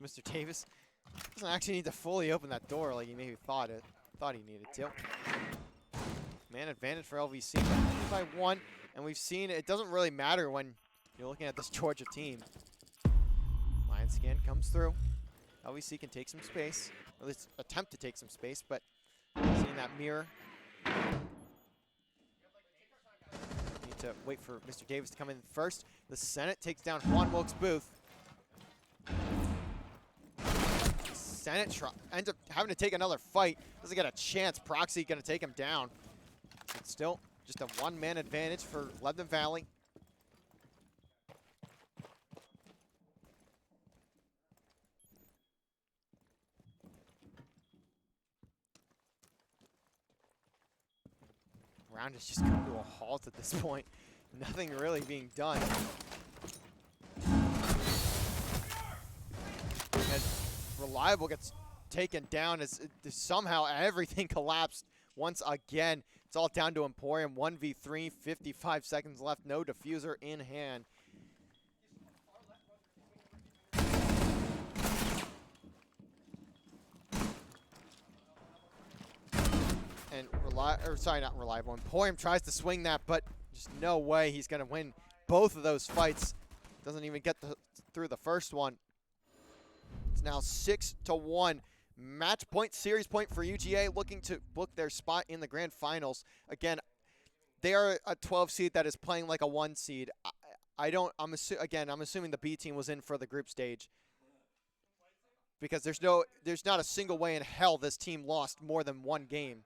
Speaker 1: Mr. Davis doesn't actually need to fully open that door like he maybe thought he needed to. Man advantage for LVC, but only by 1. And we've seen it doesn't really matter when you're looking at this Georgia team. Line scan comes through. LVC can take some space, or at least attempt to take some space, but seeing that mirror. Need to wait for Mr. Davis to come in first. The Senate takes down Juan Wilkes Booth. Senate ends up having to take another fight. Doesn't get a chance. Proxy going to take him down. It's still just a 1-man advantage for Lebanon Valley. round has just come to a halt at this point. Nothing really being done. And Reliable gets taken down as somehow everything collapsed once again. It's all down to Emporium. 1v3, 55 seconds left. No diffuser in hand. And not Reliable. Emporium tries to swing that, but just no way he's going to win both of those fights. Doesn't even get through the first one. It's now 6-1. Match point, series point for UGA, looking to book their spot in the grand finals. Again, they are a 12 seed that is playing like a 1 seed. I'm assuming the B team was in for the group stage, because there's not a single way in hell this team lost more than one game.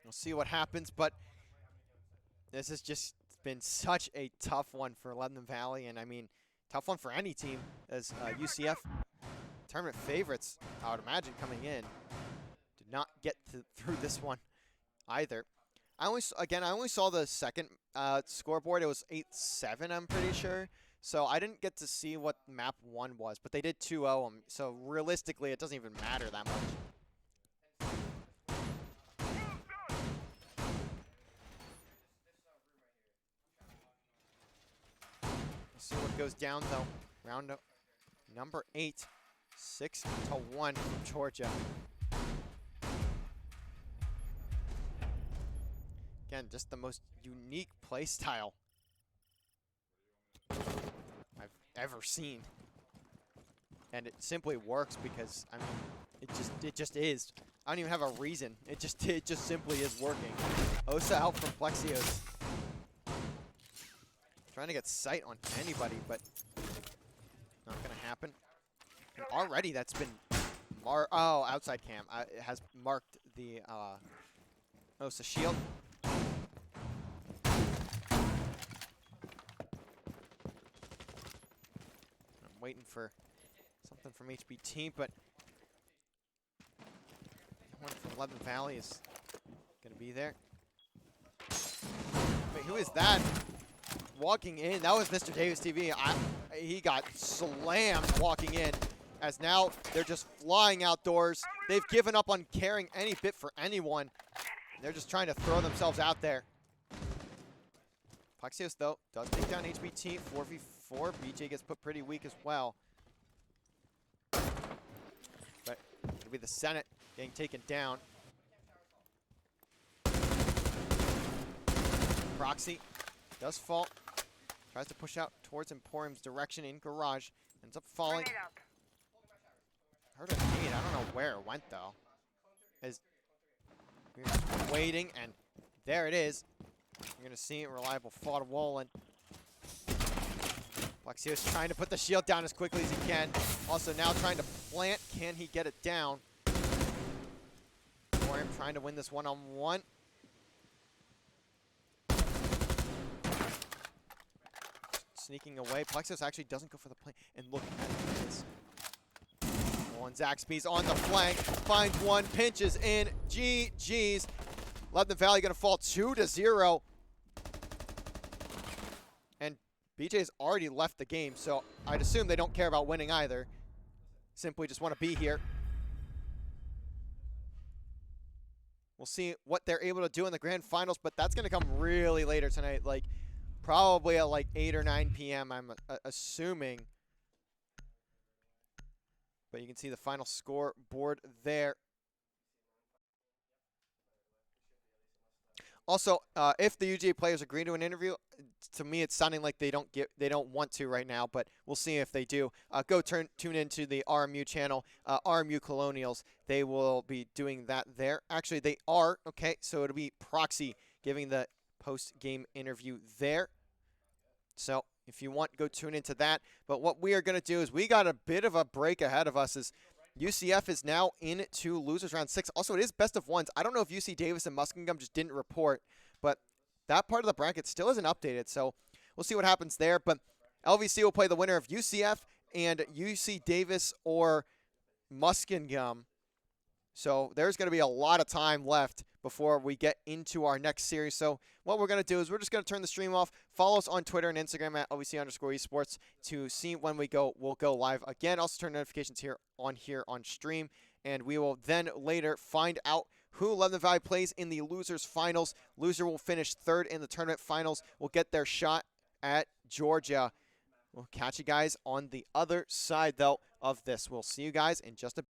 Speaker 1: We'll see what happens, but this has just been such a tough one for Lebanon Valley, and I mean, tough one for any team, as UCF tournament favorites, I would imagine, coming in, did not get through this one either. I only saw the second scoreboard. It was 8-7, I'm pretty sure. So I didn't get to see what map 1 was, but they did 2-0 them. So realistically, it doesn't even matter that much. Let's see what goes down, though. Round number 8, 6-1 from Georgia. Again, just the most unique play style I've ever seen. And it simply works because, I mean, it just is. I don't even have a reason. It just simply is working. Osa out from Plexios. Trying to get sight on anybody, but not gonna happen. And already that's been outside cam. It has marked the Osa shield. I'm waiting for something from HBT, but one from Lebanon Valley is gonna be there. Wait, who is that? Walking in, that was Mr. Davis TV. He got slammed walking in, as now they're just flying outdoors. They've given up on caring any bit for anyone. They're just trying to throw themselves out there. Plexios, though, does take down HBT 4v4. BJ gets put pretty weak as well. But it'll be the Senate getting taken down. Proxy does fall. Tries to push out towards Emporium's direction in garage. Ends up falling. Heard a nade. I don't know where it went, though. As we're just waiting, and there it is. You're going to see it. Reliable fall to Wolin. Plexios trying to put the shield down as quickly as he can. Also now trying to plant. Can he get it down? Emporium trying to win this one-on-one. Sneaking away. Plexios actually doesn't go for the play. And look at this. One Zaxby's on the flank. Finds one. Pinches in. GG's. Lebanon Valley going to fall 2-0. And BJ's already left the game, so I'd assume they don't care about winning either. Simply just want to be here. We'll see what they're able to do in the grand finals, but that's going to come really later tonight. Like, probably at like 8 or 9 p.m., I'm assuming. But you can see the final scoreboard there. Also, if the UGA players agree to an interview, to me it's sounding like they don't want to right now, but we'll see if they do. Go tune into the RMU channel, RMU Colonials. They will be doing that there. Actually, they are. Okay, so it'll be Proxy giving the post-game interview there. So if you want, go tune into that. But what we are going to do is we got a bit of a break ahead of us. As UCF is now into losers round 6. Also, it is best of ones. I don't know if UC Davis and Muskingum just didn't report, but that part of the bracket still isn't updated. So we'll see what happens there. But LVC will play the winner of UCF and UC Davis or Muskingum. So there's going to be a lot of time left before we get into our next series. So what we're going to do is we're just going to turn the stream off. Follow us on Twitter and Instagram at LVC_esports to see when we'll go live again. Also turn notifications here on stream, and we will then later find out who Lebanon Valley plays in the losers finals. Loser will finish third in the tournament finals. Will get their shot at Georgia. We'll catch you guys on the other side, though, of this. We'll see you guys in just a